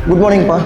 Good மார்னிங்ப்பா.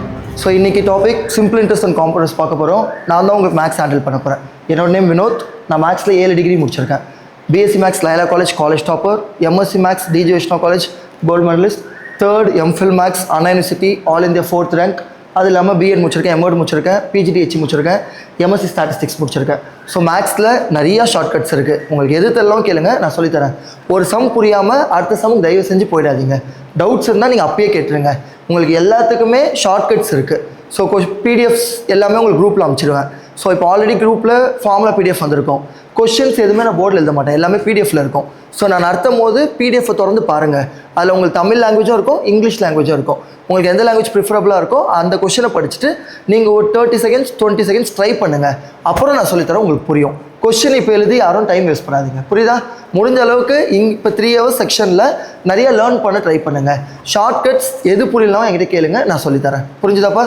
So இன்றைக்கி topic simple interest and compounders பார்க்க போகிறோம். நான் தான் உங்களுக்கு மேக்ஸ் ஹேண்டில் பண்ண போகிறேன். என்னோட நேம் வினோத். நான் மேக்ஸில் 7 டிகிரி முடிச்சிருக்கேன். பிஎஸ்சி மேக்ஸ் லைலா college topper, MSc maths DG Vaishnav college gold medalist, 3rd MPhil maths Anna university all India 4th rank. அது இல்லாமல் பிஎட் முடிச்சிருக்கேன், எம்எட் முடிச்சிருக்கேன், பிஜிடிஹெச் முடிச்சிருக்கேன், எம்எஸ்சி ஸ்டாட்டிஸ்டிக்ஸ் முடிச்சிருக்கேன். ஸோ மேக்ஸில் நிறையா ஷார்ட்கட்ஸ் இருக்குது. உங்களுக்கு எது தெரியலாம் கேளுங்க, நான் சொல்லித்தரேன். ஒரு சம் புரியாமல் அடுத்த சம்முக்கு தயவு செஞ்சு போயிடாதீங்க. டவுட்ஸ் இருந்தால் நீங்கள் அப்பயே கேட்டுருங்க. உங்களுக்கு எல்லாத்துக்குமே ஷார்ட்கட்ஸ் இருக்குது. ஸோ பிடிஎஃப்ஸ் எல்லாமே உங்களுக்கு குரூப்பில் அமைச்சிடுவேன். ஸோ இப்போ ஆல்ரெடி குரூப்பில் ஃபார்முலா பிடிஎஃப் வந்திருக்கும். கொஷின்ஸ் எதுவுமே நான் போர்டில் எழுத மாட்டேன், எல்லாமே பிடிஎஃப்ல இருக்கும். ஸோ நான் நடத்தும் போது பிடிஎஃப்பை திறந்து பாருங்கள். அதில் உங்களுக்கு தமிழ் லாங்குவேஜும் இருக்கும், இங்கிலீஷ் லாங்குவேஜும் இருக்கும். உங்களுக்கு எந்த லாங்குவேஜ் ப்ரிஃபரபுளாக இருக்கோ அந்த கொஷினை படிச்சுட்டு நீங்கள் ஒரு 30 செகண்ட்ஸ் 20 செகண்ட்ஸ் ட்ரை பண்ணுங்கள். அப்புறம் நான் சொல்லித்தரேன், உங்களுக்கு புரியும். கொஷின் இப்போ எழுதி யாரும் டைம் வேஸ்ட் பண்ணாதீங்க, புரியுதா? முடிஞ்ச அளவுக்கு இப்போ 3 hours செக்ஷனில் நிறைய லேர்ன் பண்ண ட்ரை பண்ணுங்கள். ஷார்ட்கட்ஸ் எது புரியலாம் என்கிட்ட கேளுங்க, நான் சொல்லித்தரேன். புரிஞ்சுதாப்பா?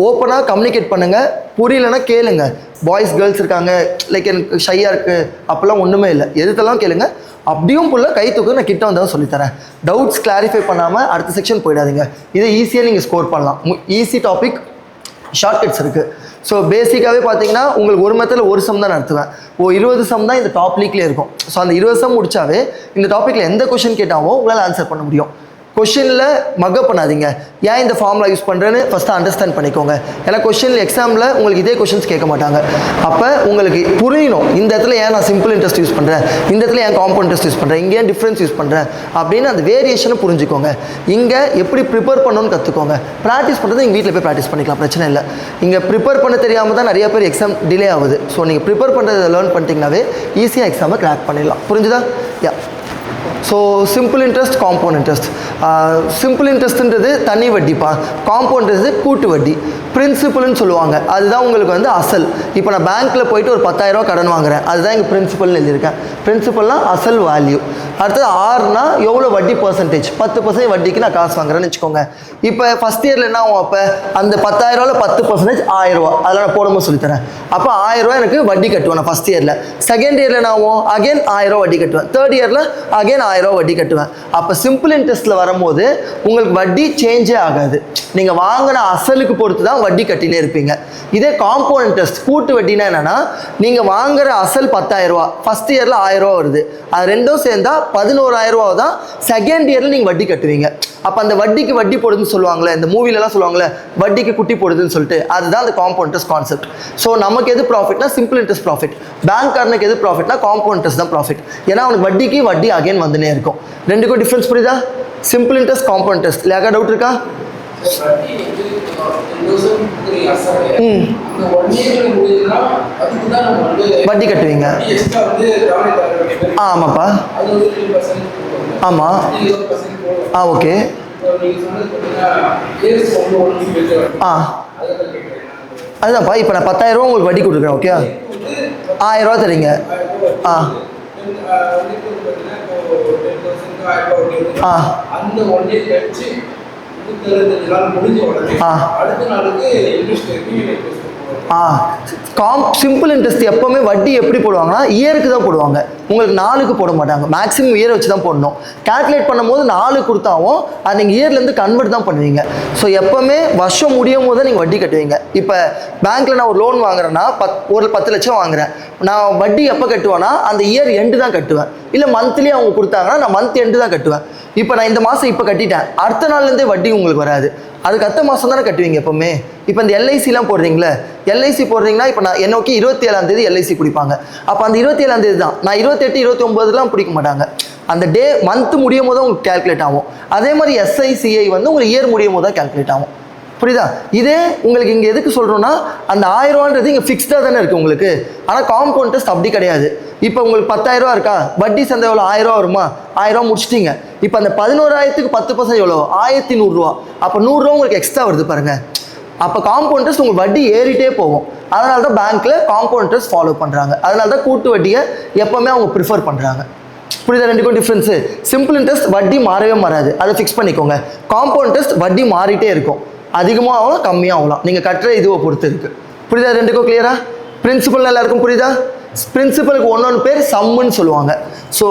ஓப்பனாக கம்யூனிகேட் பண்ணுங்கள். புரியலன்னா கேளுங்க. பாய்ஸ் கேர்ள்ஸ் இருக்காங்க, லைக் எனக்கு ஷையாக இருக்குது அப்போல்லாம் ஒன்றுமே இல்லை. எதுத்தெல்லாம் கேளுங்க. அப்படியும் புள்ள கை தூக்கு, நான் கிட்ட வந்தால் சொல்லித்தரேன். டவுட்ஸ் கிளாரிஃபை பண்ணாமல் அடுத்த செக்ஷன் போயிடாதீங்க. இதை ஈஸியாக நீங்கள் ஸ்கோர் பண்ணலாம். ஈஸி டாபிக், ஷார்ட்கட்ஸ் இருக்குது. ஸோ பேசிக்காகவே பார்த்தீங்கன்னா உங்களுக்கு ஒரு மெத்தடில் ஒரு சம் தான் நடத்துவேன். 20 சம் தான் இந்த டாபிக்லேயே இருக்கும். ஸோ அந்த 20 சம் முடிச்சாவே இந்த டாப்பிக்கில் எந்த கொஷின் கேட்டாலும் உங்களால் ஆன்சர் பண்ண முடியும். கொஷினில் மக்கப் பண்ணாதீங்க. ஏன் இந்த ஃபார்முலா யூஸ் பண்ணுறேன்னு ஃபஸ்ட்டு அண்டர்ஸ்டாண்ட் பண்ணிக்கோங்க. ஏன்னா கொஷினில் எக்ஸாமில் உங்களுக்கு இதே கொஷின்ஸ் கேட்க மாட்டாங்க. அப்போ உங்களுக்கு புரியணும், இந்த இடத்துல ஏன் நான் சிம்பிள் இன்ட்ரெஸ்ட் யூஸ் பண்ணுறேன், இந்த இடத்துல ஏன் காம்பவுண்ட் இன்ட்ரெஸ்ட் யூஸ் பண்ணுறேன், இங்கே ஏன் டிஃப்ரென்ஸ் யூஸ் பண்ணுறேன் அப்படின்னு அந்த வேரியேஷனை புரிஞ்சுக்கோங்க. இங்கே எப்படி ப்ரிப்பேர் பண்ணணும்னு கற்றுக்கோங்க. ப்ராக்டிஸ் பண்ணுறது எங்கள் வீட்டில் போய் ப்ராக்டிஸ் பண்ணிக்கலாம், பிரச்சனை இல்லை. இங்கே ப்ரிப்பேர் பண்ண தெரியாமல் தான் நிறைய பேர் எக்ஸாம் டிலே ஆகுது. ஸோ நீங்கள் ப்ரிப்பேர் பண்ணுறதை லேர்ன் பண்ணிட்டீங்கன்னாவே ஈஸியாக எக்ஸாமை கிராக் பண்ணிடலாம். புரிஞ்சுதா? Yeah. So simple interest, compound interest. Simple இன்ட்ரெஸ்ட்ன்றது தனி வட்டிப்பா, காம்பவுண்ட்ன்றது கூட்டு வட்டி. பிரின்சிபல்னு சொல்லுவாங்க, அதுதான் உங்களுக்கு வந்து அசல். இப்போ நான் பேங்க்கில் போயிட்டு ஒரு 10,000 ரூபா கடன் வாங்குறேன், அதுதான் எங்கள் பிரின்சிபல்னு எழுதியிருக்கேன். பிரின்சிபல்னால் அசல் வேல்யூ. அடுத்தது ஆர்னா எவ்வளோ வட்டி பர்சன்டேஜ், 10% வட்டிக்கு நான் காசு வாங்குறேன்னு வச்சுக்கோங்க. இப்போ ஃபஸ்ட் இயரில் என்ன ஆகும், அப்போ அந்த 10,000 ரூபாவில் 10% 1000 ரூபா, அதெல்லாம் நான் போடும்போது சொல்லித்தரேன். அப்போ 1000 ரூபா எனக்கு வட்டி கட்டுவேன் நான் ஃபஸ்ட் இயரில். செகண்ட் இயரில் என்ன ஆகும், அகைன் 1000 ரூபா வட்டி கட்டுவேன். தேர்ட் இயரில் அகைன் 1000 ரூபா வட்டி கட்டுவேன். அப்போ சிம்பிள் இன்ட்ரெஸ்ட்டில் வரும்போது உங்களுக்கு வட்டி சேஞ்சே ஆகாது. நீங்கள் வாங்கின அசலுக்கு பொறுத்து தான் வட்டி கட்டினே இருப்பீங்க. இதே காம்பவுண்ட் இன்ட்ரெஸ்ட், கூட்டு வட்டினா என்னன்னா, நீங்கள் வாங்குற அசல் 10,000 ரூபா, ஃபஸ்ட் இயரில் 1000 ரூபா வருது, அது ரெண்டும் சேர்ந்தா 11,000 ரூபா தான் செகண்ட் இயரில் நீங்கள் வட்டி கட்டுவீங்க. அப்போ அந்த வட்டிக்கு வட்டி போடுதுன்னு சொல்லுவாங்களே, இந்த மூவிலலாம் சொல்லுவாங்களே வட்டிக்கு குட்டி போடுதுன்னு சொல்லிட்டு, அதுதான் அந்த காம்பவுண்ட் இன்ட்ரெஸ்ட் கான்செப்ட். ஸோ நமக்கு எது ப்ராஃபிட்னா சிம்பிள் இன்ட்ரெஸ்ட் ப்ராஃபிட். பேங்க்காரனுக்கு எது ப்ராஃபிட்னா காம்பவுண்ட் இன்ட்ரெஸ்ட் தான் ப்ராஃபிட். ஏன்னா அவனுக்கு வட்டிக்கு வட்டி அகைன் வந்துனே இருக்கும். ரெண்டுக்கும் டிஃப்ரென்ஸ் புரியுதா? Simple interest, compound interest. இல்லையா டவுட் இருக்கா? வட்டி கட்டுவீங்க. ஆமாப்பா, ஆமாம். ஓகே. அதுதான்ப்பா, இப்போ நான் 10,000 ரூபா உங்களுக்கு வட்டி கொடுக்குறேன், ஓகே? 1000 ரூபா தரீங்க. சிம்பிள் இன்ட்ரெஸ்ட் எப்பவுமே வட்டி எப்படி போடுவாங்கன்னா இயருக்கு தான் போடுவாங்க, உங்களுக்கு 4க்கு போட மாட்டாங்க. மேக்ஸிமம் இயர் வச்சு தான் போடணும். கால்குலேட் பண்ணும்போது 4 கொடுத்தாவும் அது நீங்கள் இயர்லேருந்து கன்வெர்ட் தான் பண்ணுவீங்க. ஸோ எப்போவுமே வருஷம் முடியும் போது தான் நீங்கள் வட்டி கட்டுவீங்க. இப்போ பேங்க்கில் நான் ஒரு லோன் வாங்குறேன்னா ஒரு 10 லட்சம் வாங்குறேன், நான் வட்டி எப்போ கட்டுவேன்னா அந்த இயர் எண்டு தான் கட்டுவேன். இல்லை மந்த்லி அவங்க கொடுத்தாங்கன்னா நான் மந்த் எண்டு தான் கட்டுவேன். இப்போ நான் இந்த மாதம் இப்போ கட்டிட்டேன், அடுத்த நாள்லேருந்தே வட்டி உங்களுக்கு வராது. அதுக்கு அடுத்த மாதம் தானே கட்டுவீங்க எப்போவுமே. இப்போ இந்த எல்ஐசிலாம் போடுறீங்களே, எல்ஐசி போடுறீங்கன்னா இப்போ நான் என்னோக்கி 27ஆம் தேதி எல்ஐசி பிடிப்பாங்க. அப்போ அந்த 27ஆம் தேதி தான், நான் 28, 29லாம் பிடிக்க மாட்டாங்க. அந்த டே மந்த் முடியும் போது தான் உங்களுக்கு கேல்குலேட் ஆகும். அதே மாதிரி எஸ்ஐசிஐ வந்து உங்களுக்கு இயர் முடியும் போது தான் கேல்குலேட் ஆகும். புரியுதா? இதே உங்களுக்கு இங்கே எதுக்கு சொல்கிறோன்னா, அந்த 1000 ரூபான்றது இங்கே ஃபிக்ஸ்டாக தானே இருக்குது உங்களுக்கு. ஆனால் காம்பவுண்ட் இன்ட்ரெஸ்ட் அப்படி கிடையாது. இப்போ உங்களுக்கு 10,000 ரூபா இருக்கா, வட்டி சேர்ந்த எவ்வளோ 1000 ரூபா வருமா, 1000 ரூபா முடிச்சிட்டிங்க. இப்போ அந்த 11,000க்கு 10% எவ்வளோ, 1100 ரூபா. அப்போ 100 ரூபா உங்களுக்கு எக்ஸ்ட்ரா வருது பாருங்கள். அப்போ காம்பவுண்ட் இன்ட்ரெஸ்ட் உங்களுக்கு வட்டி ஏறிட்டே போகும். அதனால தான் பேங்க்கில் காம்பவுண்ட் இன்ட்ரெஸ்ட் ஃபாலோ பண்ணுறாங்க. அதனால தான் கூட்டு வட்டியை எப்போவுமே அவங்க ப்ரிஃபர் பண்ணுறாங்க. புரியுதா? ரெண்டுக்கும் டிஃப்ரென்ஸு. சிம்பிள் இன்ட்ரெஸ்ட் வட்டி மாறவே மாறாது, அதை ஃபிக்ஸ் பண்ணிக்கோங்க. காம்பவுண்ட் இன்ட்ரெஸ்ட் வட்டி மாறிட்டே இருக்கும், அதிகமாக ஆகலாம் கம்மியாக ஆகலாம், நீங்கள் கட்டுற இதுவை பொறுத்து இருக்குது. புரியுதா? ரெண்டுக்கும் கிளியரா? பிரின்சிபல் எல்லாருக்கும் புரியுதா? பிரின்சிபலுக்கு ஒன்று பேர் சம்முன்னு சொல்லுவாங்க. ஸோ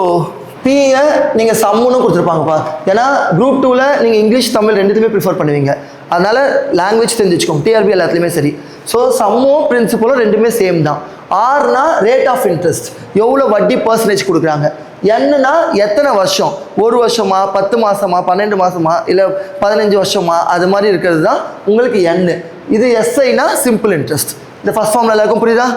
பியை நீங்கள் சம்முன்னு கொடுத்துருப்பாங்கப்பா. ஏன்னா குரூப் 2ல் நீங்கள் இங்கிலீஷ் தமிழ் ரெண்டுத்துமே ப்ரிஃபர் பண்ணுவீங்க. அதனால் லாங்குவேஜ் தெரிஞ்சு வச்சுக்கோங்க, டிஆர்பி எல்லாத்துலேயுமே சரி. ஸோ சம்மும் பிரின்சிபலும் ரெண்டுமே சேம் தான். ஆர்னா ரேட் ஆஃப் இன்ட்ரெஸ்ட், எவ்வளோ வட்டி பர்சன்டேஜ் கொடுக்குறாங்க. என்னன்னா எத்தனை வருஷம், 1 வருஷமா, 10 மாதமா, 12 மாதமா, இல்லை 15 வருஷமா, அது மாதிரி இருக்கிறது தான் உங்களுக்கு எண்ணு. இது எஸ்ஐனா சிம்பிள் இன்ட்ரெஸ்ட். இந்த ஃபர்ஸ்ட் ஃபார்மில் எல்லாருக்கும் புரியுதா?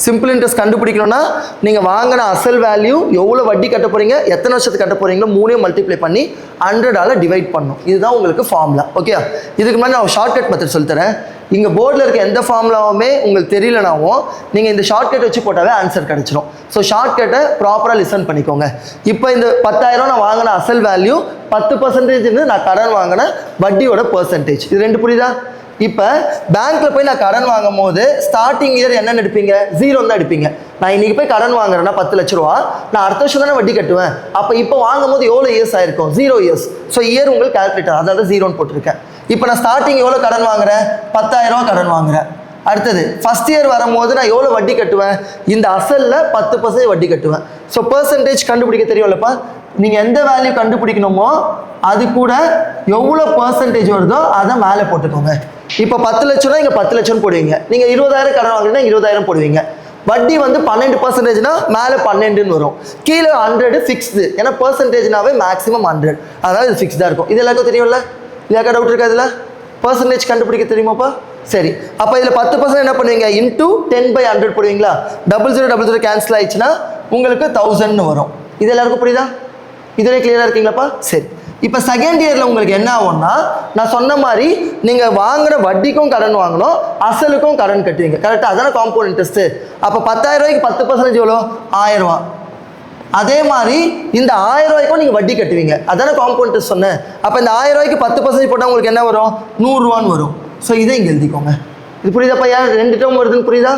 சிம்பிள் இன்ட்ரெஸ்ட் கண்டுபிடிக்கணும்னா நீங்கள் வாங்கின அசல் வேல்யூ எவ்வளோ வட்டி கட்ட போகிறீங்க, எத்தனை வருஷத்துக்கு கட்ட போகிறீங்களோ 3 மல்டிப்ளை பண்ணி 100ஆல் டிவைட் பண்ணணும். இதுதான் உங்களுக்கு ஃபார்முலா. ஓகே, இதுக்கு முன்னாடி நான் ஷார்ட்கட் மெத்தட் சொல்லித்தரேன். இங்கே போர்டில் இருக்க எந்த ஃபார்முலாவுமே உங்களுக்கு தெரியலனாவும் நீங்கள் இந்த ஷார்ட்கட் வச்சு போட்டாவே ஆன்சர் கிடச்சிரும். ஸோ ஷார்ட்கட்டை ப்ராப்பராக லிசன் பண்ணிக்கோங்க. இப்போ இந்த 10,000 நான் வாங்கின அசல் வேல்யூ 10% நான் கடன் வாங்கின வட்டியோட பர்சன்டேஜ். இது 2 புரியுதா? இப்போ பேங்க்கில் போய் நான் கடன் வாங்கும் போது ஸ்டார்டிங் இயர் என்னென்னு எடுப்பீங்க? 0 தான் எடுப்பீங்க. நான் இன்றைக்கி போய் கடன் வாங்குறேன்னா 10 லட்ச ரூபா, நான் அடுத்த வருஷம் தானே வட்டி கட்டுவேன். அப்போ இப்போ வாங்கும் போது எவ்வளோ இயர்ஸ் ஆயிருக்கும்? 0 இயர்ஸ். ஸோ இயர் உங்களுக்கு கால்குலேட்டர், அதாவது 0ன்னு போட்டிருக்கேன். இப்போ நான் ஸ்டார்டிங் எவ்வளோ கடன் வாங்குறேன்? 10,000 கடன் வாங்குறேன். அடுத்தது ஃபஸ்ட் இயர் வரும்போது நான் எவ்வளோ வட்டி கட்டுவேன்? இந்த அசலில் 10% வட்டி கட்டுவேன். ஸோ பர்சன்டேஜ் கண்டுபிடிக்க தெரியும்லப்பா. நீங்கள் எந்த வேல்யூ கண்டுபிடிக்கணுமோ அது கூட எவ்வளோ பர்சன்டேஜ் வருதோ அதை மேலே போட்டுக்கோங்க. இப்போ 10 லட்சம்னா இங்கே 10 லட்சம் போடுவீங்க. நீங்கள் 20,000 கடன் வாங்குறீங்கன்னா 20,000 போடுவீங்க. வட்டி வந்து 12%னா மேலே 12ன்னு வரும். கீழே 100 ஃபிக்ஸ்டு, ஏன்னா பர்சன்டேஜ்னாவே மேக்ஸிமம் 100, அதனால் இது ஃபிக்ஸ்டாக இருக்கும். இது எல்லாருக்கும் தெரியும்ல? இல்லையாக்கா டவுட் இருக்கா? இதில் பர்சன்டேஜ் கண்டுபிடிக்க தெரியுமாப்பா? சரி, அப்போ இதில் 10% என்ன பண்ணுவீங்க? இன்டூ 10/100 போடுவீங்களா? 0000 கேன்சல் ஆயிடுச்சுன்னா உங்களுக்கு 1000ன்னு வரும். இது எல்லாருக்கும் புரியுதா? இதுவே கிளியராக இருக்கீங்களாப்பா? சரி, இப்போ செகண்ட் இயரில் உங்களுக்கு என்ன ஆகும்னா, நான் சொன்ன மாதிரி நீங்கள் வாங்குகிற வட்டிக்கும் கடன் வாங்கணும், அசலுக்கும் கடன் கட்டுவீங்க. கரெக்டாக? அதான காம்பவுண்ட் இன்ட்ரெஸ்ட்டு. அப்போ 10,000 ரூபாய்க்கு 10% எவ்வளோ? 1000 ரூபா. அதே மாதிரி இந்த 1000 ரூபாய்க்கும் நீங்கள் வட்டி கட்டுவீங்க. அதான காம்பவுண்ட் இன்ட்ரெஸ்ட் சொன்னேன். அப்போ இந்த 1000 ரூபாய்க்கு 10% போட்டால் உங்களுக்கு என்ன வரும்? 100 ரூபான்னு வரும். ஸோ இதை இங்கே எழுதிக்கோங்க. இது புரியுதாப்பா? ஏன் 2 டேர்ம் வருதுன்னு புரியுதா?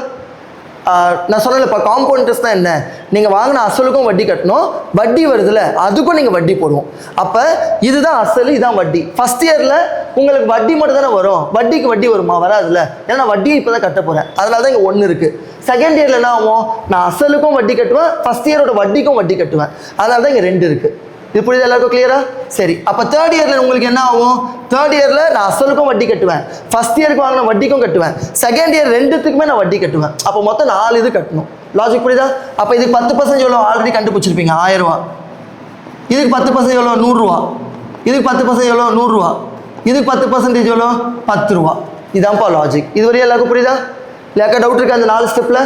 நான் சொன்னேன் இப்போ காம்பவுண்ட் இன்ட்ரெஸ்ட் தான் என்ன, நீங்கள் வாங்கின அசலுக்கும் வட்டி கட்டணும், வட்டி வருதுல்ல அதுக்கும் நீங்கள் வட்டி போடுவோம். அப்போ இதுதான் அசல், இதுதான் வட்டி. ஃபஸ்ட் இயரில் உங்களுக்கு வட்டி மட்டும் தானே வரும், வட்டிக்கு வட்டி வருமா? வராதுல்ல, ஏன்னா வட்டியை இப்போ தான் கட்ட போகிறேன், அதனால தான் இங்கே 1 இருக்குது. செகண்ட் இயரில் என்ன ஆகும்? நான் அசலுக்கும் வட்டி கட்டுவேன், ஃபஸ்ட் இயரோட வட்டிக்கும் வட்டி கட்டுவேன், அதனால தான் இங்கே 2 இருக்குது. இது புரியுது எல்லாருக்கும்? கிளியரா? சரி, அப்போ தேர்ட் இயரில் உங்களுக்கு என்ன ஆகும்? தேர்ட் இயரில் நான் அசலுக்கும் வட்டி கட்டுவேன், ஃபஸ்ட் இயருக்கு வாங்கின வட்டிக்கும் கட்டுவேன், செகண்ட் இயர் 2த்துக்குமே நான் வட்டி கட்டுவேன். அப்போ மொத்தம் 4 இது கட்டணும். லாஜிக் புரியுதா? அப்போ இதுக்கு 10% எவ்வளோ ஆல்ரெடி கண்டுபிடிச்சிருப்பீங்க? 1000 ரூபா. இதுக்கு 10% எவ்வளோ? 100 ரூபா. இதுக்கு 10% எவ்வளோ? 100 ரூபா. இதுக்கு 10% எவ்வளோ? 10 ரூபா. இதான்ப்பா லாஜிக். இதுவரையும் எல்லாருக்கும் புரியுதா? இல்லையாக்கா டவுட் இருக்கா? அந்த 4 ஸ்டெப்பில்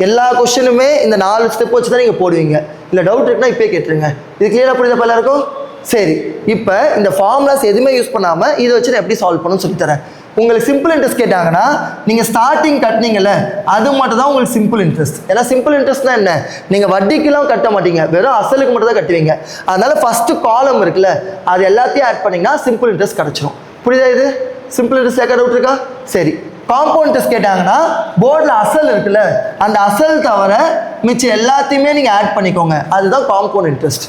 எல்லா கொஸ்டினுமே இந்த 4 ஸ்டெப் வச்சு தான் நீங்கள் போடுவீங்க. இல்லை டவுட் இருக்குன்னா இப்போயே கேட்டுருங்க. இது கிளியராக புரியுதா எல்லாருக்கும்? சரி, இப்போ இந்த ஃபார்முலாஸ் எதுவுமே யூஸ் பண்ணாமல் இதை வச்சு நான் எப்படி சால்வ் பண்ணணும்னு சொல்லித்தரேன். உங்களுக்கு சிம்பிள் இன்ட்ரெஸ்ட் கேட்டாங்கன்னா நீங்கள் ஸ்டார்டிங் கட்டினீங்கல்ல அது மட்டும் தான் உங்களுக்கு சிம்பிள் இன்ட்ரெஸ்ட். ஏன்னா சிம்பிள் இன்ட்ரெஸ்ட்னா என்ன? நீங்கள் வட்டிக்கெல்லாம் கட்ட மாட்டீங்க, வெறும் அசலுக்கு மட்டும் தான் கட்டுவீங்க. அதனால ஃபஸ்ட்டு காலம் இருக்குல்ல அது எல்லாத்தையும் ஆட் பண்ணிங்கன்னா சிம்பிள் இன்ட்ரெஸ்ட் கிடச்சிரும். புரியுதா? இது சிம்பிள் இன்ட்ரெஸ்ட் யாக்கா டவுட் இருக்கா? சரி, காம்பவுண்ட் இன்ட்ரெஸ்ட் கேட்டாங்கன்னா போர்டில் அசல் இருக்குல்ல அந்த அசல் தவிர மிச்சம் எல்லாத்தையுமே நீங்கள் ஆட் பண்ணிக்கோங்க, அதுதான் காம்பவுண்ட் இன்ட்ரெஸ்ட்.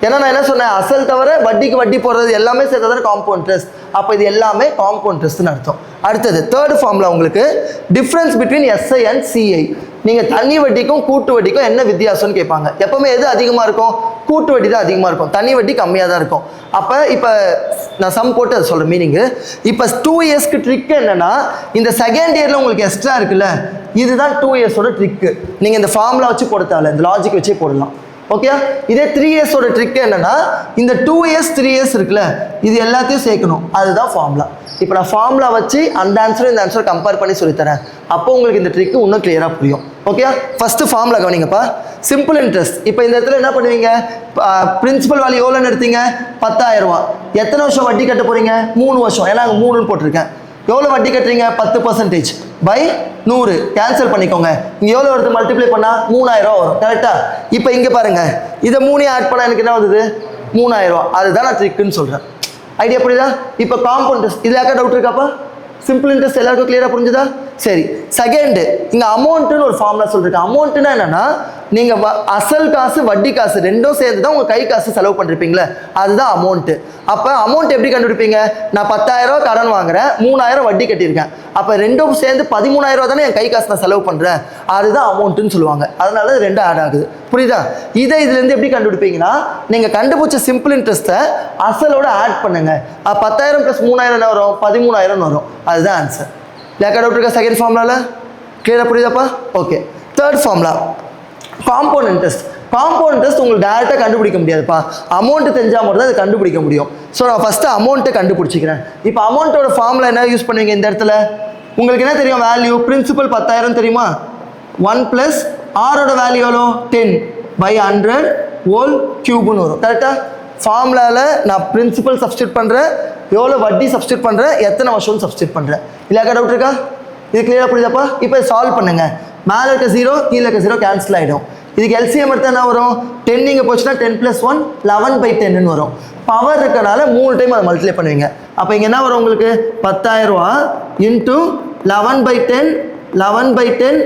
ஏன்னா நான் என்ன சொன்னேன்? அசல் தவிர வட்டிக்கு வட்டி போடுறது எல்லாமே சேர்த்தா தானே காம்பவுண்ட் இன்ட்ரெஸ்ட். அப்போ இது எல்லாமே காம்பவுண்ட் இன்ட்ரெஸ்ட்னு அர்த்தம். அடுத்தது தேர்ட் ஃபார்முலா உங்களுக்கு difference between SI and CI. நீங்கள் தனி வட்டிக்கும் கூட்டு வட்டிக்கும் என்ன வித்தியாசம்னு கேட்பாங்க. எப்போவுமே எது அதிகமாக இருக்கும்? கூட்டு வட்டி தான் அதிகமாக இருக்கும், தனி வட்டி கம்மியாக தான் இருக்கும். அப்போ இப்போ நான் சம் போட்டு அதை சொல்கிறேன் மீனிங்கு. இப்போ 2 இயர்ஸ்க்கு ட்ரிக் என்னென்னா, இந்த செகண்ட் இயரில் உங்களுக்கு எக்ஸ்ட்ரா இருக்குல்ல இதுதான் 2 இயர்ஸோட ட்ரிக்கு. நீங்கள் இந்த ஃபார்முலா வச்சு போட தேவையில்ல, இந்த லாஜிக் வச்சே போடலாம். ஓகே, இதே 3 இயர்ஸோட ட்ரிக் என்னன்னா, இந்த 2 இயர்ஸ் 3 இயர்ஸ் இருக்குல்ல இது எல்லாத்தையும் சேர்க்கணும், அதுதான் ஃபார்முலா. இப்போ நான் ஃபார்முலா வச்சு அந்த ஆன்சரும் இந்த ஆன்சரை கம்பேர் பண்ணி சொல்லித்தரேன். அப்போ உங்களுக்கு இந்த ட்ரிக்கு இன்னும் கிளியராக புரியும். ஓகே, ஃபஸ்ட்டு ஃபார்முலா கவனிங்கப்பா. Simple interest. இப்போ இந்த இடத்துல என்ன பண்ணுவீங்க? பிரின்சிபல் வேல்யூ எவ்வளோன்னு எடுத்தீங்க? 10,000 ரூபா. எத்தனை வருஷம் வட்டி கட்ட போகிறீங்க? 3 வருஷம். ஏன்னா அங்கே 3ன்னு போட்டிருக்கேன். எவ்வளோ வட்டி கட்டுறீங்க? 10% பை 100 கேன்சல் பண்ணிக்கோங்க. இங்கே எவ்வளோ வருது? மல்டிப்ளை பண்ணால் 3000 ரூபா வரும். கரெக்டாக? இப்போ இங்கே பாருங்கள், இதை 3 ஆட் பண்ணால் எனக்கு என்ன வந்தது? 3000 ரூபா. அதுதான் நான் ட்ரிக்குன்னு சொல்கிறேன். ஐடியா புரியுதா? இப்போ காம்பவுண்ட் இன்ட்ரெஸ்ட் இதில் யாருக்கா டவுட் இருக்காப்பா? சிம்பிள் இன்ட்ரெஸ்ட் எல்லாருக்கும் கிளியராக புரிஞ்சுதா? சரி, செகண்டு இங்கே அமௌண்ட்டுன்னு ஒரு ஃபார்முலா சொல்லியிருக்கேன். அமௌண்ட்டுன்னா என்னென்னா நீங்கள் அசல் காசு வட்டி காசு ரெண்டும் சேர்ந்து தான் உங்கள் கை காசு செலவு பண்ணிருப்பீங்களே, அதுதான் அமௌண்ட்டு. அப்போ அமௌண்ட் எப்படி கண்டுபிடிப்பீங்க? நான் 10,000 கடன் வாங்குறேன், 3,000 வட்டி கட்டியிருக்கேன். அப்போ ரெண்டும் சேர்ந்து 13,000 தானே என் கை காசு நான் செலவு பண்ணுறேன், அதுதான் அமௌண்ட்டுன்னு சொல்லுவாங்க. அதனால ரெண்டும் ஆட் ஆகுது. புரியுதா? இதை இதுலேருந்து எப்படி கண்டுபிடிப்பீங்கன்னா, நீங்கள் கண்டுபிடிச்ச சிம்பிள் இன்ட்ரெஸ்ட்டை அசலோட ஆட் பண்ணுங்க. 10,000 + 3,000 என்ன வரும்? 13,000 வரும். அதுதான் ஆன்சர். லேக்கா டவுட் இருக்கா? செகண்ட் ஃபார்முலாவில் கிளியராக புரியுதாப்பா? Okay. Third formula compound interest. Compound interest உங்களுக்கு டேரெக்டாக கண்டுபிடிக்க முடியாதுப்பா, அமௌண்ட்டு தெரிஞ்சால் மட்டும் தான் அதை கண்டுபிடிக்க முடியும். ஸோ நான் ஃபஸ்ட்டு அமௌண்ட்டை கண்டுபிடிச்சிக்கிறேன். இப்போ அமௌண்ட்டோட ஃபார்முலா என்ன யூஸ் பண்ணுவீங்க இந்த இடத்துல? உங்களுக்கு என்ன தெரியும்? வேல்யூ பிரின்சிபல் 10,000 தெரியுமா? 1 + ஆரோட வேல்யூ எவ்வளோ? 10/100 ஹோல் கியூப்னு வரும். கரெக்டாக? ஃபார்முலாவில் நான் பிரின்சிபல் சப்ஸ்டியூட் பண்ணுறேன், எவ்வளோ வட்டி சப்ஸ்டியூட் பண்ணுறேன், எத்தனை வருஷம்னு சப்ஸ்டியூட் பண்ணுறேன். இல்லையா டவுட் இருக்கா? இது கிளியராக புரியுதாப்பா? இப்போ சால்வ் பண்ணுங்கள். மேலே இருக்க 0 கீழே இருக்க 0 கேன்சல் ஆகிடும். இதுக்கு எல்சிஎம் எடுத்தால் என்ன வரும்? 10 இங்கே போச்சுன்னா 10 + 1 11/10ன்னு வரும். பவர் இருக்கனால 3 டைம் அதை மல்டிப்ளை பண்ணுவீங்க. அப்போ இங்கே என்ன வரும் உங்களுக்கு? 10,000 இன்ட்டு 11/10 11/10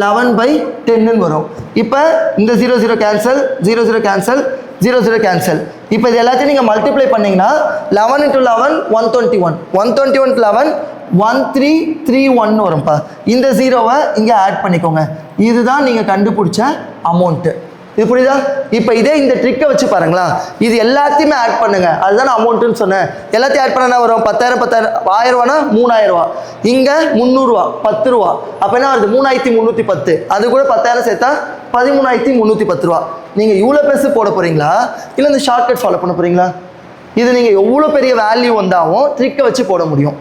11/10ன்னு வரும். இப்போ இந்த 0 0 கேன்சல், 0 0 கேன்சல், 0 0 கேன்சல். இப்போ இது எல்லாத்தையும் நீங்கள் மல்டிப்ளை பண்ணிங்கன்னா 11 × 11 121 121 × 11 1331 வரும்ப்பா. இந்த 0வை இங்கே ஆட் பண்ணிக்கோங்க. இதுதான் நீங்கள் கண்டுபிடிச்ச அமௌண்ட்டு. இது புரியுதா? இப்போ இதே இந்த ட்ரிக்கை வச்சு பாருங்களா, இது எல்லாத்தையுமே ஆட் பண்ணுங்க. அதுதான் அமௌண்ட்டுன்னு சொன்னேன். எல்லாத்தையும் ஆட் பண்ண என்ன வரும்? 10,000 10,000 1000ரூவானா 3,000 இங்கே 300 10 ரூபா. அப்போ என்ன வருது? 3,310. அது கூட 10,000 சேர்த்தா 13,310 நீங்கள் இவ்வளோ பெருசு போட போகிறீங்களா இல்லை இந்த ஷார்ட்கட் ஃபாலோ பண்ண போகிறீங்களா? இது நீங்கள் எவ்வளோ பெரிய வேல்யூ வந்தாலும் ட்ரிக்கை வச்சு போட முடியும்.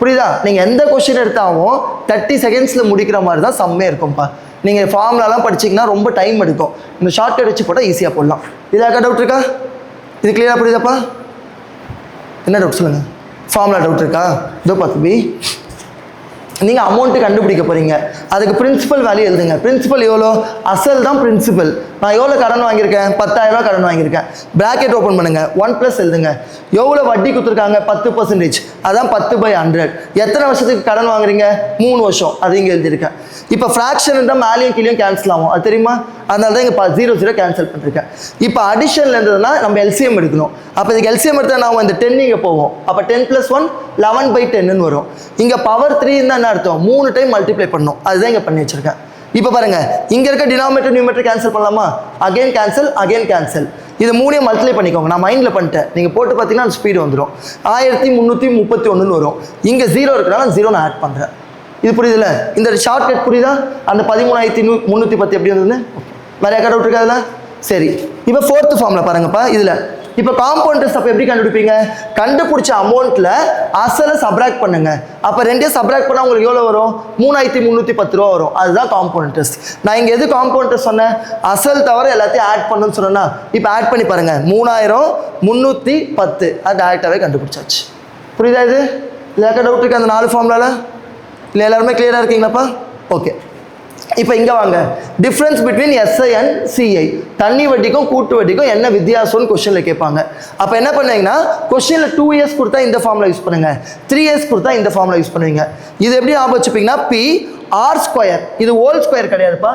புரியுதா? நீங்கள் எந்த கொஸ்டின் எடுத்தாலும் 30 செகண்ட்ஸில் முடிக்கிற மாதிரி தான் செம்மையாக இருக்கும்ப்பா. நீங்கள் ஃபார்முலாலாம் படிச்சிங்கன்னா ரொம்ப டைம் எடுக்கும். இந்த ஷார்ட்கட் வச்சு போட்டால் ஈஸியாக போடலாம். இதாக டவுட் இருக்கா? இது கிளியராக புரியுதாப்பா? என்ன டவுட் சொல்லுங்கள். ஃபார்முலா டவுட் இருக்கா? இதோ பார்த்து நீங்கள் அமௌண்ட்டு கண்டுபிடிக்க போகிறீங்க. அதுக்கு பிரின்சிபல் வேல்யூ எழுதுங்க. பிரின்சிபல் எவ்வளோ? அசல் தான் பிரின்சிபல். நான் எவ்வளோ கடன் வாங்கியிருக்கேன்? 10,000 கடன் வாங்கியிருக்கேன். ப்ராக்கெட் ஓப்பன் பண்ணுங்கள், 1+ எழுதுங்க. எவ்வளோ வட்டி கொடுத்துருக்காங்க? 10%. அதான் 10/100. எத்தனை வருஷத்துக்கு கடன் வாங்குறீங்க? 3 வருஷம். அது இங்கே எழுதியிருக்கேன். இப்போ ஃப்ராக்ஷன் தான் மேலேயும் கீழேயும் கேன்சல் ஆகும், அது தெரியுமா? அதனால தான் இங்கே 0 0 கேன்சல் பண்ணிருக்கேன். இப்போ அடிஷனில் இருந்ததுன்னா நம்ம எல்சிஎம் எடுக்கணும். அப்போ இதுக்கு எல்சிஎம் எடுத்தால் நான் இந்த 10 இங்கே போவோம். அப்போ 10 + 1 11/10ன்னு வரும். இங்கே பவர் 3 தான் என்ன அர்த்தம்? 3 டைம் மல்டிப்ளை பண்ணணும். அதுதான் இங்கே பண்ணி வச்சிருக்கேன். இப்போ பாருங்கள், இங்கே இருக்க டினாமினேட்டர் நியூமரேட்டர் கேன்சல் பண்ணலாமா? Again cancel, again cancel. இது 3ஐயும் மல்டிப்ளை பண்ணிக்கோங்க. நான் மைண்டில் பண்ணிட்டேன், நீங்கள் போட்டு பார்த்தீங்கன்னா அந்த ஸ்பீடு வந்துடும். 1331 வரும். இங்கே 0 இருக்கிறனால 0 நான் ஆட் பண்ணுறேன். இது புரியுதுல்ல? இந்த ஷார்ட்கட் புரியுதா? அந்த 13,310 எப்படி இருந்ததுன்னு வேறு யாருக்கா டவுட் இருக்கா அதில்? சரி, இப்போ 4th ஃபார்மில் பாருங்கப்பா. இதில் இப்போ காம்பவுண்ட் இன்ட்ரெஸ்ட் அப்போ எப்படி கண்டுபிடிப்பீங்க? கண்டுபிடிச்ச அமௌண்ட்டில் அசலை சப்ராக்ட் பண்ணுங்க. அப்போ ரெண்டையும் சப்ராக்ட் பண்ணால் உங்களுக்கு எவ்வளோ வரும்? 3,310 வரும். அதுதான் காம்பவுண்ட் இன்ட்ரெஸ்ட். நான் இங்கே எது காம்பவுண்ட் இன்ட்ரெஸ்ட் சொன்னேன்? அசல் தவிர எல்லாத்தையும் ஆட் பண்ணுன்னு சொன்னேன்னா, இப்போ ஆட் பண்ணி பாருங்கள். 3,310 அது டேரெக்டாகவே கண்டுபிடிச்சாச்சு. புரியுதா? இது யாருக்கா டவுட் இருக்கு அந்த 4 ஃபார்முலாவில்? இல்லை எல்லாருமே கிளியராக இருக்கீங்களாப்பா? ஓகே. இப்போ இங்கே வாங்க. Difference between SI and CI, தண்ணி வட்டிக்கும் கூட்டு வட்டிக்கும் என்ன வித்தியாசம்னு கொஸ்டினில் கேட்பாங்க. அப்போ என்ன பண்ணுவீங்கன்னா, கொஸ்டினில் 2 இயர்ஸ் கொடுத்தா இந்த ஃபார்முலா யூஸ் பண்ணுங்கள், 3 இயர்ஸ் கொடுத்தா இந்த ஃபார்முலா யூஸ் பண்ணுவீங்க. இது எப்படி ஞாபகம் வச்சுப்பீங்கன்னா, PR². இது ஹோல் ஸ்கொயர் கிடையாதுப்பா,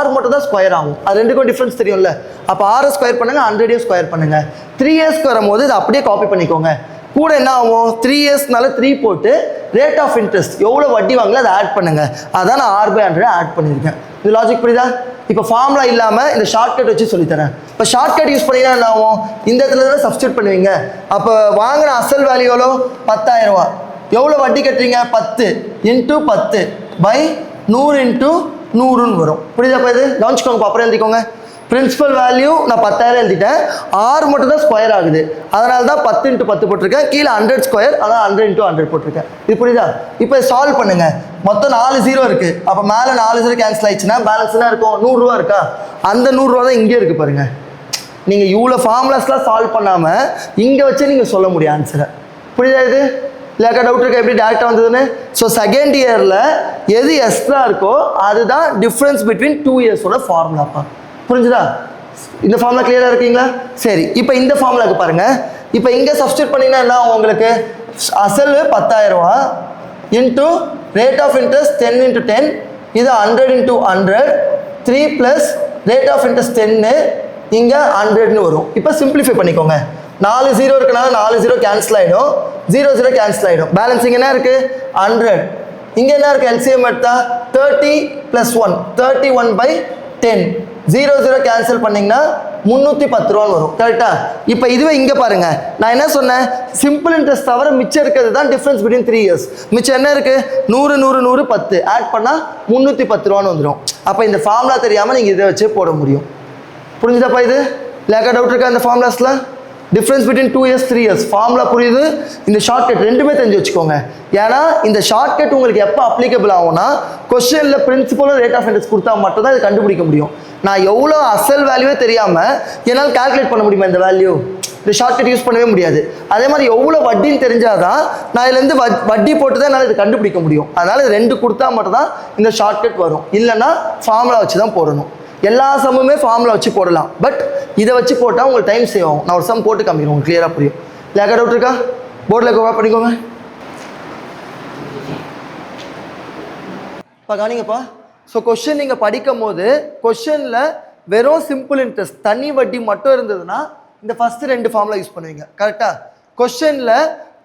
R மட்டும் தான் ஸ்கொயர் ஆகும். அது ரெண்டுக்கும் டிஃப்ரென்ஸ் தெரியும்ல. அப்போ R ஸ்கொயர் பண்ணுங்கள், 100 ஸ்கொயர் பண்ணுங்கள். 3 இயர்ஸ்க்கு வரும்போது இதை அப்படியே காப்பி பண்ணிக்கோங்க. கூட என்ன ஆகும்? 3 இயர்ஸ்னால 3 போட்டு ரேட் ஆஃப் இன்ட்ரெஸ்ட் எவ்வளோ வட்டி வாங்கல அதை ஆட் பண்ணுங்கள். அதான் நான் R/100 ஆட் பண்ணியிருக்கேன். இது லாஜிக் புரியுதா? இப்போ ஃபார்முலா இல்லாமல் இந்த ஷார்ட்கட் வச்சு சொல்லித்தரேன். இப்போ ஷார்ட்கட் யூஸ் பண்ணிங்கன்னா என்ன ஆகும்? இந்த இடத்துல தான் சப்ஸ்டியூட் பண்ணுவீங்க. அப்போ வாங்கின அசல் வேல்யூ எவ்வளோ? 10,000. எவ்வளோ வட்டி கட்டுறீங்க? 10 × 10/100 × 100ன்னு வரும். புரியுதாப்பா? இது கவனிச்சுக்கோங்க, அப்புறம் எழுதிக்கோங்க. பிரின்சிபல் வேல்யூ நான் 10,000 எழுதிட்டேன். R மட்டும் தான் ஸ்கொயர் ஆகுது, அதனால தான் 10 × 10 போட்டிருக்கேன். கீழே 100 ஸ்கொயர், அதான் 100 × 100 போட்டிருக்கேன். இது புரியுதா? இப்போ சால்வ் பண்ணுங்க. மொத்தம் 4 0 இருக்கு. அப்போ மேலே 4 0 கேன்சல் ஆயிடுச்சுன்னா பேலன்ஸ் என்ன இருக்கும்? 100 ரூபா இருக்கா? அந்த 100 ரூபா தான் இங்கே இருக்கு பாருங்க. நீங்கள் இவ்வளோ ஃபார்முலாஸ்லாம் சால்வ் பண்ணாமல் இங்கே வச்சு நீங்கள் சொல்ல முடியும் ஆன்சரை. புரியுதா? இது இல்லைக்கா டவுட் இருக்கா எப்படி டேரெக்டாக வந்ததுன்னு? ஸோ செகண்ட் இயரில் எது எக்ஸ்ட்ரா இருக்கோ அதுதான் டிஃப்ரென்ஸ் பிட்வீன் 2 இயர்ஸோட ஃபார்முலாப்பா. புரிஞ்சுதா? இந்த ஃபார்முலா கிளியராக இருக்கீங்களா? சரி, இப்போ இந்த ஃபார்முலாக்கு பாருங்கள். இப்போ இங்கே சப்ஸ்டியூட் பண்ணிங்கன்னா என்ன உங்களுக்கு? அசல் 10,000 into rate of interest 10 into 10, இது 100 into 100, 3 plus rate of interest 10 இங்கே 100ன்னு வரும். இப்போ சிம்பிளிஃபை பண்ணிக்கோங்க. 4 0 இருக்கனால 4 0 கேன்சல் ஆகிடும், 0 0 கேன்சல் ஆகிடும். பேலன்சிங் என்ன இருக்குது? 100. இங்கே என்ன இருக்குது? எல்சிஎம் எடுத்தா 30 + 1, 31/10. 0 0 கேன்சல் பண்ணிங்கன்னா 310 ரூபான்னு வரும். கரெக்டா? இப்போ இதுவே இங்கே பாருங்க, நான் என்ன சொன்னேன்? சிம்பிள் இன்ட்ரெஸ்ட் தவிர மிச்சம் இருக்கிறது தான் டிஃப்ரென்ஸ் பிட்வீன் 3 இயர்ஸ். மிச்சம் என்ன இருக்குது? 100 100 100 10 ஆட் பண்ணால் 310 ரூபான்னு வந்துடும். அப்போ இந்த ஃபார்முலா தெரியாமல் நீங்கள் இதை வச்சே போட முடியும். புரிஞ்சுதாப்பா? இது லேக்கா டவுட் இருக்கா இந்த ஃபார்முலாஸில்? Difference between 2 years 3 years formula புரியுது. இந்த ஷார்ட்கட் ரெண்டுமே தெரிஞ்சு வச்சுக்கோங்க. ஏன்னா இந்த ஷார்ட்கட் உங்களுக்கு எப்போ அப்ளிகபிள் ஆகும்னா, கொஸ்டினில் பிரின்சிபலும் ரேட் ஆஃப் இன்ட்ரெஸ்ட் கொடுத்தா மட்டும் தான் இதை கண்டுபிடிக்க முடியும். நான் எவ்வளோ அசல் வேல்யூவே தெரியாமல் என்னால் கால்குலேட் பண்ண முடியுமா இந்த வேல்யூ? இந்த ஷார்ட்கட் யூஸ் பண்ணவே முடியாது. அதே மாதிரி எவ்வளோ வட்டின்னு தெரிஞ்சாதான் நான் இதுலேருந்து வட்டி போட்டு தான் என்னால் இது கண்டுபிடிக்க முடியும். அதனால் இது ரெண்டு கொடுத்தா மட்டும் தான் இந்த ஷார்ட்கட் வரும். இல்லைன்னா ஃபார்முலா வச்சு தான் போடணும். எல்லா சம்முமே ஃபார்முலா வச்சு போடலாம், பட் இதை வச்சு போட்டால் உங்களுக்கு டைம் சேவ் ஆகும். நான் ஒரு சம் போட்டு காமிக்கிறேன், உங்களுக்கு கிளியராக புரியும். லேக்கா டவுட் இருக்கா? போர்டில் கோவா பண்ணிக்கோங்க. இப்போ கவனிங்கப்பா. ஸோ கொஸ்டின் நீங்கள் படிக்கும் போது கொஸ்டினில் வெறும் சிம்பிள் இன்ட்ரெஸ்ட் தனி வட்டி மட்டும் இருந்ததுன்னா இந்த ஃபஸ்ட்டு 2 ஃபார்முலா யூஸ் பண்ணுவீங்க. கரெக்டாக? கொஸ்டினில்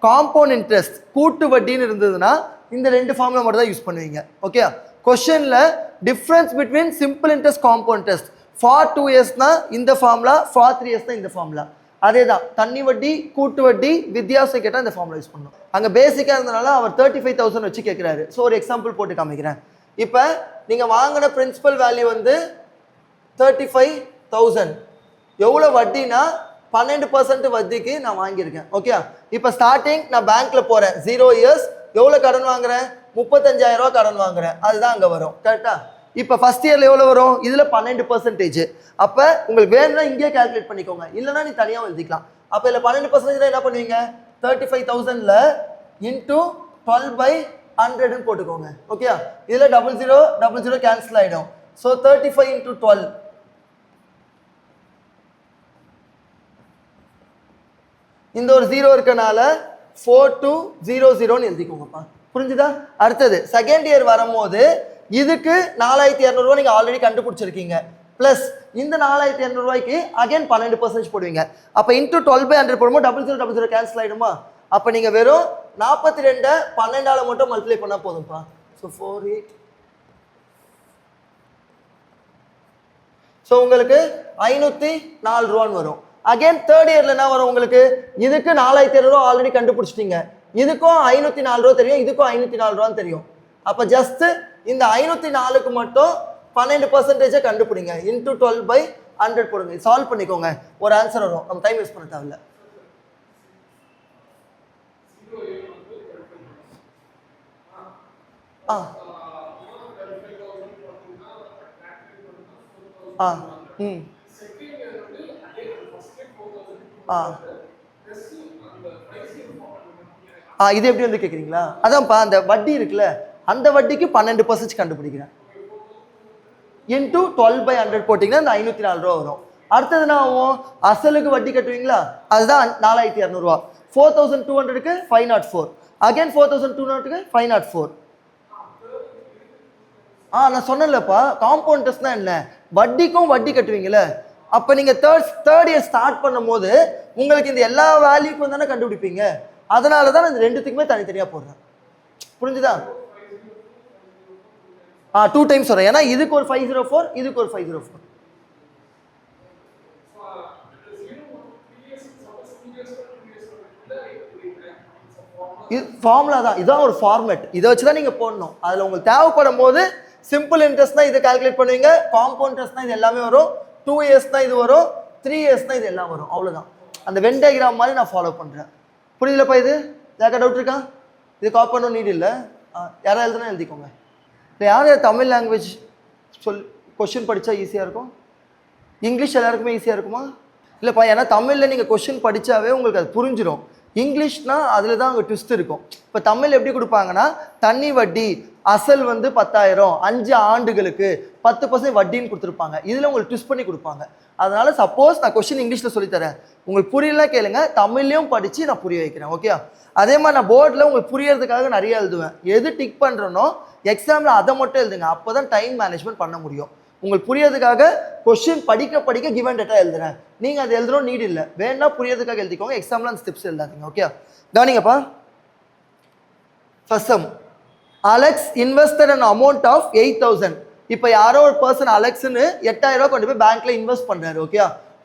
காம்பவுண்ட் இன்ட்ரெஸ்ட் கூட்டு வட்டின்னு இருந்ததுன்னா இந்த 2 ஃபார்முலா மட்டும் தான் யூஸ் பண்ணுவீங்க. ஓகே? கொஸ்டினில் difference between simple interest compound interest for 2 இயர்ஸ்னா இந்த ஃபார்முலா, ஃபார் 3 இயர்ஸ்னா இந்த ஃபார்முலா. அதே தான் தண்ணி வட்டி கூட்டு வட்டி வித்தியாசம் கேட்டால் இந்த ஃபார்முலா யூஸ் பண்ணணும். அங்கே பேசிக்காக இருந்தனால அவர் 35,000 வச்சு கேட்குறாரு. ஸோ ஒரு எக்ஸாம்பிள் போட்டு காமிக்கிறேன். இப்போ நீங்கள் வாங்கின பிரின்சிபல் வேல்யூ வந்து 35,000. எவ்வளோ வட்டினா 12% வட்டிக்கு நான் வாங்கியிருக்கேன். ஓகே? இப்போ ஸ்டார்டிங் நான் பேங்க்கில் போகிறேன், 0 இயர்ஸ். எவ்வளோ கடன் வாங்குறேன்? 35,000 ரூபா கடன் வாங்குறேன். அதுதான் அங்கே வரும். கரெக்டா? இப்போ ஃபஸ்ட் இயரில் எவ்வளோ வரும்? இதில் 12%. அப்போ உங்களுக்கு வேணும்னா இங்கேயே கால்குலேட் பண்ணிக்கோங்க, இல்லைனா நீ தனியாக எழுதிக்கலாம். அப்போ இதில் 12% என்ன பண்ணுவீங்க? 35,000ல் இன்ட்டு 12/100ன்னு போட்டுக்கோங்க. ஓகே? இதில் 00 00 கேன்சல் ஆகிடும். ஸோ 35 × 12. இந்த ஒரு 0 இருக்கனால 4200ன்னு எழுதிக்கோங்கப்பா. புரிஞ்சுதா? அடுத்தது செகண்ட் இயர் வரும்போது இதுக்கு 4200 ரூபா நீங்கள் ஆல்ரெடி கண்டுபிடிச்சிருக்கீங்க. ப்ளஸ் இந்த 4200 ரூபாய்க்கு அகைன் 12% போடுவீங்க. அப்போ இன்ட்டு 12/100 போடும்போது 00 00 கேன்சல் ஆகிடுமா? அப்போ நீங்கள் வெறும் 42 12ஆல் மட்டும் மல்டிப்ளை பண்ணால் போதும்ப்பா. ஸோ 48. ஸோ உங்களுக்கு 504 ரூபான்னு வரும். அகைன் தேர்ட் இயரில் என்ன வரும் உங்களுக்கு? இதுக்கு 4200 ரூபா ஆல்ரெடி கண்டுபிடிச்சிட்டிங்க, இதுக்கும் 504 ரூபா தெரியும், இதுக்கும் 504 ரூபான்னு தெரியும். அப்போ ஜஸ்ட் இந்த 504க்கு மட்டும் 12% கண்டுபிடிங்க. இன்ட்டு 12/100 போடுங்க. சால்வ் பண்ணிக்கோங்க, ஒரு ஆன்சர் வரும். நம்ம டைம் வேஸ்ட் பண்ண தேவையில்ல. இது எப்படி வந்து கேட்குறீங்களா? அதான்ப்பா, அந்த வட்டி இருக்குல்ல, அந்த வட்டிக்கு 12% கண்டுபிடிக்கிறேன். இன்ட்டு 12/100 போட்டிங்கன்னா இந்த 504 ரூபா வரும். அடுத்தது என்ன ஆகும்? அசலுக்கு வட்டி கட்டுவீங்களா? அதுதான் 4200 ரூபா. 4200க்கு 504, அகைன் 4200க்கு 504. நான் சொன்னேன்லப்பா, காம்பவுண்ட் இன்ட்ரெஸ்ட்னா என்ன? வட்டிக்கும் வட்டி கட்டுவீங்களே. அப்போ நீங்கள் தேர்ட் இயர் ஸ்டார்ட் பண்ணும் போது உங்களுக்கு இந்த எல்லா வேல்யூக்கும் தானே கண்டுபிடிப்பீங்க. அதனால தான் இந்த ரெண்டுத்துக்குமே தனித்தனியாக போடுறேன். புரிஞ்சுதா? 2 டைம்ஸ் வரும். ஏன்னா இதுக்கு ஒரு 504, இதுக்கு ஒரு 504. இது ஃபார்முலா தான், இதுதான் ஒரு ஃபார்மேட். இதை வச்சு தான் நீங்கள் போடணும். அதில் உங்களுக்கு தேவைப்படும் போது சிம்பிள் இன்ட்ரெஸ்ட்னா இதை கால்குலேட் பண்ணுவீங்க, காம்பவுண்ட் இன்ட்ரெஸ்ட்னா இது எல்லாமே வரும், 2 இயர்ஸ்னா இது வரும், 3 இயர்ஸ்னா இது எல்லாம் வரும். அவ்வளோதான். அந்த வென் டயக்ராம் மாதிரி நான் ஃபாலோ பண்ணுறேன். புரியுதுலப்பா? இது யாருக்கா டவுட் இருக்கா? இது காப்பி பண்ணணும் நீட் இல்லை. யாராவது எழுதுனா எழுதிக்கோங்க. இல்லை யார் தமிழ் லாங்குவேஜ் கொஷின் படித்தா ஈஸியாக இருக்கும்? இங்கிலீஷ் எல்லாருக்குமே ஈஸியாக இருக்குமா? இல்லைப்பா, ஏன்னா தமிழில் நீங்கள் கொஷின் படித்தாவே உங்களுக்கு அது புரிஞ்சிடும். இங்கிலீஷ்னால் அதில் தான் அங்கே ட்விஸ்ட் இருக்கும். இப்போ தமிழ் எப்படி கொடுப்பாங்கன்னா தண்ணி வட்டி அசல் வந்து 10,000 5 ஆண்டுகளுக்கு 10% வட்டின்னு கொடுத்துருப்பாங்க. இதில் உங்களுக்கு ட்விஸ்ட் பண்ணி கொடுப்பாங்க. அதனால சப்போஸ் நான் கொஸ்டின் இங்கிலீஷில் சொல்லித்தரேன், உங்களுக்கு புரியலாம் கேளுங்க, தமிழ்லையும் படித்து நான் புரிய வைக்கிறேன். ஓகே, அதே மாதிரி நான் போர்டில் உங்களுக்கு புரியறதுக்காக நிறைய எழுதுவேன். எது டிக் பண்ணுறனோ எக்ஸாமில் அதை மட்டும் எழுதுங்க. அப்போ தான் டைம் மேனேஜ்மெண்ட் பண்ண முடியும். உங்களுக்கு புரியறதுக்காக கொஸ்டின் படிக்க படிக்க கிவன் டேட்டா எழுதுறேன், நீங்கள் அது எழுதுறோம் நீட் இல்லை, வேணா புரியறதுக்காக எழுதிக்கோங்க. எக்ஸாமில் அந்த ஸ்டெப்ஸ் எழுதாதீங்க. ஓகே, கவனிங்கப்பா. First sum, Alex invested an amount of 8,000. இப்போ யாரோ ஒரு பர்சன் அலெக்ஸ்னு 8,000 கொண்டு போய் பேங்க்ல இன்வெஸ்ட் பண்றாரு. ஓகே,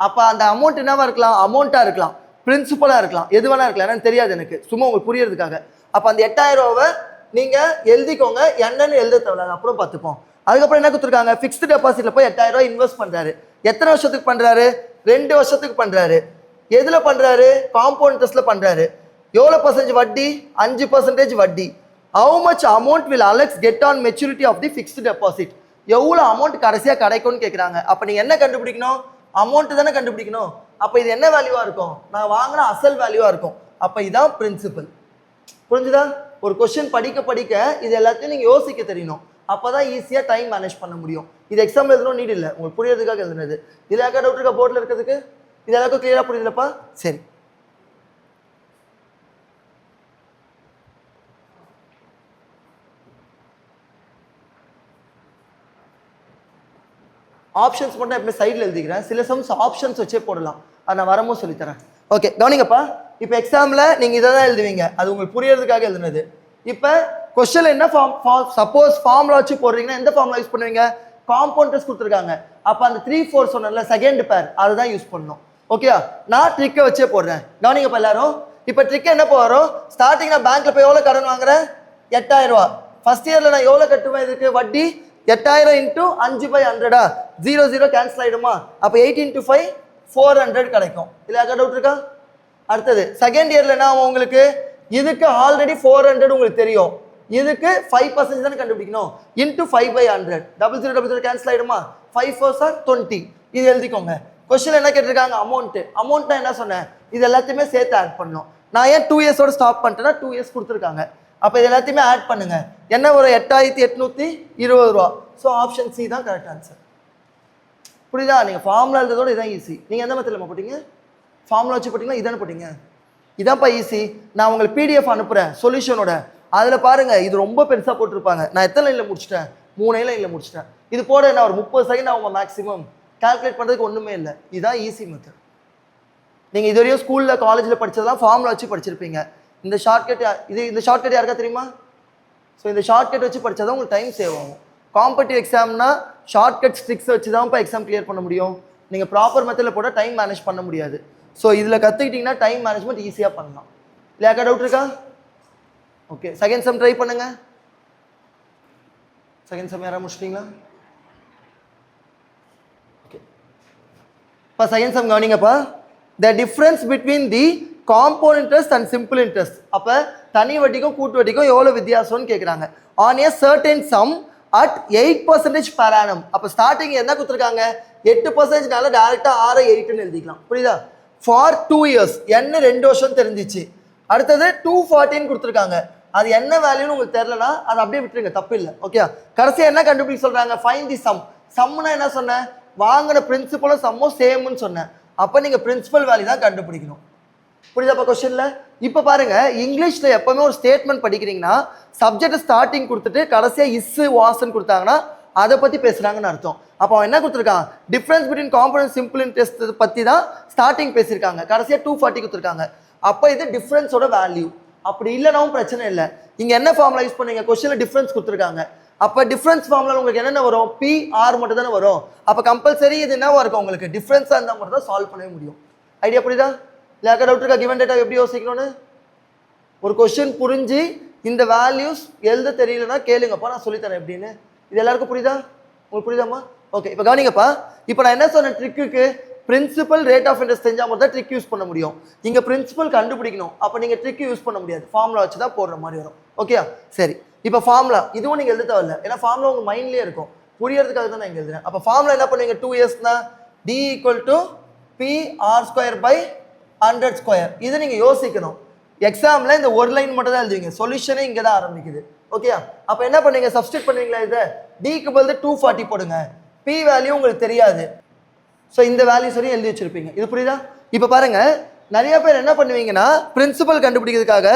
அப்போ அந்த அமௌண்ட் என்னவா இருக்கலாம்? அமௌண்ட்டாக இருக்கலாம், பிரின்சிபலாக இருக்கலாம், எது வேணா இருக்கலாம், எனக்கு தெரியாது, எனக்கு சும்மா உங்களுக்கு புரியறதுக்காக. அப்போ அந்த 8,000 நீங்கள் எழுதிக்கோங்க, என்னன்னு எழுத தேவை, அப்புறம் பார்த்துப்போம். அதுக்கப்புறம் என்ன கொடுத்துருக்காங்க? ஃபிக்ஸ்டு டெபாசிட்ல போய் 8,000 இன்வெஸ்ட் பண்றாரு. எத்தனை வருஷத்துக்கு பண்றாரு? 2 வருஷத்துக்கு பண்றாரு. எதுல பண்றாரு? காம்பவுண்ட் இன்ட்ரெஸ்ட்ல பண்றாரு. எவ்வளோ பர்சன்டேஜ் வட்டி? 5% வட்டி. How much amount will Alex get on maturity of the fixed deposit? எவ்வளோ அமௌண்ட் கடைசியாக கிடைக்கும்னு கேட்குறாங்க. அப்போ நீங்கள் என்ன கண்டுபிடிக்கணும்? அமௌண்ட் தானே கண்டுபிடிக்கணும். அப்போ இது என்ன வேல்யூவா இருக்கும்? நான் வாங்கின அசல் வேல்யூவா இருக்கும். அப்போ இதான் பிரின்சிபல். புரிஞ்சுதா? ஒரு கொஸ்டின் படிக்க படிக்க இது எல்லாத்தையும் நீங்கள் யோசிக்க தெரியணும். அப்போ தான் ஈஸியாக டைம் மேனேஜ் பண்ண முடியும். இது எக்ஸாம் எழுதணும் நீட் இல்லை, உங்களுக்கு புரியறதுக்காக எழுதுனது. இதில் யாருக்கா டவுட் இருக்கா போர்டில் இருக்கிறதுக்கு? இது எல்லாருக்கும் கிளியராக புரியுதுலப்பா? சரி, ஆப்ஷன்ஸ் மட்டும் எப்பவுமே சைடில் எழுதிக்கிறேன். சில சம்ஸ் ஆப்ஷன்ஸ் வச்சே போடலாம், அதை நான் வரும்போது சொல்லித்தரேன். ஓகே, கவனிங்கப்பா. இப்போ எக்ஸாமில் நீங்கள் இதை தான் எழுதுவீங்க, அது உங்களுக்கு புரியறதுக்காக எழுதுனது. இப்போ கொஸ்டின் என்ன ஃபார்ம், சப்போஸ் ஃபார்முலா வச்சு போடுறீங்கன்னா எந்த ஃபார்முலா யூஸ் பண்ணுவீங்க? காம்பவுண்டர்ஸ் கொடுத்துருக்காங்க. அப்போ அந்த 3, 4 சொன்னல செகண்ட் பேர், அதுதான் யூஸ் பண்ணணும். ஓகே, நான் ட்ரிக்கை வச்சே போடுறேன். கவனிங்கப்பா எல்லாரும். இப்போ ட்ரிக் என்ன வரும்? ஸ்டார்டிங் நான் பேங்க்ல போய் எவ்வளோ கடன் வாங்குறேன்? 8,000. ஃபர்ஸ்ட் இயர்ல நான் எவ்வளோ கட்டுவேன்? இதுக்கு வட்டி 8,000 × 5/100. 0 0 கேன்சல் ஆயிடுமா? அப்போ 8 × 5 400 கிடைக்கும். இல்லை யாருக்கா டவுட் இருக்கா? அடுத்தது செகண்ட் இயர்ல என்ன உங்களுக்கு? இதுக்கு ஆல்ரெடி 400 உங்களுக்கு தெரியும், இதுக்கு 5% தானே கண்டுபிடிக்கணும். × 5/100 00 00 கேன்சல் ஆயிடுமா? 5 4s are 20. இது எழுதிக்கோங்க. கொஸ்டின் என்ன கேட்டிருக்காங்க? அமௌண்ட்னா என்ன சொன்னேன்? இது எல்லாத்தையுமே சேர்த்து ஆட் பண்ணணும். நான் ஏன் 2 years ஸ்டாப் பண்ணிட்டேன்னா 2 years கொடுத்துருக்காங்க. அப்போ இது எல்லாத்தையுமே ஆட் பண்ணுங்க. என்ன ஒரு 8,820 ரூபா. ஸோ ஆப்ஷன் சி தான் கரெக்ட் ஆன்சர். புரியுதா? நீங்கள் ஃபார்முலா எழுதுறதோட இதான் ஈஸி. நீங்கள் எந்த மெத்தடில் போட்டீங்க? ஃபார்முலா வச்சு போட்டிங்களா? இதானே போட்டிங்க? இதான்ப்பா ஈஸி. நான் உங்களுக்கு பிடிஎஃப் அனுப்புகிறேன் சொல்யூஷனோட, அதில் பாருங்கள், இது ரொம்ப பெருசாக போட்டிருப்பாங்க. நான் எத்தனை லைனில் முடிச்சிட்டேன்? 3 லைனில் முடிச்சிட்டேன். இது போட என்ன ஒரு 30 செகண்ட் ஆகும் மேக்ஸிமம். கால்குலேட் பண்ணுறதுக்கு ஒன்றுமே இல்லை. இதுதான் ஈஸி மெத்தட். நீங்கள் இதுவரையும் ஸ்கூலில் காலேஜில் படித்ததெல்லாம் ஃபார்முலா வச்சு படிச்சிருப்பீங்க. இந்த ஷார்ட்கட், இந்த ஷார்ட்கட் யாருக்கா தெரியுமா? ஸோ இந்த ஷார்ட்கட் வச்சு படித்தா தான் உங்களுக்கு டைம் சேவ் ஆகும். காம்படிட்டிவ் எக்ஸாம்னா ஷார்ட்கட் ட்ரிக்ஸ் வச்சு தான் இப்போ எக்ஸாம் கிளியர் பண்ண முடியும். நீங்கள் ப்ராப்பர் மெத்தடில் போட்டால் டைம் மேனேஜ் பண்ண முடியாது. ஸோ இதில் கற்றுக்கிட்டிங்கன்னா டைம் மேனேஜ்மெண்ட் ஈஸியாக பண்ணலாம். இல்லை யாருக்கா டவுட் இருக்கா? ஓகே, செகண்ட் சம் ட்ரை பண்ணுங்க. செகண்ட் சம் யாராவது முடிச்சிட்டிங்களா? ஓகே, இப்போ செகண்ட் சம் கவனிங்கப்பா. The difference between the compound interest and simple interest. அப்போ தனி வட்டிக்கும் கூட்டு வட்டிக்கும் எவ்வளோ வித்தியாசம்னு கேட்குறாங்க. On a certain sum at 8% per annum. அப்போ ஸ்டார்டிங் என்ன கொடுத்துருக்காங்க? 8%னால டேரெக்டாக 6 8ன்னு எழுதிக்கலாம். புரியுதா? ஃபார் 2 years, என்ன 2 வருஷம் தெரிஞ்சிச்சு. அடுத்தது 214 கொடுத்துருக்காங்க. அது என்ன வேல்யூன்னு உங்களுக்கு தெரியலனா அதை அப்படியே விட்டுருங்க, தப்பு இல்லை. ஓகே, கடைசியாக என்ன கண்டுபிடிக்க சொல்கிறாங்க? ஃபைண்ட் தி சம். சம்னா என்ன சொன்னேன்? வாங்கின பிரின்சிபலும் சம்மும் சேம்னு சொன்னேன். அப்போ நீங்கள் பிரின்சிபல் வேல்யூ தான் கண்டுபிடிக்கணும். புரியுதாப்பா கொஸ்டினில்? இப்போ பாருங்க, இங்கிலீஷில் எப்பவுமே ஒரு ஸ்டேட்மெண்ட் படிக்கிறீங்கன்னா சப்ஜெக்ட் ஸ்டார்டிங் கொடுத்துட்டு கடைசியாக இஸ் வாஸ்ன்னு கொடுத்தாங்கன்னா அதை பற்றி பேசுகிறாங்கன்னு அர்த்தம். அப்போ அவன் என்ன கொடுத்துருக்கான்? Difference between compound simple interest பற்றி தான் ஸ்டார்டிங் பேசியிருக்காங்க, கடைசியாக 240 கொடுத்துருக்காங்க. அப்போ இது டிஃப்ரென்ஸோட வேல்யூ. அப்படி இல்லைனாவும் பிரச்சனை இல்லை. இங்கே என்ன ஃபார்முலா யூஸ் பண்ணீங்க? கொஸ்டினில் டிஃப்ரென்ஸ் கொடுத்துருக்காங்க. அப்போ டிஃப்ரென்ஸ் ஃபார்முலா உங்களுக்கு என்னென்ன வரும்? PR மட்டும் தானே வரும். அப்போ கம்பல்சரி இது என்னவா இருக்கும்? உங்களுக்கு டிஃப்ரென்ஸாக இருந்தால் மட்டும் தான் சால்வ் பண்ணவே முடியும். ஐடியா புரியுதா? இல்லை யாருக்கா டவுட் இருக்கா? கிவன் டேட்டா எப்படி யோசிக்கணும்னு? ஒரு கொஸ்டின் புரிஞ்சு இந்த வேல்யூஸ் எழுத தெரியலன்னா கேளுங்கப்பா, நான் சொல்லித்தரேன் எப்படின்னு. இது எல்லாருக்கும் புரியுதா? உங்களுக்கு புரியுதாம்மா? ஓகே, இப்போ கவனிங்கப்பா. இப்போ நான் என்ன சொன்னேன்? Trick principal rate of interest தெரிஞ்சால் மட்டும் தான் ட்ரிக் யூஸ் பண்ண முடியும். இங்கே பிரின்சிபல் கண்டுபிடிக்கணும். அப்போ நீங்கள் ட்ரிக் யூஸ் பண்ண முடியாது, ஃபார்முலா வச்சு தான் போடுற மாதிரி வரும். ஓகே, சரி. இப்போ ஃபார்முலா இதுவும் நீங்கள் எழுத தேவையில்லை, ஏன்னா ஃபார்முலா உங்கள் மைண்ட்லேயே இருக்கும். புரியறதுக்காக தான் நான் இங்கே எழுதுறேன். அப்போ ஃபார்முலா என்ன பண்ணுவீங்க? 2 yearsனா D = PR² / 100². இதை நீங்கள் யோசிக்கணும். எக்ஸாமில் இந்த ஒரு லைன் மட்டும் தான் எழுதுவீங்க, சொல்யூஷனே இங்கே தான் ஆரம்பிக்குது. ஓகேயா? அப்போ என்ன பண்ணுவீங்க, சப்ஸ்டிட் பண்ணுவீங்களா? இதை டிக்கு பதில் 240 போடுங்க. பி வேல்யூ உங்களுக்கு தெரியாது, ஸோ இந்த வேல்யூஸ் வரையும் எழுதி வச்சிருப்பீங்க. இது புரியுதா? இப்போ பாருங்க, நிறைய பேர் என்ன பண்ணுவீங்கன்னா பிரின்சிபல் கண்டுபிடிக்கிறதுக்காக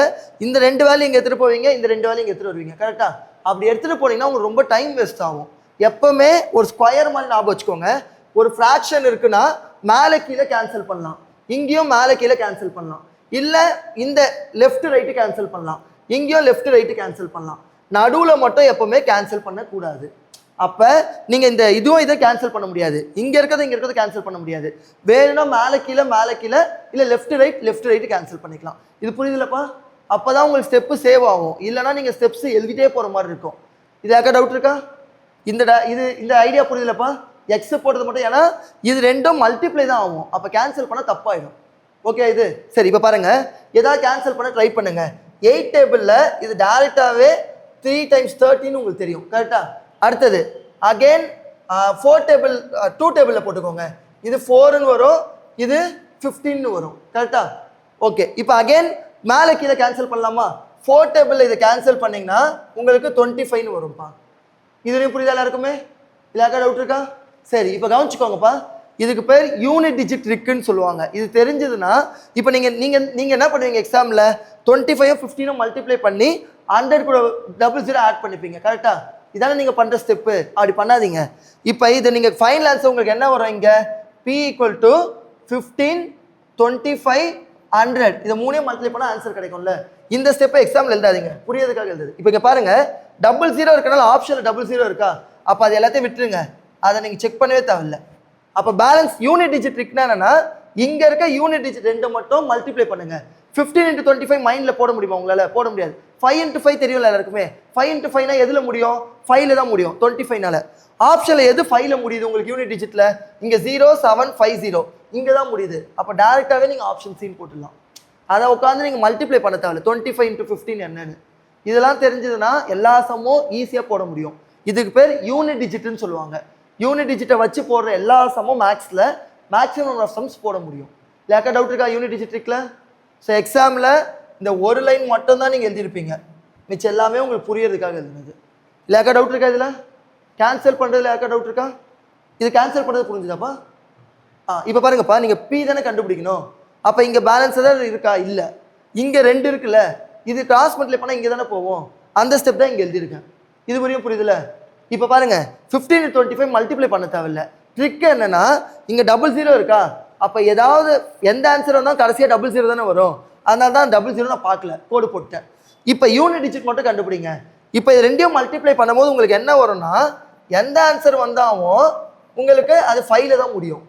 இந்த 2 வேல்யூ இங்கே எடுத்துகிட்டு போவீங்க, இந்த 2 வேல்யூ இங்கே எடுத்துகிட்டு வருவீங்க. கரெக்டாக? அப்படி எடுத்துகிட்டு போனீங்கன்னா உங்களுக்கு ரொம்ப டைம் வேஸ்ட் ஆகும். எப்பவுமே ஒரு ஸ்கொயர் மாதிரி ஞாபகம் வச்சுக்கோங்க. ஒரு ஃப்ராக்ஷன் இருக்குன்னா மேலே கீழே கேன்சல் பண்ணலாம், இங்கேயும் மேலே கீழே கேன்சல் பண்ணலாம், இல்லை இந்த லெஃப்ட் ரைட்டு கேன்சல் பண்ணலாம், இங்கேயும் லெஃப்ட் ரைட்டு கேன்சல் பண்ணலாம். நடுவில் மட்டும் எப்பவுமே கேன்சல் பண்ணக்கூடாது. அப்போ நீங்கள் இந்த இதுவும் இதை கேன்சல் பண்ண முடியாது, இங்கே இருக்கிறத கேன்சல் பண்ண முடியாது. வேணும்னா மேலே கீழே இல்லை லெஃப்ட் ரைட்டு கேன்சல் பண்ணிக்கலாம். இது புரியுதுலப்பா? அப்போ தான் உங்களுக்கு ஸ்டெப்பு சேவ் ஆகும். இல்லைனா நீங்கள் ஸ்டெப்ஸ் எழுதிட்டே போகிற மாதிரி இருக்கும். இது யாருக்கா டவுட் இருக்கா? இந்த ஐடியா புரியுதுலப்பா? எக்ஸ் போட்டது மட்டும், ஏன்னா இது ரெண்டும் மல்டிப்ளை தான் ஆகும், அப்போ கேன்சல் பண்ண தப்பாயிடும். ஓகே இது சரி. இப்போ பாருங்க, ஏதாவது கேன்சல் பண்ண ட்ரை பண்ணுங்க. 8 டேபிளில் இது டேரெக்டாகவே 3 × 13 உங்களுக்கு தெரியும். கரெக்டா? அடுத்தது அகெயின் 4 டேபிள் 2 டேபிளில் போட்டுக்கோங்க. இது 4ன்னு வரும், இது 15ன்னு வரும். கரெக்டா? ஓகே. இப்போ அகெயின் மேலே கீழே கேன்சல் பண்ணலாமா? 4 டேபிளில் இதை கேன்சல் பண்ணிங்கன்னா உங்களுக்கு 25ன்னு வரும்ப்பா. இதுலேயும் புரியுதா எல்லாருக்குமே? இல்லையாக்கா டவுட் இருக்கா? சரி, இப்போ கவனிச்சுக்கோங்கப்பா. இதுக்கு பேர் யூனிட் டிஜிட் ட்ரிக்குன்னு சொல்லுவாங்க. இது தெரிஞ்சதுன்னா இப்போ நீங்கள் என்ன பண்ணுவீங்க, எக்ஸாமில் 25 15 மல்டிப்ளை பண்ணி 100 கூட 00 ஆட் பண்ணிப்பீங்க. கரெக்டாக? இதானே நீங்கள் பண்ணுற ஸ்டெப்பு. அப்படி பண்ணாதீங்க. இப்போ இதை நீங்கள் ஃபைனல் ஆன்சர் உங்களுக்கு என்ன வரும், இங்கே P = 15 25 100 இதை 3 மல்டிப்ளை பண்ணால் ஆன்சர் கிடைக்கும்ல. இந்த ஸ்டெப்பை எக்ஸாமில் எழுதாதீங்க, புரியதுக்காக எழுதுது. இப்போ இங்கே பாருங்கள், 00 இருக்கனால ஆப்ஷனில் 00 இருக்கா, அப்போ அது எல்லாத்தையும் விட்டுருங்க, அதை நீங்கள் செக் பண்ணவே தேவையில்லை. அப்போ பேலன்ஸ் யூனிட் டிஜிட் ட்ரிக்னா என்னன்னா, இங்கே இருக்க யூனிட் டிஜிட் 2 மட்டும் மல்டிப்ளை பண்ணுங்க. 15 × 25 மைண்டில் போட முடியுமா உங்களால்? போட முடியாது. 5 × 5 தெரியும்ல எல்லாருக்குமே. 5 × 5னா எதில் முடியும்? 5ல் தான் முடியும். 25னால ஆப்ஷனில் எது 5ல் முடியுது உங்களுக்கு யூனிட் டிஜிட்டில்? இங்கே 0750 இங்கே தான் முடியுது. அப்போ டேரெக்டாகவே நீங்கள் ஆப்ஷன் சீன் போட்டுடலாம். அதை உட்காந்து நீங்கள் மல்டிப்ளை பண்ண தேவையில்ல. 25 × 15 என்னன்னு இதெல்லாம் தெரிஞ்சதுன்னா எல்லா சம்மும் ஈஸியாக போட முடியும். இதுக்கு பேர் யூனிட் டிஜிட்னு சொல்லுவாங்க. யூனிட் டிஜிட்டை வச்சு போடுற எல்லா சம்மும் மேக்ஸில் மேக்ஸிமம் நம்பர் ஆஃப் சம்ஸ் போட முடியும். இல்லையாக்கா டவுட் இருக்கா யூனிட் டிஜிட் ட்ரிக்கில்? ஸோ எக்ஸாமில் இந்த ஒரு லைன் மட்டும் தான் நீங்கள் எழுதியிருப்பீங்க, மிச்சம் எல்லாமே உங்களுக்கு புரியறதுக்காக எழுதுனது. இல்லையாக்கா டவுட் இருக்கா? இதில் கேன்சல் பண்ணுறதுல யாருக்கா டவுட் இருக்கா? இது கேன்சல் பண்ணுறது புரிஞ்சுதாப்பா? இப்போ பாருங்கப்பா, நீங்கள் P தானே கண்டுபிடிக்கணும். அப்போ இங்கே பேலன்ஸ் ஏதாவது இருக்கா? இல்லை. இங்கே 2 இருக்குல்ல, இது கிராஸ் மல்டிப்ளை பண்ணால் இங்கே தானே போவோம், அந்த ஸ்டெப் தான் இங்கே எழுதியிருக்கேன். இது வரையும் புரியுதுல்ல? இப்போ பாருங்க, 15 × 25 மல்டிப்ளை பண்ண தேவையில்லை. ட்ரிக் என்னன்னா, இங்கே 00 இருக்கா, அப்போ ஏதாவது எந்த ஆன்சர் வந்தாலும் கடைசியாக 00 தானே வரும், அதனால தான் 00 நான் பார்க்கல, கோடு போட்டேன். இப்போ யூனிட் டிஜிட் மட்டும் கண்டுபிடிங்க. இப்போ இது ரெண்டையும் மல்டிப்ளை பண்ணும்போது உங்களுக்கு என்ன வரும்னா, எந்த ஆன்சர் வந்தாலும் உங்களுக்கு அது 5ல் தான் முடியும்.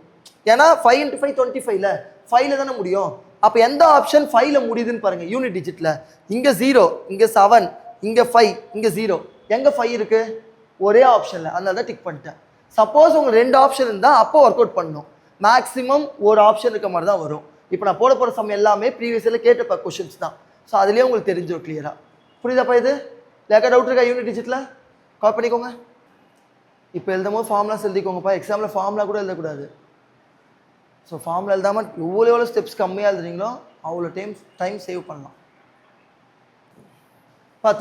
ஏன்னா 5 × 5 25ல 5ல் தானே முடியும். அப்போ எந்த ஆப்ஷன் 5ல் முடியுதுன்னு பாருங்க. யூனிட் டிஜிட்டில் இங்கே 0, இங்கே 7, இங்கே 5, இங்கே 0, எங்கே 5 இருக்கு? ஒரே ஆப்ஷனில், அதனால தான் டிக் பண்ணிட்டேன். சப்போஸ் உங்களுக்கு 2 ஆப்ஷன் இருந்தால் அப்போ ஒர்க் அவுட் பண்ணணும். மேக்ஸிமம் ஒரு ஆப்ஷன் இருக்க மாதிரி தான் வரும். இப்போ நான் போட போகிற சம் எல்லாமே ப்ரீவியஸ் இயரில் கேட்ட கொஷின்ஸ் தான். ஸோ அதுலேயே உங்களுக்கு தெரிஞ்சிடும் கிளியராக. புரியுதாப்பா? இது லேக்கா டவுட் இருக்கா யூனிட் டிஜிட்டில்? கால் பண்ணிக்கோங்க. இப்போ எழுதும் போது ஃபார்ம்லாம் எழுதிக்கோங்கப்பா. எக்ஸாமில் ஃபார்ம்லாம் கூட எழுதக்கூடாது. ஸோ ஃபார்மில் எழுதாமல் எவ்வளோ ஸ்டெப்ஸ் கம்மியாக எழுதுறீங்களோ அவ்வளோ டைம் சேவ் பண்ணலாம்.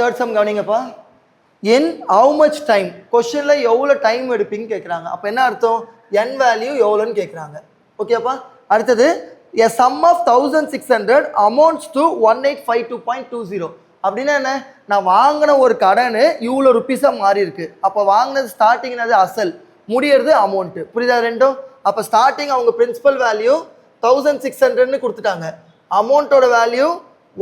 தேர்ட் சம் கவனிங்கப்பா. என் ஹவு மச் டைம், கொஸ்டினில் எவ்வளோ டைம் எடுப்பீங்கன்னு கேட்குறாங்க. அப்போ என்ன அர்த்தம்? என் வேல்யூ எவ்வளோன்னு கேட்குறாங்க. ஓகேப்பா? அடுத்தது a sum of 1600 amounts to 1852.20. அப்படின்னா என்ன? நான் வாங்கின ஒரு கடன் இவ்வளோ ருப்பீஸாக மாறி இருக்கு. அப்போ வாங்கினது ஸ்டார்டிங்னது அசல், முடியறது அமௌண்ட்டு. புரியுதா ரெண்டும்? அப்போ ஸ்டார்டிங் அவங்க பிரின்சிபல் வேல்யூ 1600ன்னு கொடுத்துட்டாங்க, அமௌண்ட்டோட வேல்யூ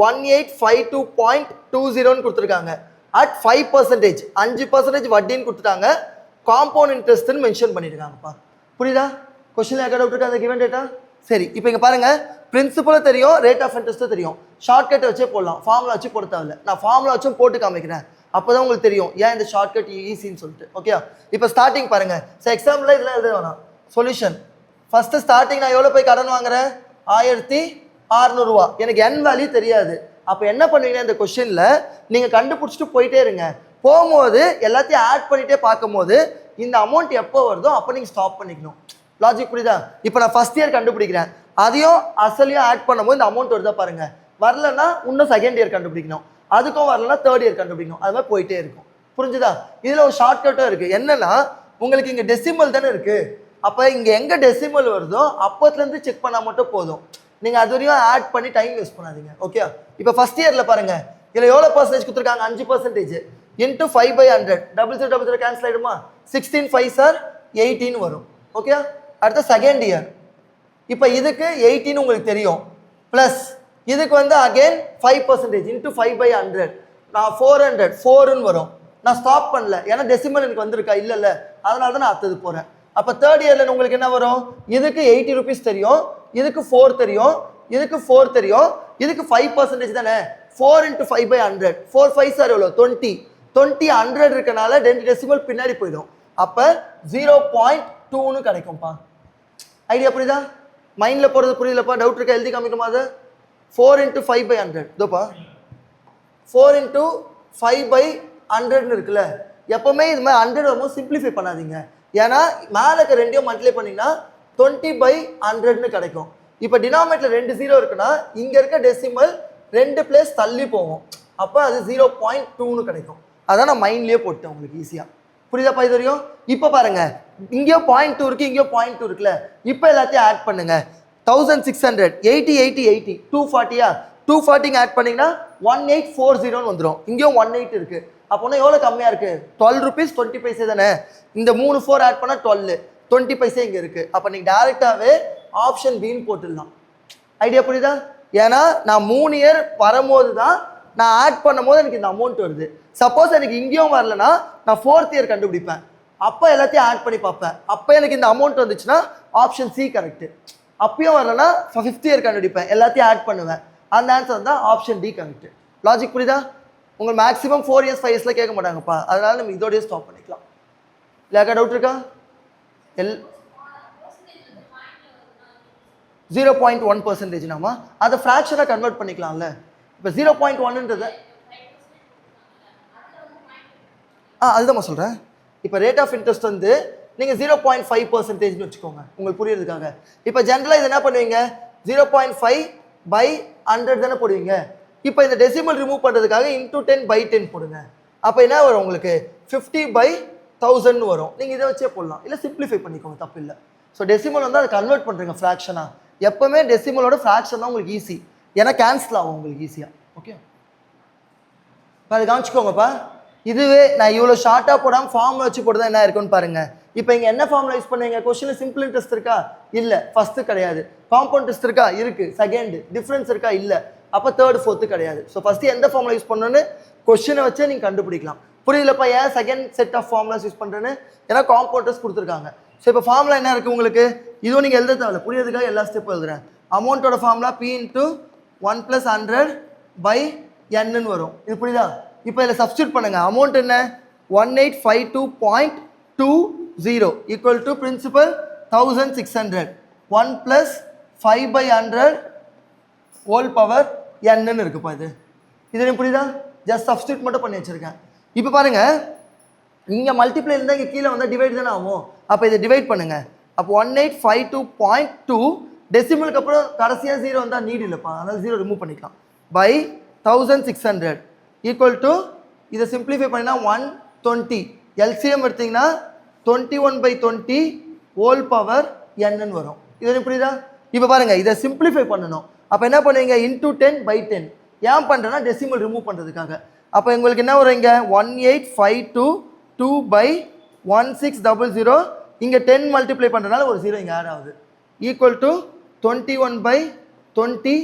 1852.20ன்னு கொடுத்துருக்காங்க. அட் 5%, 5% வட்டின்னு கொடுத்துட்டாங்க, காம்பவுண்ட் இன்ட்ரெஸ்ட்னு மென்ஷன் பண்ணியிருக்காங்கப்பா. புரியுதா? கொஸ்டின் யாருக்கா டவுட் இருக்கா அந்த கிவன் டேட்டா? சரி, இப்போ இங்கே பாருங்கள், பிரின்சிபலும் தெரியும், ரேட் ஆஃப் இன்ட்ரெஸ்ட்டும் தெரியும். ஷார்ட்கட்டை வச்சே போடலாம், ஃபார்முலா வச்சு போட தேவையில்ல. நான் ஃபார்முலா வச்சும் போட்டு காமிக்கிறேன், அப்போ தான் உங்களுக்கு தெரியும் ஏன் இந்த ஷார்ட்கட் ஈஸின்னு சொல்லிட்டு. ஓகே, இப்போ ஸ்டார்டிங் பாருங்கள். ஸோ எக்ஸாம்பிள் இதெல்லாம் எழுத வேணாம், சொல்யூஷன். ஃபஸ்ட்டு ஸ்டார்டிங் நான் எவ்வளோ போய் கடன் வாங்குறேன்? 1600 ரூபா. எனக்கு என் வேல்யூ தெரியாது. அப்போ என்ன பண்ணுவீங்கன்னா இந்த கொஸ்டினில் நீங்கள் கண்டுபிடிச்சிட்டு போயிட்டே இருங்க. போகும்போது எல்லாத்தையும் ஆட் பண்ணிகிட்டே பார்க்கும்போது இந்த அமௌண்ட் எப்போ வருதோ அப்போ நீங்கள் ஸ்டாப் பண்ணிக்கணும். லாஜிக் புரியுதா? இப்போ நான் ஃபஸ்ட் இயர் கண்டுபிடிக்கிறேன், அதையும் அசலையும் ஆட் பண்ணும்போது இந்த அமௌண்ட் வருதா பாருங்கள், வரலன்னா இன்னும் செகண்ட் இயர் கண்டுபிடிக்கணும், அதுக்கும் வரலன்னா தேர்ட் இயர் கண்டுபிடிக்கணும். அது மாதிரி போயிட்டே இருக்கும். புரிஞ்சுதா? இதில் ஒரு ஷார்ட்கட்டும் இருக்குது. என்னன்னா உங்களுக்கு இங்கே டெசிமல் தானே இருக்குது, அப்போ இங்கே எங்கே டெசிமல் வருதோ அப்போத்துலேருந்து செக் பண்ணால் மட்டும் போதும். நீங்கள் அது வரையும் ஆட் பண்ணி டைம் வேஸ்ட் பண்ணாதீங்க. ஓகே, இப்போ ஃபஸ்ட் இயரில் பாருங்கள், இதில் எவ்வளோ பர்சன்டேஜ் கொடுத்துருக்காங்க? 5% இன்ட்டு 5/100. டபுள் ஜீரோ கேன்சல் ஆகிடுமா? 16 5 சார் 18 வரும். ஓகே, அடுத்த செகண்ட் இயர். இப்போ இதுக்கு 18 உங்களுக்கு தெரியும், ப்ளஸ் இதுக்கு வந்து அகெயின் 5% இன்ட்டு 5/100. நான் 400 4ன்னு வரும். நான் ஸ்டாப் பண்ணல, ஏன்னா டெசிமல் எனக்கு வந்திருக்கா இல்லைல்ல, அதனால தான் நான் அடுத்தது போகிறேன். அப்போ தேர்ட் இயரில் உங்களுக்கு என்ன வரும்? இதுக்கு 80 rupees தெரியும், இதுக்கு 4 தெரியும், இதுக்கு 4 தெரியும், இதுக்கு 5% தானே. 4 × 5/100. 4 5 சார் எவ்வளோ? 20. 100 இருக்கனால 2 டெசிமல் பின்னாடி போயிடும். அப்போ 0.2ன்னு கிடைக்கும்ப்பா. ஐடியா புரியுதா? மைண்டில் போகிறது புரியலப்பா? டவுட் இருக்கா? எழுதி காமிக்குமா? அது 4 × 5/100. இதோப்பா 4 × 5/100ன்னு இருக்குல்ல. எப்போவுமே இது மாதிரி 100 வரும்போது சிம்பிளிஃபை பண்ணாதீங்க, ஏன்னா மேலே இருக்க ரெண்டையும் மல்டிப்ளை பண்ணிங்கன்னா 20/100ன்னு கிடைக்கும். இப்போ டினாமினேட்டர் 2 0 இருக்குன்னா இங்கே இருக்க டெசிமல் 2 பிளேஸ் தள்ளி போகும், அப்போ அது 0.2ன்னு கிடைக்கும். அதான் நான் மைண்ட்லேயே போட்டேன் உங்களுக்கு ஈஸியாக. புரியுதாப்பா இது வரையும்? இப்போ பாருங்க, இங்கேயும் 0.2 இருக்குது, இங்கேயும் 0.2 இருக்குல்ல. இப்போ எல்லாத்தையும் ஆட் பண்ணுங்க. 1600 80 80 80 240. 240 ஆட் பண்ணிங்கன்னா 1840ன்னு வந்துடும். இங்கேயும் 18 இருக்குது. அப்போனா எவ்வளோ கம்மியாக இருக்குது? 12 rupees 20 பைசே தானே. இந்த 3 4 ஆட் பண்ணால் 12 20 பைசே இங்கே இருக்குது. அப்போ நீங்கள் டேரெக்டாகவே ஆப்ஷன் பின்னு போட்டுடலாம். ஐடியா புரியுதா? ஏன்னா நான் 3 இயர் வரும்போது தான் நான் ஆட் பண்ணும் போது எனக்கு இந்த அமௌண்ட் வருது. சப்போஸ் எனக்கு இங்கேயும் வரலன்னா நான் 4th இயர் கண்டுபிடிப்பேன், அப்போ எல்லாத்தையும் ஆட் பண்ணி பார்ப்பேன். அப்போ எனக்கு இந்த அமௌண்ட் வந்துச்சுன்னா ஆப்ஷன் சி கரெக்டு. அப்பயும் வரலன்னா 5th இயர் கண்டுபிடிப்பேன், எல்லாத்தையும் ஆட் பண்ணுவேன். அந்த ஆன்சர் தான் ஆப்ஷன் டி கரெக்டு. லாஜிக் புரியுதா? உங்களுக்கு மேக்ஸிமம் 4 இயர்ஸ் 5 இயர்ஸில் கேட்க மாட்டாங்கப்பா, அதனால நம்ம இதோடய ஸ்டாப் பண்ணிக்கலாம். இல்லைக்கா டவுட் இருக்கா? 0.1% நாம அதை ஃப்ராக்ஷனாக கன்வெர்ட் பண்ணிக்கலாம்ல. இப்போ 0.1ன்றது அதுதான் சொல்கிறேன். இப்போ ரேட் ஆஃப் இன்ட்ரெஸ்ட் வந்து நீங்கள் 0.5%ன்னு வச்சுக்கோங்க உங்களுக்கு புரியுறதுக்காக. இப்போ ஜென்ரலாக இது என்ன பண்ணுவீங்க? 0.5/100 தானே போடுவீங்க. இப்போ இந்த டெசிமல் ரிமூவ் பண்ணுறதுக்காக இன்டூ 10/10 போடுங்க. அப்போ என்ன வரும் உங்களுக்கு? 50/1000 வரும். நீங்கள் இதை வச்சே போடலாம், இல்லை சிம்பிளிஃபை பண்ணிக்கோங்க, தப்பு இல்லை. ஸோ டெசிமல் வந்து அதை கன்வெர்ட் பண்ணுறீங்க ஃப்ராக்ஷனாக. எப்போவுமே டெசிமலோட ஃப்ராக்ஷன் தான் உங்களுக்கு ஈஸி, ஏன்னா கேன்சல் ஆகும் உங்களுக்கு ஈஸியாக. ஓகே, இப்போ அதை கவனிச்சுக்கோங்கப்பா. இதுவே நான் இவ்வளோ ஷார்ட்டாக போடாமல் ஃபார்முலா வச்சு போட்டு தான் என்ன இருக்குன்னு பாருங்கள். இப்போ இங்கே என்ன ஃபார்முலா யூஸ் பண்ணுவீங்க? கொஸ்டினில் சிம்பிள் இன்ட்ரெஸ்ட் இருக்கா? இல்லை. ஃபஸ்ட்டு கிடையாது. காம்பவுண்ட் இன்ட்ரெஸ்ட் இருக்கா? இருக்குது. செகண்டு. டிஃப்ரென்ஸ் இருக்கா? இல்லை. அப்போ தேர்டு ஃபோர்த்து கிடையாது. ஸோ ஃபஸ்ட்டு எந்த ஃபார்முலா யூஸ் பண்ணணுன்னு கொஸ்டினை வச்சே நீங்கள் கண்டுபிடிக்கலாம். புரியலப்பா ஏன் second set of formulas use பண்ணுறேன்னு? ஏன்னா காம்பவுண்ட் இன்ட்ரெஸ்ட் கொடுத்துருக்காங்க. ஸோ இப்போ ஃபார்முலா என்ன இருக்குது உங்களுக்கு? இதுவும் நீங்கள் எழுத தேவை, புரியறதுக்காக எல்லா ஸ்டெப்பும் எழுதுறேன். அமௌண்ட்டோட ஃபார்முலா P × 1 + 100/n வரும். இது புரியுதா? இப்போ இதில் சப்ஸ்டியூட் பண்ணுங்கள். அமௌண்ட் என்ன? 1852.20 equal to principal 1600. 1 + 5/100 whole power n இருக்குப்பா. இது எனக்கு புரியுதா? ஜஸ்ட் சப்ஸ்டியூட் மட்டும் பண்ணி வச்சுருக்கேன். இப்போ பாருங்கள், இங்கே மல்டிப்ளை இருந்தால் இங்கே கீழே வந்தால் டிவைட் தானே ஆகும். அப்போ இதை டிவைட் பண்ணுங்கள். அப்போ 1852.2 டெசிமலுக்கு அப்புறம் கடைசியாக 0 வந்தால் நீட் இல்லைப்பா, அதனால் 0 ரிமூவ் பண்ணிக்கலாம். பை 1600 ஈக்குவல் டு இதை சிம்பிளிஃபை பண்ணினா 120. எல்சிஎம் எடுத்திங்கன்னா 21/20 ஹோல் பவர் n வரும். இது எனக்கு புரியுதா? இப்போ பாருங்கள், இதை சிம்பிளிஃபை பண்ணணும். அப்போ என்ன பண்ணுவீங்க? இன்டூ 10/10. ஏன் பண்ணுறேன்னா டெசிமல் ரிமூவ் பண்ணுறதுக்காக. அப்போ உங்களுக்கு என்ன வரும்? இங்கே 1852.2/1600. இங்கே 10 மல்டிப்ளை பண்ணுறதுனால ஒரு 0 இங்கே ஆட் ஆகுது. Equal to 21/20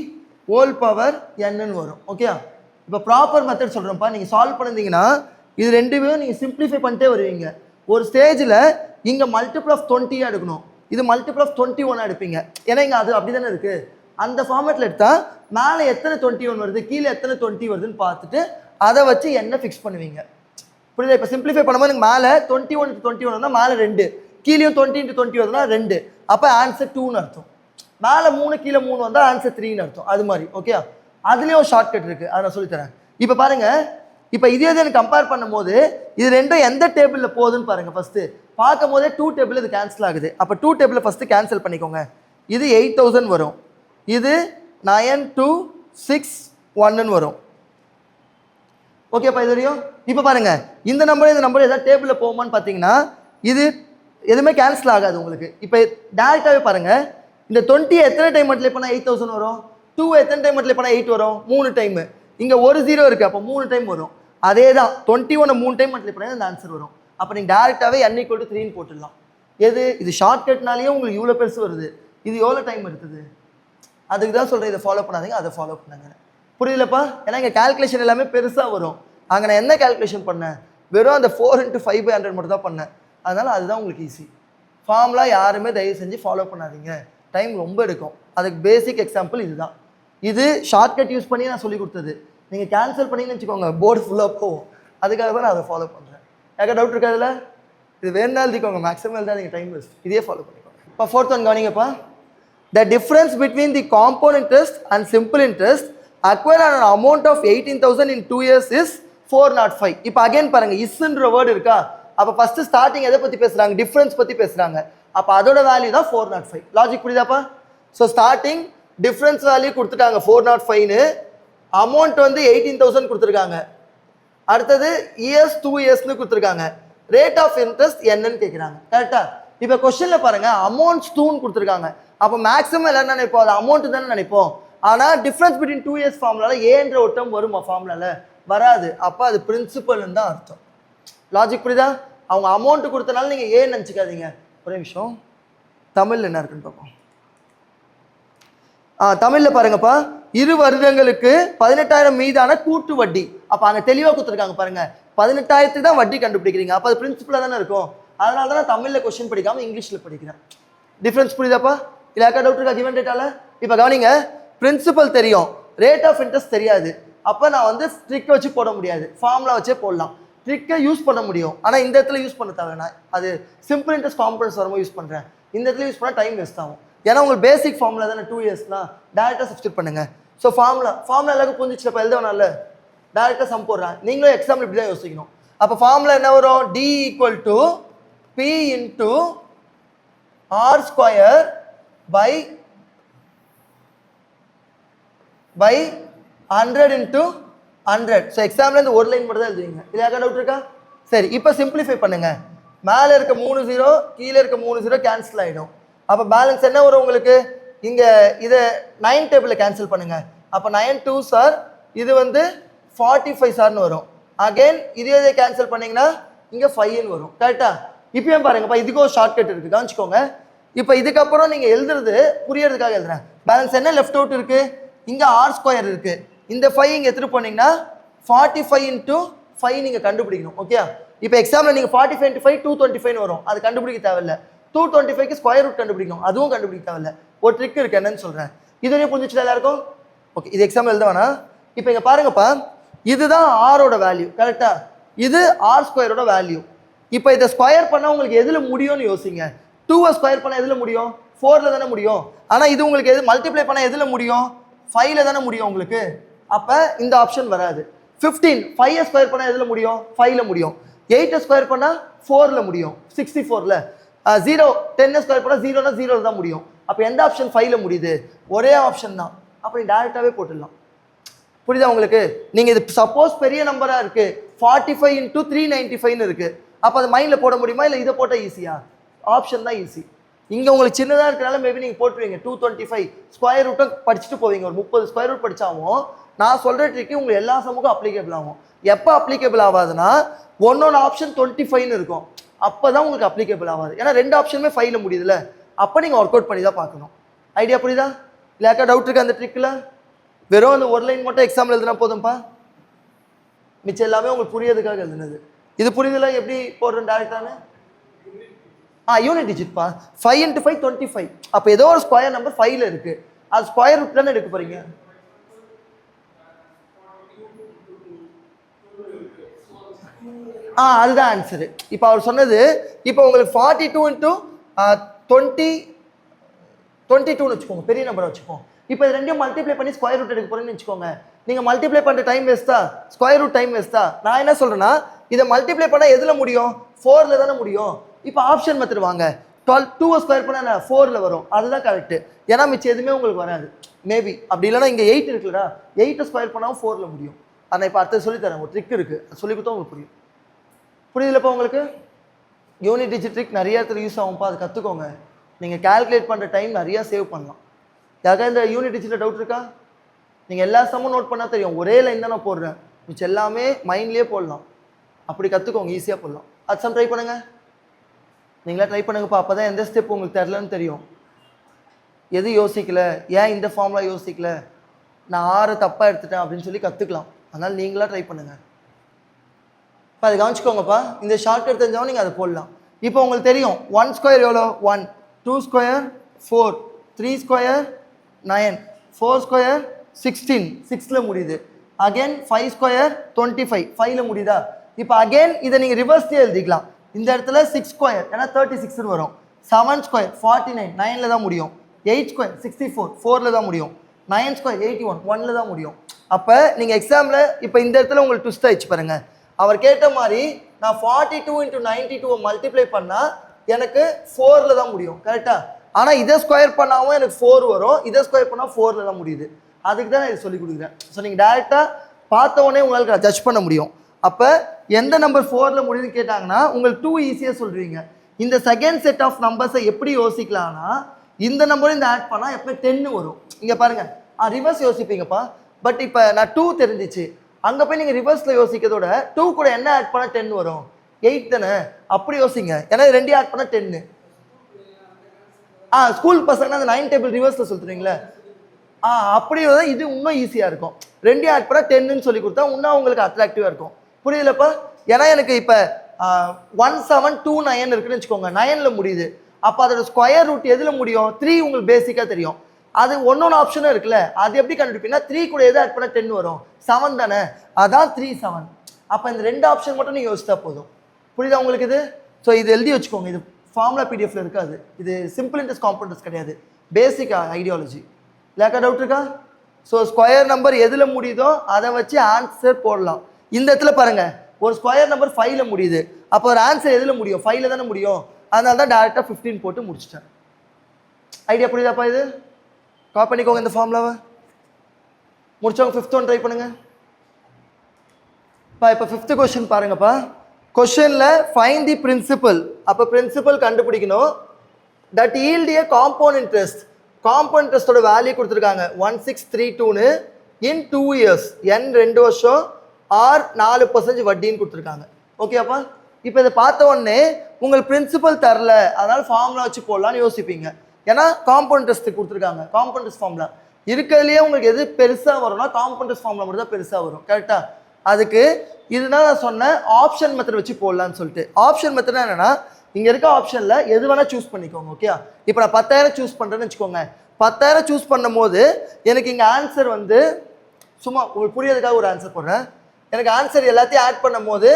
whole power n வரும். ஓகே, இப்போ ப்ராப்பர் மெத்தட் சொல்கிறேன்ப்பா. நீங்கள் சால்வ் பண்ணியிருந்தீங்கன்னா இது ரெண்டுமே நீங்கள் சிம்பிளிஃபை பண்ணிட்டே வருவீங்க. ஒரு ஸ்டேஜில் இங்கே மல்டிபிள் ஆஃப் 20 எடுக்கணும், இது மல்டிபிள் ஆஃப் 21 எடுப்பீங்க. ஏன்னா இங்கே அது அப்படி தானே இருக்குது. அந்த ஃபார்மேட்டில் எடுத்தால் மேலே எத்தனை 21 வருது, கீழே எத்தனை 20 வருதுன்னு பார்த்துட்டு அதை வச்சு என்ன ஃபிக்ஸ் பண்ணுவீங்க. புரியுதா? இப்போ சிம்பிளிஃபை பண்ணும்போது எனக்கு மேலே 21 × 21 வந்தால் மேலே 2, கீழேயும் 20 × 20 வருதுன்னா 2, அப்போ ஆன்சர் 2ன்னு அர்த்தம். மேலே 3 கீழே 3 வந்தால் ஆன்சர் 3ன்னு அர்த்தம். அது மாதிரி. ஓகே, அதுலேயும் ஒரு ஷார்ட்கட் இருக்குது, அதை நான் சொல்லித்தரேன். இப்போ பாருங்கள், இப்போ இதே எனக்கு கம்பேர் பண்ணும்போது இது ரெண்டும் எந்த டேபிளில் போகுதுன்னு பாருங்கள். ஃபஸ்ட்டு பார்க்கும் போதே 2 டேபிள் இது கேன்சல் ஆகுது. அப்போ 2 டேபிளை ஃபஸ்ட்டு கேன்சல் பண்ணிக்கோங்க. இது 8000 வரும், இது 92 261 வரும். ஓகேப்பா இது வரையும்? இப்போ பாருங்க இந்த நம்பர் ஏதாவது டேபிளில் போகுமான்னு பார்த்தீங்கன்னா இது எதுவுமே கேன்சல் ஆகாது உங்களுக்கு. இப்போ டேரெக்டாகவே பாருங்க இந்த 20 எத்தனை டைம் மல்டிப்ளை பண்ணால் 8000 வரும், 2 எத்தனை டைம் மல்டிப்ளை பண்ணால் 8 வரும், 3 டைமு. இங்கே ஒரு 0 இருக்குது, அப்போ 3 டைம் வரும். அதே தான் 21 3 டைம் மல்டிப்ளை பண்ணால் அந்த ஆன்சர் வரும். அப்போ நீங்கள் டேரெக்டாகவே n = 3ன்னு போட்டுடலாம். இது ஷார்ட்கட்னாலேயே உங்களுக்கு இவ்வளோ பெருசு வருது. இது எவ்வளோ டைம் எடுத்தது? அதுக்கு தான் சொல்கிறேன் இதை ஃபாலோ பண்ணாதீங்க, அதை ஃபாலோ பண்ணுங்க. புரியுதுலப்பா? ஏன்னா இங்கே கால்குலேஷன் எல்லாமே பெருசாக வரும். அங்கே நான் என்ன கால்குலேஷன் பண்ணேன்? வெறும் அந்த 4 × 5/100 மட்டும் தான் பண்ணேன். அதனால் அதுதான் உங்களுக்கு ஈஸி. ஃபார்ம்லாம் யாருமே தயவு செஞ்சு ஃபாலோ பண்ணாதீங்க, டைம் ரொம்ப எடுக்கும். அதுக்கு பேசிக் எக்ஸாம்பிள் இதுதான். இது ஷார்ட்கட் யூஸ் பண்ணி நான் சொல்லி கொடுத்தது. நீங்கள் கேன்சல் பண்ணிங்கன்னு வச்சுக்கோங்க, போர்டு ஃபுல்லாக போகும். அதுக்காக தான் நான் அதை ஃபாலோ பண்ணுறேன். யாருக்கா டவுட் இருக்கா இதில்? இது வேணா எழுதிக்கோங்க, மேக்ஸிமம் எழுதாதீங்க, டைம் வேஸ்ட். இதே ஃபாலோ பண்ணிக்கோங்க. இப்போ 4th one கவனிங்கப்பா. The difference between the compound interest and simple interest acquired on an amount of 18,000 in 2 years is 405. இப்போ அகைன் பாருங்க இஸ்ன்ற வேர்டு இருக்கா? அப்போ ஃபர்ஸ்ட் ஸ்டார்டிங் எதை பற்றி பேசுகிறாங்க? டிஃப்ரென்ஸ் பற்றி பேசுகிறாங்க. அப்போ அதோட வேல்யூ தான் 405. லாஜிக் புரியுதாப்பா? ஸோ ஸ்டார்டிங் டிஃப்ரென்ஸ் வேல்யூ கொடுத்துட்டாங்க 405ன்னு, அமௌண்ட் வந்து 18,000 கொடுத்துருக்காங்க. அடுத்தது இயர்ஸ் 2 இயர்ஸ்னு கொடுத்துருக்காங்க. ரேட் ஆஃப் இன்ட்ரெஸ்ட் என்னன்னு கேட்குறாங்க. கரெக்டா? இப்போ கொஸ்டினில் பாருங்க அமௌண்ட்ஸ் 2ன்னு கொடுத்துருக்காங்க. அப்போ மேக்ஸிமம் எல்லாரும் நினைப்போம் அது அமௌண்ட் தானே நினைப்போம். ஆனால் டிஃப்ரென்ஸ் பிட்வீன் 2 இயர்ஸ் ஃபார்முலால ஏன்ற ஒரு டேர்ம் வருமா? ஃபார்முலால வராது. அப்போ அது பிரின்சிபல்னு தான் அர்த்தம். லாஜிக் புரியுதா? அவங்க அமௌண்ட் கொடுத்தனால நீங்கள் ஏன் நினச்சிக்காதீங்க. ஒரே நிமிஷம், தமிழில் என்ன இருக்குன்னு பார்ப்போம். தமிழில் பாருங்கப்பா, 2 வருடங்களுக்கு 18,000 மீதான கூட்டு வட்டி. அப்போ அங்கே தெளிவாக கொடுத்துருக்காங்க பாருங்க, 18,000க்கு தான் வட்டி கண்டுபிடிக்கிறீங்க. அப்போ அது பிரின்சிபலாக தானே இருக்கும். அதனால தான் நான் தமிழில் கொஸ்டின் படிக்காமல் இங்கிலீஷில் படிக்கிறேன். டிஃப்ரென்ஸ் புரியுதாப்பா? இல்லை யாருக்கா டவுட் இருக்கா கிவன் டேட்டால? இப்போ கவனிங்க, பிரின்சிபல் தெரியும், ரேட் ஆஃப் இன்ட்ரெஸ்ட் தெரியாது. அப்போ நான் வந்து ட்ரிக் வச்சு போட முடியாது, ஃபார்முலா வச்சே போடலாம். ட்ரிக்கை யூஸ் பண்ண முடியும், ஆனால் இந்த இடத்துல யூஸ் பண்ண தேவைன்னா அது சிம்பிள் இன்ட்ரெஸ்ட் காம்பவுண்ட்ஸ் வரும்போது யூஸ் பண்ணுறேன். இந்த இடத்துல யூஸ் பண்ணால் டைம் வேஸ்ட் ஆகும். ஏன்னா உங்களுக்கு பேசிக் ஃபார்முலா தானே 2 இயர்ஸ்னா டேரெக்டாக சப்ஸ்டிட் பண்ணுங்க. ஸோ ஃபார்முலா எல்லாருக்கும் புரிஞ்சிச்சு. இப்போ எழுத வேணாம்ல, டேரெக்டாக சம் போடுறேன். நீங்களும் எக்ஸாம்பிள் இப்படி தான் யோசிக்கணும். அப்போ ஃபார்முலா என்ன வரும்? D = P × R² by 100 × 100. So example இந்த ஒரு லைன் மட்டும் தான் எழுதுவீங்க. இது யாருக்கா டவுட் இருக்கா? சரி, இப்போ சிம்பிளிஃபை பண்ணுங்க. மேலே இருக்க 3 0 கீழே இருக்க 3 0 கேன்சல் ஆகிடும். அப்போ பேலன்ஸ் என்ன வரும் உங்களுக்கு? இங்கே இதை 9 டேபிளில் கேன்சல் பண்ணுங்க. அப்போ 9 2 சார், இது வந்து 45 சார்னு வரும். அகெயின் இதே கேன்சல் பண்ணிங்கன்னா இங்கே 5ன்னு வரும். கரெக்டா? இப்பயும் பாருங்கப்பா, இதுக்கும் ஒரு ஷார்ட்கட் இருக்குது, கவனிச்சுக்கோங்க. இப்போ இதுக்கப்புறம் நீங்கள் எழுதுறது புரியறதுக்காக எழுதுறேன். பேலன்ஸ் என்ன லெஃப்ட் அவுட் இருக்குது? இங்கே R² இருக்குது. இந்த 5 இங்கே எடுத்துகிட்டு போனீங்கன்னா 45 × 5 நீங்கள் கண்டுபிடிக்கணும். ஓகே, இப்போ எக்ஸாம்பிள் நீங்கள் 45 × 5 225 வரும். அது கண்டுபிடிக்க தேவையில்லை. 225க்கு ஸ்கொயர் ரூட் கண்டுபிடிக்கணும், அதுவும் கண்டுபிடிக்க தேவையில்லை. ஒரு ட்ரிக் இருக்குது, என்னன்னு சொல்கிறேன். இதுவரையும் புரிஞ்சிச்சுல எல்லாருக்கும்? ஓகே, இது எக்ஸாம்பிள் எழுத வேணாம். இப்போ இங்கே பாருங்கப்பா, இதுதான் ஆரோட வேல்யூ. கரெக்டா? இது R² வேல்யூ. இப்போ இதை ஸ்கொயர் பண்ணால் உங்களுக்கு எதில் முடியும்னு யோசிங்க. 2வை ஸ்கொயர் பண்ணால் எதில் முடியும்? 4ல் தானே முடியும். ஆனால் இது உங்களுக்கு எது மல்டிப்ளை பண்ணால் எதில் முடியும்? 5ல் தானே முடியும் உங்களுக்கு. அப்போ இந்த ஆப்ஷன் வராது. 15 5ஐ ஸ்கொயர் பண்ணால் எதில் முடியும்? 5ல் முடியும். 8ஐ ஸ்கொயர் பண்ணால் 4ல் முடியும், 64ல். 0 10ஐ ஸ்கொயர் பண்ணால் 0னா 0ல் தான் முடியும். அப்போ எந்த ஆப்ஷன் 5ல் முடியுது? ஒரே ஆப்ஷன் தான். அப்போ நீ டேரெக்டாகவே போட்டுடலாம். புரியுதா உங்களுக்கு? நீங்கள் இது சப்போஸ் பெரிய நம்பராக இருக்குது, 45 × 395ன்னு இருக்குது. அப்போ அது மைண்டில் போட முடியுமா? இல்லை இதை போட்டால் ஈஸியா? ஆப்ஷன் தான் ஈஸி. இங்கே உங்களுக்கு சின்னதாக இருக்கிறனால மேபி நீங்கள் போட்டுருவீங்க 225 ஸ்கொயர் ரூட்டை படிச்சுட்டு போவீங்க. ஒரு 30 ஸ்கொயர் ரூட் படித்தாவும் நான் சொல்கிற ட்ரிக்கு உங்களுக்கு எல்லா சமூகம் அப்ளிகேபிள் ஆகும். எப்போ அப்ளிகேபிள் ஆகாதுன்னா ஒன்னொன்று ஆப்ஷன் 25ன்னு இருக்கும், அப்போ தான் உங்களுக்கு அப்ளிகேபிள் ஆகாது. ஏன்னா 2 ஆப்ஷனுமே 5ல் முடியுதுல்ல, அப்போ நீங்கள் ஒர்க் அவுட் பண்ணி தான் பார்க்கணும். ஐடியா புரியுதா? இல்லையாக்கா டவுட் இருக்குது அந்த ட்ரிக்கில்? வெறும் அந்த ஒரு லைன் மட்டும் எக்ஸாம்பிள் எழுதுனா போதும்ப்பா, மிச்சம் எல்லாமே உங்களுக்கு புரியறதுக்காக எழுதுனது. இது புரியுதுல எப்படி போடுறேன் டேரெக்டானு? யூனிட் டிஜிட்ப்பா. 5 × 5 25. அப்போ ஏதோ ஒரு ஸ்கொயர் நம்பர் 5ல் இருக்குது, அது ஸ்கொயர் ரூட் தானே எடுக்க போகிறீங்க. அதுதான் ஆன்சரு. இப்போ அவர் சொன்னது, இப்போ உங்களுக்கு 42 × 22ன்னு வச்சுக்கோங்க, பெரிய நம்பரை வச்சுக்கோங்க. இப்போ இது ரெண்டையும் மல்டிப்ளை பண்ணி ஸ்கொயர் ரூட் எடுக்க போகிறேன்னு வச்சுக்கோங்க. நீங்கள் மல்டிப்ளை பண்ணுற டைம் வேஸ்ட்டா? ஸ்கொயர் ரூட் டைம் வேஸ்ட்டா? நான் என்ன சொல்கிறேன்னா, இதை மல்டிப்ளை பண்ணால் எதில் முடியும்? 4ல் தானே முடியும். இப்போ ஆப்ஷன் மெத்தட் வாங்க. 2 ஸ்கொயர் பண்ணால் என்ன 4ல் வரும், அதுதான் கரெக்டு. ஏன்னா மிச்சம் எதுவுமே உங்களுக்கு வராது. மேபி அப்படி இல்லைனா இங்கே 8 இருக்குல்லடா, 8 ஸ்கொயர் பண்ணால் 4ல் முடியும். ஆனால் இப்போ அடுத்து சொல்லித்தரேன், ஒரு ட்ரிக் இருக்குது, அது சொல்லி கொடுத்தா உங்களுக்கு புரியும். புரியுதுலப்பா உங்களுக்கு? யூனிட் டிஜிட் ட்ரிக் நிறைய இடத்துல யூஸ் ஆகும்ப்பா, அது கற்றுக்கோங்க. நீங்கள் கால்குலேட் பண்ணுற டைம் நிறையா சேவ் பண்ணலாம். யாருக்கா இந்த யூனிட் டிஜிட்டில் டவுட் இருக்கா? நீங்கள் எல்லா சம்மும் நோட் பண்ணால் தெரியும், ஒரே லைன் தான் நான் போடுறேன், மிச்சம் எல்லாமே மைண்ட்லேயே போடலாம். அப்படி கற்றுக்கோங்க, ஈஸியாக போடலாம். அது சம் ட்ரை பண்ணுங்கள், நீங்களா ட்ரை பண்ணுங்கப்பா. அப்போ தான் எந்த ஸ்டெப் உங்களுக்கு தெரிலன்னு தெரியும். எது யோசிக்கல, ஏன் இந்த ஃபார்ம்லாம் யோசிக்கல, நான் 6 தப்பாக எடுத்துட்டேன் அப்படின்னு சொல்லி கற்றுக்கலாம். அதனால் நீங்களாக ட்ரை பண்ணுங்கள். இப்போ அதை கவனிச்சுக்கோங்கப்பா. இந்த ஷார்ட்கட் தெரிஞ்சவங்க நீங்கள் அதை போடலாம். இப்போ உங்களுக்கு தெரியும் 1 ஸ்கொயர் எவ்வளோ 1, 2 ஸ்கொயர் 4, 3 ஸ்கொயர் 9, 4 ஸ்கொயர் 16, 6ல் முடியுது. அகெயின் 5 ஸ்கொயர் 25, 5ல் முடியுதா? இப்போ அகெயின் இதை நீங்கள் ரிவர்ஸ்லேயே எழுதிக்கலாம். இந்த இடத்துல 6 ஸ்கொயர் ஏன்னா 36ன்னு வரும். 7 ஸ்கொயர் 49, 9ல் தான் முடியும். 8 ஸ்கொயர் 64, 4ல் தான் முடியும். 9 ஸ்கொயர் 81, 1ல் தான் முடியும். அப்போ நீங்கள் எக்ஸாமில் இப்போ இந்த இடத்துல உங்களுக்கு ட்விஸ்ட் ஆயிடுச்சு பாருங்கள். அவர் கேட்ட மாதிரி நான் 42 × 92 மல்டிப்ளை பண்ணால் எனக்கு 4ல் தான் முடியும், கரெக்டாக? ஆனால் இதை ஸ்கொயர் பண்ணாமல் எனக்கு 4 வரும், இதை ஸ்கொயர் பண்ணால் 4ல் தான் முடியுது. அதுக்கு தான் நான் இதை சொல்லி கொடுக்குறேன். ஸோ நீங்கள் டேரெக்டாக பார்த்த உடனே உங்களுக்கு ஜட்ஜ் பண்ண முடியும். அப்போ எந்த நம்பர் 4ல் முடியுதுன்னு கேட்டாங்கன்னா உங்களுக்கு 2 ஈஸியாக சொல்கிறீங்க. இந்த செகண்ட் செட் ஆஃப் நம்பர்ஸை எப்படி யோசிக்கலாம்னா, இந்த நம்பரும் இந்த ஆட் பண்ணால் எப்போ 10 வரும். இங்கே பாருங்கள், ரிவர்ஸ் யோசிப்பீங்கப்பா. பட் இப்போ நான் 2 தெரிஞ்சிச்சு, அங்கே போய் நீங்கள் ரிவர்ஸில் யோசிக்கிறதோட 2 கூட என்ன ஆட் பண்ணால் 10 வரும்? 8 தானே? அப்படி யோசிங்க. ஏன்னா 2 ஆட் பண்ணால் 10. ஸ்கூல் பசங்கன்னா அந்த 9 டேபிள் ரிவர்ஸில் சொல்கிறீங்களே, அப்படி தான் இது இன்னும் ஈஸியாக இருக்கும். 2 ஆட் பண்ணால் 10ன்னு சொல்லி கொடுத்தா இன்னும் உங்களுக்கு அட்ராக்டிவாக இருக்கும். புரியுதுலப்பா? ஏன்னா எனக்கு இப்போ 1729 இருக்குன்னு வச்சுக்கோங்க, 9ல் முடியுது. அப்போ அதோட ஸ்கொயர் ரூட் எதில் முடியும்? 3 உங்களுக்கு பேசிக்காக தெரியும். அது ஒன்னொன்று ஆப்ஷனும் இருக்குல்ல, அது எப்படி கண்டுபிடிப்பீங்கன்னா 3 கூட எது ஆட் பண்ணால் 10 வரும்? 7 தானே? அதான் 3, 7. அப்போ இந்த 2 ஆப்ஷன் மட்டும் நீங்கள் யோசிச்சா போதும். புரியுதா உங்களுக்கு இது? ஸோ இது எழுதி வச்சுக்கோங்க, இது ஃபார்முலா பிடிஎஃப்ல இருக்காது, இது சிம்பிள் இன்ட்ரெஸ்ட் காம்பவுண்டர்ஸ் கிடையாது, பேசிக் ஐடியாலஜி. இல்லைக்கா டவுட் இருக்கா? ஸோ ஸ்கொயர் நம்பர் எதில் முடியுதோ அதை வச்சு ஆன்சர் போடலாம். இந்த இடத்துல பாருங்கள், ஒரு ஸ்கொயர் நம்பர் 5ல் முடியுது, அப்போ ஒரு ஆன்சர் எதில் முடியும்? 5ல் தானே முடியும். அதனால தான் டேரெக்டாக 15 போட்டு முடிச்சிட்டேன். ஐடியா புரியுதாப்பா? இது காப்பி பண்ணிக்கோங்க இந்த ஃபார்முலாவை. முடிச்சவங்க 5th ஒன் ட்ரை பண்ணுங்க. இப்போ 5th கொஸ்டின் பாருங்கப்பா. கொஸ்டினில் ஃபைண்ட் தி பிரின்சிபல். அப்போ பிரின்சிபல் கண்டுபிடிக்கணும். That yield a compound interest. Compound இன்ட்ரெஸ்டோட வேல்யூ கொடுத்துருக்காங்க 1632ன்னு இன் 2 இயர்ஸ், n 2 வருஷம், ஆர் 4% வட்டின்னு கொடுத்துருக்காங்க. ஓகேப்பா? இப்போ இதை பார்த்த உடனே உங்களுக்கு பிரின்சிபல் தரல, அதனால ஃபார்முலா வச்சு போடலான்னு யோசிப்பீங்க. ஏன்னா காம்பவுண்ட் இன்ட்ரெஸ்ட் கொடுத்துருக்காங்க. காம்பவுண்ட் இன்ட்ரெஸ்ட் ஃபார்முலா இருக்கிறதுலேயே உங்களுக்கு எது பெருசாக வரும்னா காம்பவுண்ட் இன்ட்ரெஸ்ட் ஃபார்முலா மட்டும் தான் பெருசாக வரும், கரெக்டாக? அதுக்கு இதுதான் நான் சொன்னேன் ஆப்ஷன் மெத்தட் வச்சு போடலான்னு சொல்லிட்டு. ஆப்ஷன் மெத்தட் என்னன்னா, இங்கே இருக்க ஆப்ஷனில் எது வேணால் சூஸ் பண்ணிக்கோங்க. ஓகே, இப்போ நான் 10,000 சூஸ் பண்ணுறேன்னு வச்சுக்கோங்க. 10,000 சூஸ் பண்ணும் போது எனக்கு இங்கே ஆன்சர் வந்து சும்மா உங்களுக்கு புரியறதுக்காக ஒரு ஆன்சர் போடுறேன். எனக்கு ஆன்சர் எல்லாத்தையும் ஆட் பண்ணும் போது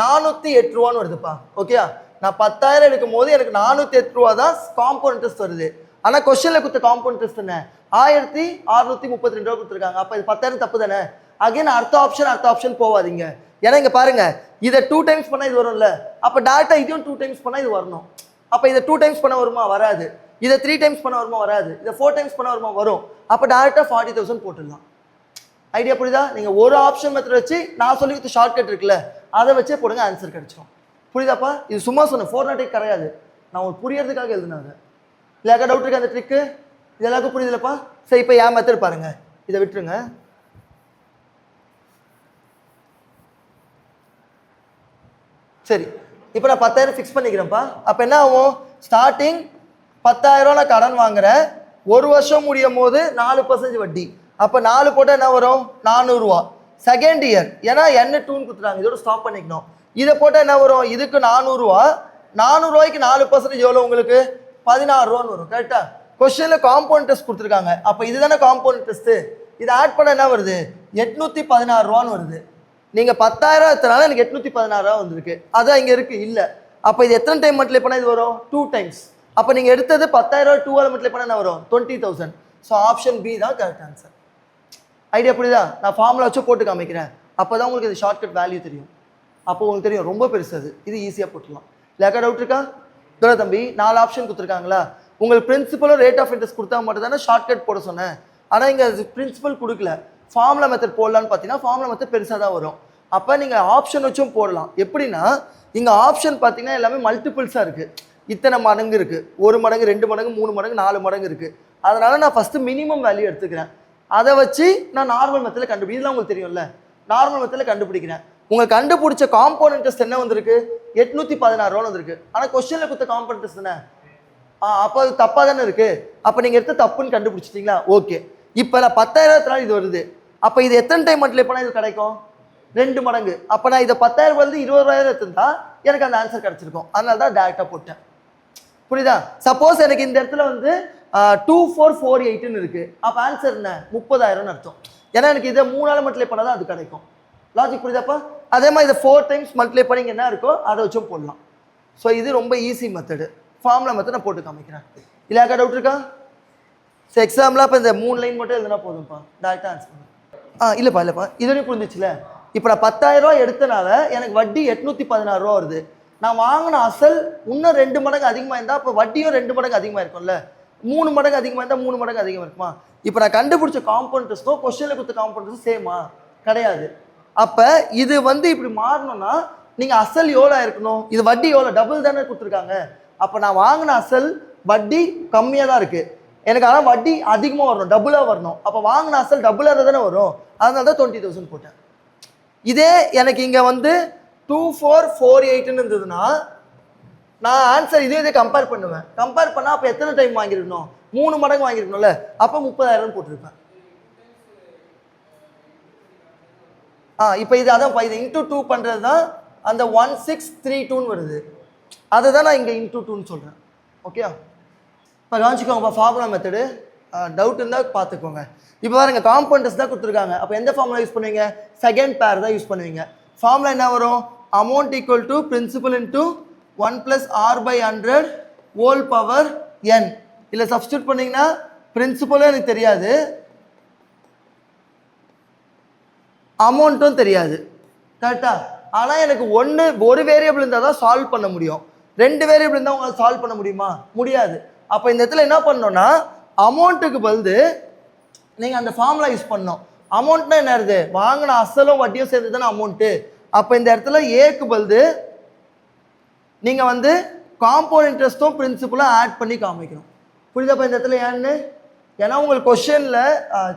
408 ரூபான்னு வருதுப்பா. ஓகே, நான் 10,000 எடுக்கும் போது எனக்கு 408 ரூபா தான் காம்பவுண்ட் இன்ட்ரெஸ்ட் வருது. ஆனால் கொஸ்டினில் கொடுத்த காம்பவுண்ட் இன்ட்ரெஸ்ட் என்ன? 1632 ரூபா கொடுத்துருக்காங்க. அப்போ இது 10,000 தப்பு தானே? அகைன் அடுத்த ஆப்ஷன் போவாதீங்க. ஏன்னா இங்கே பாருங்க, இதை 2 டைம்ஸ் பண்ணால் இது வரும்ல, அப்போ டேரெக்டாக இதையும் 2 டைம்ஸ் பண்ணால் இது வரணும். அப்போ இதை 2 டைம்ஸ் பண்ண வருமா? வராது. இதை 3 டைம்ஸ் பண்ண வருமா? வராது. இதை 4 டைம்ஸ் பண்ண வருமா? வரும். அப்போ டேரெக்டாக 40,000 போட்டுடலாம். ஐடியா புரியுதா? நீங்கள் ஒரு ஆப்ஷன் மெத்தட் வச்சு நான் சொல்லி கொடுத்த ஷார்ட்கட் இருக்குல்ல, அதை வச்சே போடுங்க, ஆன்சர் கிடைச்சிடும். புரியுதாப்பா? இது சும்மா சொன்னேன், 408 கிடையாது, நான் ஒரு புரியறதுக்காக எழுதுனாங்க. இல்லையாக்கா டவுட் இருக்கு அந்த ட்ரிக்கு? இது எல்லாருக்கும் புரியுதுலப்பா? சரி, இப்போ என் மெத்தட் பாருங்க, இதை விட்டுருங்க. சரி, இப்போ நான் 10,000 ஃபிக்ஸ் பண்ணிக்கிறேன்ப்பா. அப்போ என்ன ஆகும்? ஸ்டார்டிங் 10,000 நான் கடன் வாங்குறேன், ஒரு வருஷம் முடியும் போது 4% வட்டி. அப்போ 4 போட்டால் என்ன வரும்? 400 ரூபா. செகண்ட் இயர், ஏன்னா N2ன்னு கொடுத்துட்டாங்க, இதோட ஸ்டாப் பண்ணிக்கணும். இதை போட்டால் என்ன வரும்? இதுக்கு 400 ரூபா. 400 ரூபாய்க்கு 4% எவ்வளோ? உங்களுக்கு 16 ரூபான்னு வரும், கரெக்டா? கொஸ்டினில் காம்பவுண்ட் இன்ட்ரெஸ்ட் கொடுத்துருக்காங்க. அப்போ இதுதானே காம்பவுண்ட் இன்ட்ரெஸ்ட்டு. இதை ஆட் பண்ண என்ன வருது? 816 ரூபான்னு வருது. நீங்கள் 10,000 எடுத்தனால எனக்கு 816 ரூபா வந்திருக்கு. அதான் இங்கே இருக்குது இல்லை. அப்போ இது எத்தனை டைம் மல்டிப்ளை பண்ணால் இது வரும்? 2 டைம்ஸ். அப்போ நீங்கள் எடுத்தது 10,000 2ஆல் மல்டிப்ளை பண்ணால் என்ன வரும்? 20,000. ஸோ ஆப்ஷன் பி தான் கரெக்ட் ஆன்சர். ஐடியா புரியுதா? நான் ஃபார்முலா வச்சு போட்டு காமிக்கிறேன், அப்போ தான் உங்களுக்கு இது ஷார்ட்கட் வேல்யூ தெரியும். அப்போ உங்களுக்கு தெரியும் ரொம்ப பெருசு அது, இது ஈஸியாக போட்டுடலாம். இல்லைக்கா டவுட் இருக்கா? இதோட தம்பி 4 ஆப்ஷன் கொடுத்துருக்காங்களா, உங்களுக்கு பிரின்சிபலும் ரேட் ஆஃப் இன்ட்ரெஸ்ட் கொடுத்தா மட்டும் தானே ஷார்ட்கட் போட சொன்னேன். ஆனால் இங்கே பிரின்சிபல் கொடுக்கல, ஃபார்முலா மெத்தட் போடலான்னு பார்த்தீங்கன்னா ஃபார்முலா மெத்தட் பெருசாக தான் வரும். அப்போ நீங்கள் ஆப்ஷன் வச்சும் போடலாம். எப்படின்னா இங்கே ஆப்ஷன் பார்த்தீங்கன்னா எல்லாமே மல்டிபிள்ஸாக இருக்குது, இத்தனை மடங்கு இருக்குது, 1 மடங்கு 2 மடங்கு 3 மடங்கு 4 மடங்கு இருக்குது. அதனால் நான் ஃபஸ்ட்டு மினிமம் வேல்யூ எடுத்துக்கிறேன், அதை வச்சு நான் நார்மல் மெத்தடில் இதெல்லாம் உங்களுக்கு தெரியும்ல, நார்மல் மெத்தடில் கண்டுபிடிக்கிறேன். உங்களுக்கு கண்டுபிடிச்ச காம்பவுண்ட் இன்ட்ரெஸ்ட் என்ன வந்திருக்கு, 816 ரூபா வந்திருக்கு. ஆனால் கொஸ்டினில் கொடுத்த காம்பவுண்ட் இன்ட்ரெஸ்ட் தானே, அப்போ அது தப்பாக தானே இருக்குது. அப்போ நீங்கள் எடுத்து தப்புன்னு கண்டுபிடிச்சிட்டிங்களா, ஓகே. இப்போ நான் 10,000 இது வருது, அப்போ இது எத்தனை டைம் மல்டிப்ளை பண்ணால் இது கிடைக்கும், 2 மடங்கு. அப்போ நான் இதை 10,000 வந்து 20,000 எடுத்துருந்தா எனக்கு அந்த ஆன்சர் கிடச்சிருக்கும். அதனால தான் டேரெக்டாக போட்டேன். புரியுதா? சப்போஸ் எனக்கு இந்த இடத்துல வந்து 2448ன்னு இருக்குது, அப்போ ஆன்சர் என்ன 30,000ன்னு அர்த்தம். ஏன்னா எனக்கு இதை 3ஆல் மல்டிப்ளை பண்ணால் தான் அது கிடைக்கும். லாஜிக் புரியுதாப்பா? அதே மாதிரி இதை 4 டைம்ஸ் மல்டிப்ளை பண்ணி என்ன இருக்கோ அதை வச்சும் போடலாம். ஸோ இது ரொம்ப ஈஸி மெத்தடு. ஃபார்முலா மெத்தட் நான் போட்டு காமிக்கிறேன். இல்லை யாருக்கா டவுட் இருக்கா? ஸோ எக்ஸாம்பிளாக இப்போ இந்த 3 லைன் மட்டும் எழுதுனா போதும்ப்பா, டேரெக்டாக ஆன்சர் பண்ணுங்க. இல்லைப்பா இதுவரையும் புரிஞ்சிச்சுல. இப்போ நான் 10,000 ரூபா எடுத்தனால எனக்கு வட்டி 816 ரூபா வருது. நான் வாங்கின அசல் இன்னும் 2 மடங்கு அதிகமாக இருந்தால் அப்போ வட்டியும் 2 மடங்கு அதிகமாக இருக்கும்ல, 3 மடங்கு அதிகமாக இருந்தால் 3 மடங்கு அதிகமாக இருக்குமா? இப்போ நான் கண்டுபிடிச்ச காம்பவுண்ட் இன்ட்ரெஸ்ட்டோ கொஸ்டினில் கொடுத்த காம்பவுண்ட் இன்ட்ரெஸ்ட் சேமா கிடையாது. அப்போ இது வந்து இப்படி மாறணும்னா நீங்கள் அசல் எவ்வளோ இருக்கணும், இது வட்டி எவ்வளோ, டபுள் தானே கொடுத்துருக்காங்க. அப்போ நான் வாங்கின அசல் வட்டி கம்மியாக தான் இருக்குது, எனக்கு ஆனால் வட்டி அதிகமாக வரணும், டபுளாக வரணும். அப்போ வாங்கின அசல் டபுளாக தானே வரும், அதனால தான் 20,000 போட்டேன். இதே எனக்கு இங்கே வந்து 2448ன்னு இருந்ததுன்னா நான் ஆன்சர் இதே கம்பேர் பண்ணுவேன். கம்பேர் பண்ணால் அப்போ எத்தனை டைம் வாங்கியிருக்கணும், 3 மடங்கு வாங்கியிருக்கணும்ல, அப்போ 30,000 போட்டிருப்பேன். இப்போ இது அதான் இது இன்டூ 2 பண்ணுறது தான் அந்த 1632ன்னு வருது, அதை தான் நான் இங்கே இன்டூ 2ன்னு சொல்கிறேன். ஓகே, இப்போ கவனிச்சிக்கோங்கப்பா ஃபார்முலா மெத்தடு. டவுட் இருந்தால் பார்த்துக்கோங்க. இப்போ பாருங்க காம்பவுண்டர்ஸ் தான் கொடுத்துருக்காங்க, அப்போ எந்த ஃபார்முலா யூஸ் பண்ணுவீங்க, செகண்ட் பேர் தான் யூஸ் பண்ணுவீங்க. ஃபார்முலா என்ன வரும், amount equal to principal into 1 + r/100 whole power n. இல்லை சப்ஸ்டியூட் பண்ணிங்கன்னா பிரின்சிபலும் எனக்கு தெரியாது, அமௌண்ட்டும் தெரியாது, கரெக்டா? ஆனால் எனக்கு ஒரு வேரியபிள் இருந்தால் தான் சால்வ் பண்ண முடியும், 2 வேரியபிள் இருந்தால் உங்களால் சால்வ் பண்ண முடியுமா, முடியாது. அப்போ இந்த இடத்துல என்ன பண்ணணும்னா அமௌண்ட்டுக்கு பதில் நீங்கள் அந்த ஃபார்முலா யூஸ் பண்ணணும். அமௌண்ட்னா என்ன இருக்குது, வாங்கின அசலும் வட்டியும் சேர்ந்து தானே அமௌண்ட்டு. அப்போ இந்த இடத்துல ஏக்கு பதில் நீங்கள் வந்து காம்பவுண்ட் இன்ட்ரெஸ்ட்டும் பிரின்சிபலும் ஆட் பண்ணி காமிக்கணும். புரியுதாப்பா இந்த இடத்துல ஏன்னு? ஏன்னா உங்களுக்கு கொஷனில்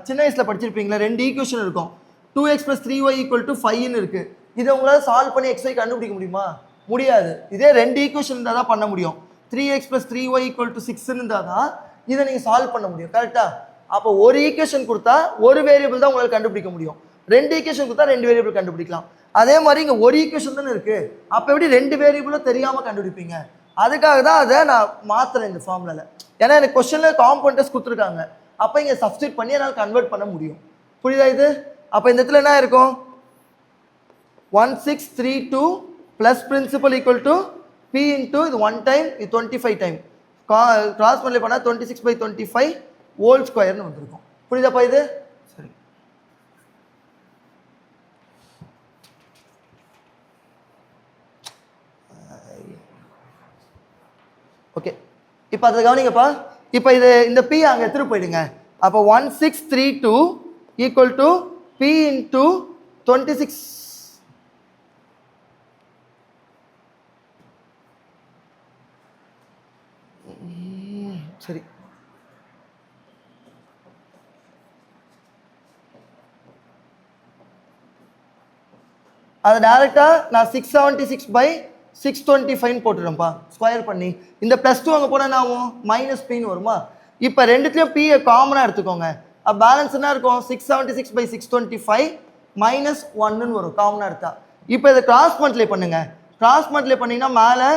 சின்ன வயசில் படிச்சிருப்பீங்களா, 2 ஈக்குவேஷன் இருக்கும், 2x + 3y = 5ன்னு இருக்குது. இதை உங்களால் சால்வ் பண்ணி xy கண்டுபிடிக்க முடியுமா, முடியாது. இதே 2 ஈக்குவேஷன் இருந்தால் தான் பண்ண முடியும். 3x + 3y = 6ன்னு இருந்தால் தான் இதை நீங்கள் சால்வ் பண்ண முடியும், கரெக்டாக? அப்போ ஒரு ஈக்குவேஷன் கொடுத்தா ஒரு வேரியபிள் தான் உங்களால் கண்டுபிடிக்க முடியும், 2 ஈக்குவேஷன் கொடுத்தா 2 வேரியபிள் கண்டுபிடிக்கலாம். அதே மாதிரி இங்கே ஒரு ஈக்குவேஷன் தானே இருக்குது, அப்போ எப்படி 2 வேரியபிளும் தெரியாமல் கண்டுபிடிப்பீங்க? அதுக்காக தான் அதை நான் மாற்றுறேன் இந்த ஃபார்முலாவில். ஏன்னா எனக்கு கொஸ்டினில் காம்பவுண்டர்ஸ் கொடுத்துருக்காங்க, அப்போ இங்கே சப்ஸ்டியூட் பண்ணி என்னால் கன்வெர்ட் பண்ண முடியும். புரியுதா இது? அப்போ இந்த இடத்துல என்ன இருக்கும், 1632 plus principal equal to p into இது 1 டைம், இது 25 டைம், கிராஸ் மல்டிப்ளை பண்ணால் 26/25 ஹோல் ஸ்கொயர்னு வந்திருக்கும். புரியுதாப்பா இது? சரி, ஓகே. இப்போ அதை கவனிங்கப்பா. இப்போ இது இந்த p அங்கே எடுத்துகிட்டு போயிடுங்க. அப்போ 1632 = p இன்டூ 26. சரி, அதை டேரெக்டாக நான் 676/625 போட்டுடுறேன்ப்பா ஸ்கொயர் பண்ணி. இந்த +2 அங்கே போனால் என்ன ஆகும், -pன்னு வருமா? இப்போ ரெண்டுத்துலேயும் p காமனாக எடுத்துக்கோங்க. அப்போ பேலன்ஸ் என்ன இருக்கும், 676/625 -1ன்னு வரும் காமனாக எடுத்தா. இப்போ இதை கிராஸ் மல்டிப்ளை பண்ணுங்க. கிராஸ் மல்டிப்ளை பண்ணிங்கன்னா மேலே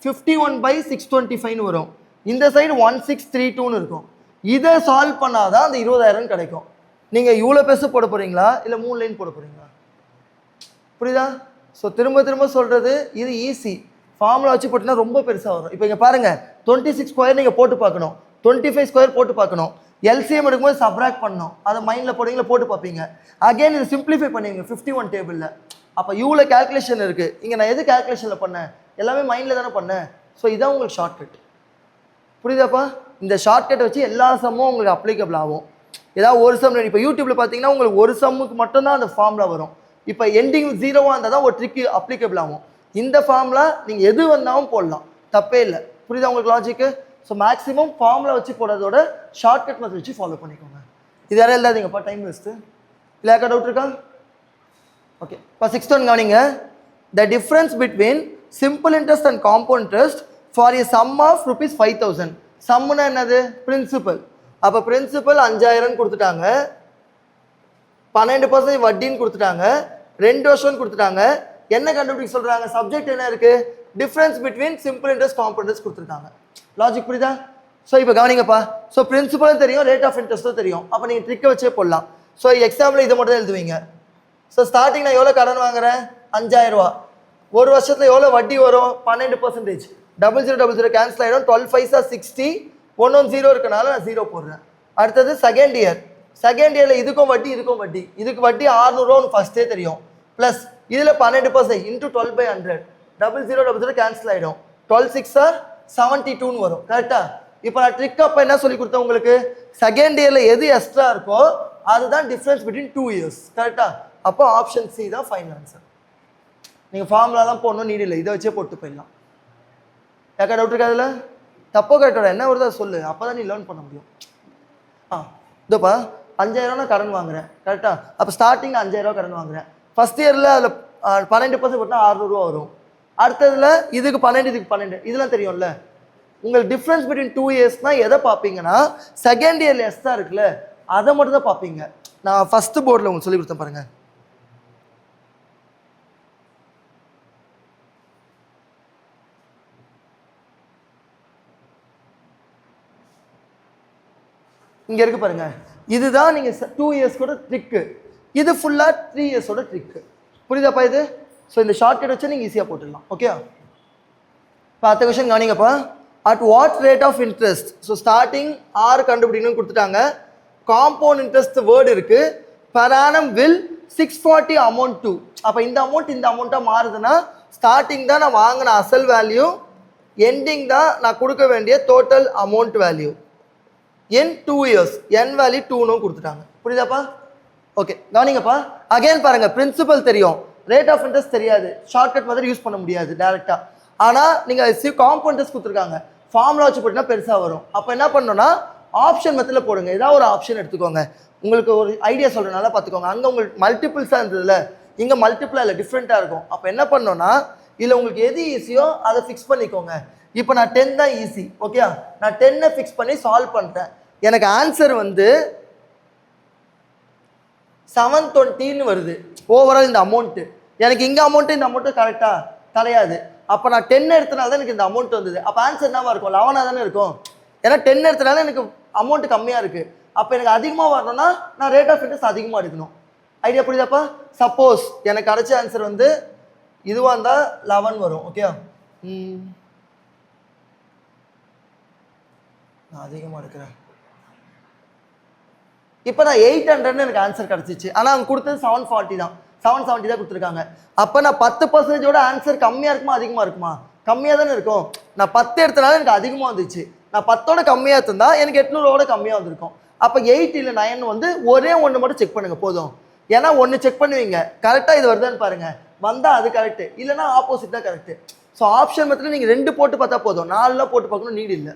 51/625ன்னு வரும், இந்த சைடு 1632ன்னு இருக்கும். இதை சால்வ் பண்ணாதான் அந்த 20,000 கிடைக்கும். நீங்கள் இவ்வளோ பெருசு போட போகிறீங்களா இல்லை 3 லைன் போட போகிறீங்களா? புரியுதா? ஸோ திரும்ப திரும்ப சொல்கிறது இது ஈஸி. ஃபார்முலா வச்சு போட்டிங்கன்னா ரொம்ப பெருசாக வரும். இப்போ இங்கே பாருங்கள், 26 ஸ்கொயர் நீங்கள் போட்டு பார்க்கணும், 25 ஸ்கொயர் போட்டு பார்க்கணும், எல்சிஎம் எடுக்கும்போது சப்ராக்ட் பண்ணணும், அதை மைண்டில் போடுவீங்களா, போட்டு பார்ப்பீங்க. அகெயின் இது சிம்பிளிஃபை பண்ணுவீங்க 51 டேபிளில். அப்போ இவ்வளோ கேல்குலேஷன் இருக்குது. இங்கே நான் எது கேல்குலேஷனில் பண்ணேன், எல்லாமே மைண்டில் தானே பண்ணேன். ஸோ இதான் உங்களுக்கு ஷார்ட்கட். புரியுதாப்பா? இந்த ஷார்ட்கட்டை வச்சு எல்லா சம்மும் உங்களுக்கு அப்ளிகபிள் ஆகும். ஏதாவது ஒரு சம் இப்போ யூடியூப்பில் பார்த்தீங்கன்னா உங்களுக்கு ஒரு சம்முக்கு மட்டும்தான் அந்த ஃபார்முலா வரும். இப்போ எண்டிங் 0வாக இருந்தால் தான் ஒரு ட்ரிக்கு அப்ளிகபிள் ஆகும். இந்த ஃபார்முலா நீங்கள் எது வந்தாலும் போடலாம், தப்பே இல்லை. புரியுதா உங்களுக்கு லாஜிக்கு? ஸோ மேக்ஸிமம் ஃபார்முலா வச்சு போடுறதோட ஷார்ட்கட் மெத்தட் வச்சு ஃபாலோ பண்ணிக்கோங்க. இது யாரும் இல்லாதீங்கப்பா, டைம் வேஸ்ட்டு. இல்லை யாருக்கா டவுட் இருக்கா? ஓகே, இப்போ 6th one கவனிங்க. The difference between simple interest and compound interest for a sum of ₹5,000. சம்முன்னா என்னது? பிரின்சிபல். அப்போ பிரின்சிபல் 5,000 கொடுத்துட்டாங்க, 12% வட்டின்னு கொடுத்துட்டாங்க, 2 வருஷம்னு கொடுத்துட்டாங்க. என்ன கண்டுபிடிக்க சொல்கிறாங்க? சப்ஜெக்ட் என்ன இருக்குது? Difference between simple interest compound interest கொடுத்துருக்காங்க. லாஜிக் புரியுதா? ஸோ இப்போ கவனிங்கப்பா. ஸோ பிரின்சிபலும் தெரியும், ரேட் ஆஃப் இன்ட்ரெஸ்ட்டும் தெரியும். அப்போ நீங்கள் ட்ரிக்கை வச்சே போடலாம். ஸோ எக்ஸாம்பிள் இதை மட்டும் தான் எழுதுவீங்க. ஸோ ஸ்டார்டிங் நான் எவ்வளோ கடன் வாங்குறேன்? 5,000 ரூபா. ஒரு வருஷத்தில் எவ்வளோ வட்டி வரும்? 12%. 0000 கேன்சல் ஆகிடும். 12 5 60. 1 0 இருக்கனால நான் 0 போடுறேன். அடுத்தது செகண்ட் இயர். செகண்ட் இயரில் இதுக்கும் வட்டி இதுக்கும் வட்டி. இதுக்கு வட்டி 600 ரூபா ஃபஸ்ட்டே தெரியும். ப்ளஸ் இதில் 12% இன்ட்டு 12/100. 0000 கேன்சல் ஆகிடும். 12 6 72ன்னு வரும். கரெக்டா? இப்போ நான் ட்ரிக் அப்போ என்ன சொல்லி கொடுத்தேன் உங்களுக்கு? செகண்ட் இயரில் எது எக்ஸ்ட்ரா இருக்கோ அதுதான் டிஃப்ரென்ஸ் பிட்வீன் 2 இயர்ஸ். கரெக்டா? அப்போ ஆப்ஷன் சி தான் ஃபைனல் ஆன்சர். நீங்கள் ஃபார்முலாலாம் போடணும் நீட் இல்லை, இதை வச்சே போட்டு போயிடலாம். யாக்கா டவுட் இருக்கா? அதில் தப்போ கரெக்டோட என்ன வருதோ சொல்லு, அப்போ தான் நீ லேர்ன் பண்ண முடியும். இதோப்பா 5,000 நான் கடன் வாங்குறேன். கரெக்டா? அப்போ ஸ்டார்டிங் 5,000 கடன் வாங்குறேன். ஃபஸ்ட் இயரில் அதில் 12% போட்டால் 600 ரூபா வரும். அடுத்ததில் இதுக்கு 12 இதுக்கு 12 இதெல்லாம் தெரியும்ல. உங்களுக்கு டிஃப்ரென்ஸ் பிட்வீன் 2 இயர்ஸ்னால் எதை பார்ப்பீங்கன்னா செகண்ட் இயரில் எஸ் தான் இருக்குல்ல, அதை மட்டும் தான் பார்ப்பீங்க. நான் ஃபஸ்ட்டு போர்டில் உங்களுக்கு சொல்லி கொடுத்தேன் பாருங்கள். இங்கே இருக்கு பாருங்க, இதுதான் நீங்கள் 2 இயர்ஸ்கோட ட்ரிக்கு. இது ஃபுல்லாக 3 இயர்ஸோட ட்ரிக்கு. புரியுதாப்பா இது? ஸோ இந்த ஷார்ட்கட் வச்சு நீங்கள் ஈஸியாக போட்டுடலாம். ஓகே, இப்போ அடுத்த கொஷன் கவனிங்கப்பா. At what rate of interest? So starting 6 கண்டுபிடிக்கணும்னு கொடுத்துட்டாங்க. காம்பவுண்ட் இன்ட்ரெஸ்ட் வேர்டு இருக்குது. per annum will 640 amount to. அப்போ இந்த அமௌண்ட்டாக மாறுதுன்னா ஸ்டார்டிங் தான் நான் வாங்கின அசல் வேல்யூ, எண்டிங் தான் நான் கொடுக்க வேண்டிய டோட்டல் அமௌண்ட் வேல்யூ. என் 2 இயர்ஸ், என் வேல்யூ 2ன்னு கொடுத்துட்டாங்க. புரியுதாப்பா? ஓகே, கவனிங்கப்பா. அகைன் பாருங்கள், பிரின்சிபல் தெரியும், ரேட் ஆஃப் இன்ட்ரெஸ்ட் தெரியாது, ஷார்ட்கட் மாதிரி யூஸ் பண்ண முடியாது டேரெக்டாக. ஆனால் நீங்கள் காம்பவுண்ட் இன்ட்ரெஸ்ட் கொடுத்துருக்காங்க, ஃபார்முலா வச்சு போட்டிங்கன்னா பெருசாக வரும். அப்போ என்ன பண்ணணும்னா ஆப்ஷன் மெத்தடில் போடுங்க. ஏதாவது ஒரு ஆப்ஷன் எடுத்துக்கோங்க. உங்களுக்கு ஒரு ஐடியா சொல்கிறனால பார்த்துக்கோங்க. அங்கே உங்களுக்கு மல்டிபிள்ஸாக இருந்ததுல, இங்கே மல்டிபிளாக இல்லை, டிஃப்ரெண்ட்டாக இருக்கும். அப்போ என்ன பண்ணணும்னா இதில் உங்களுக்கு எது ஈஸியோ அதை ஃபிக்ஸ் பண்ணிக்கோங்க. இப்போ நான் 10 தான் ஈஸி. ஓகே, நான் 10 ஃபிக்ஸ் பண்ணி சால்வ் பண்ணுறேன். எனக்கு ஆன்சர் வந்து 720ன்னு வருது ஓவரால் இந்த அமௌண்ட்டு. எனக்கு இங்கே அமௌண்ட்டு இந்த அமௌண்ட்டு கரெக்டாக கிடையாது. அப்போ நான் 10 எடுத்தனால தான் எனக்கு இந்த அமௌண்ட் வந்தது. அப்போ ஆன்சர் என்னவா இருக்கும்? 11 தானே இருக்கும். ஏன்னா 10 எடுத்தனால எனக்கு அமௌண்ட்டு கம்மியாக இருக்குது. அப்போ எனக்கு அதிகமாக வரணும்னா நான் ரேட் ஆஃப் இன்ட்ரெஸ்ட் அதிகமாக எடுக்கணும். ஐடியா புரியுதாப்பா? சப்போஸ் எனக்கு கிடைச்ச ஆன்சர் வந்து இதுவாக இருந்தால் 11 வரும். ஓகே, நான் அதிகமாக எடுக்கிறேன். இப்போ நான் 800ன்னு எனக்கு ஆன்சர் கிடச்சிச்சு. ஆனால் அவங்க கொடுத்தது 740 தான், 770 தான் கொடுத்துருக்காங்க. அப்போ நான் 10%ஓட ஆன்சர் கம்மியாக இருக்குமா அதிகமாக இருக்குமா? கம்மியாக தானே இருக்கும். நான் 10 எடுத்தனால எனக்கு அதிகமாக வந்துச்சு. நான் 10ஓட கம்மியாக எடுத்திருந்தா எனக்கு 800ஓட கம்மியாக வந்திருக்கும். அப்போ 8 இல்லை 9 வந்து ஒரே ஒன்று மட்டும் செக் பண்ணுங்கள் போதும். ஏன்னா ஒன்று செக் பண்ணுவீங்க, கரெக்டாக இது வருதான்னு பாருங்கள், வந்தால் அது கரெக்டு, இல்லைனா ஆப்போசிட் தான் கரெக்டு. ஸோ ஆப்ஷன் மெத்தடில் நீங்கள் 2 போட்டு பார்த்தா போதும், 4 போட்டு பார்க்கணும் நீட் இல்லை.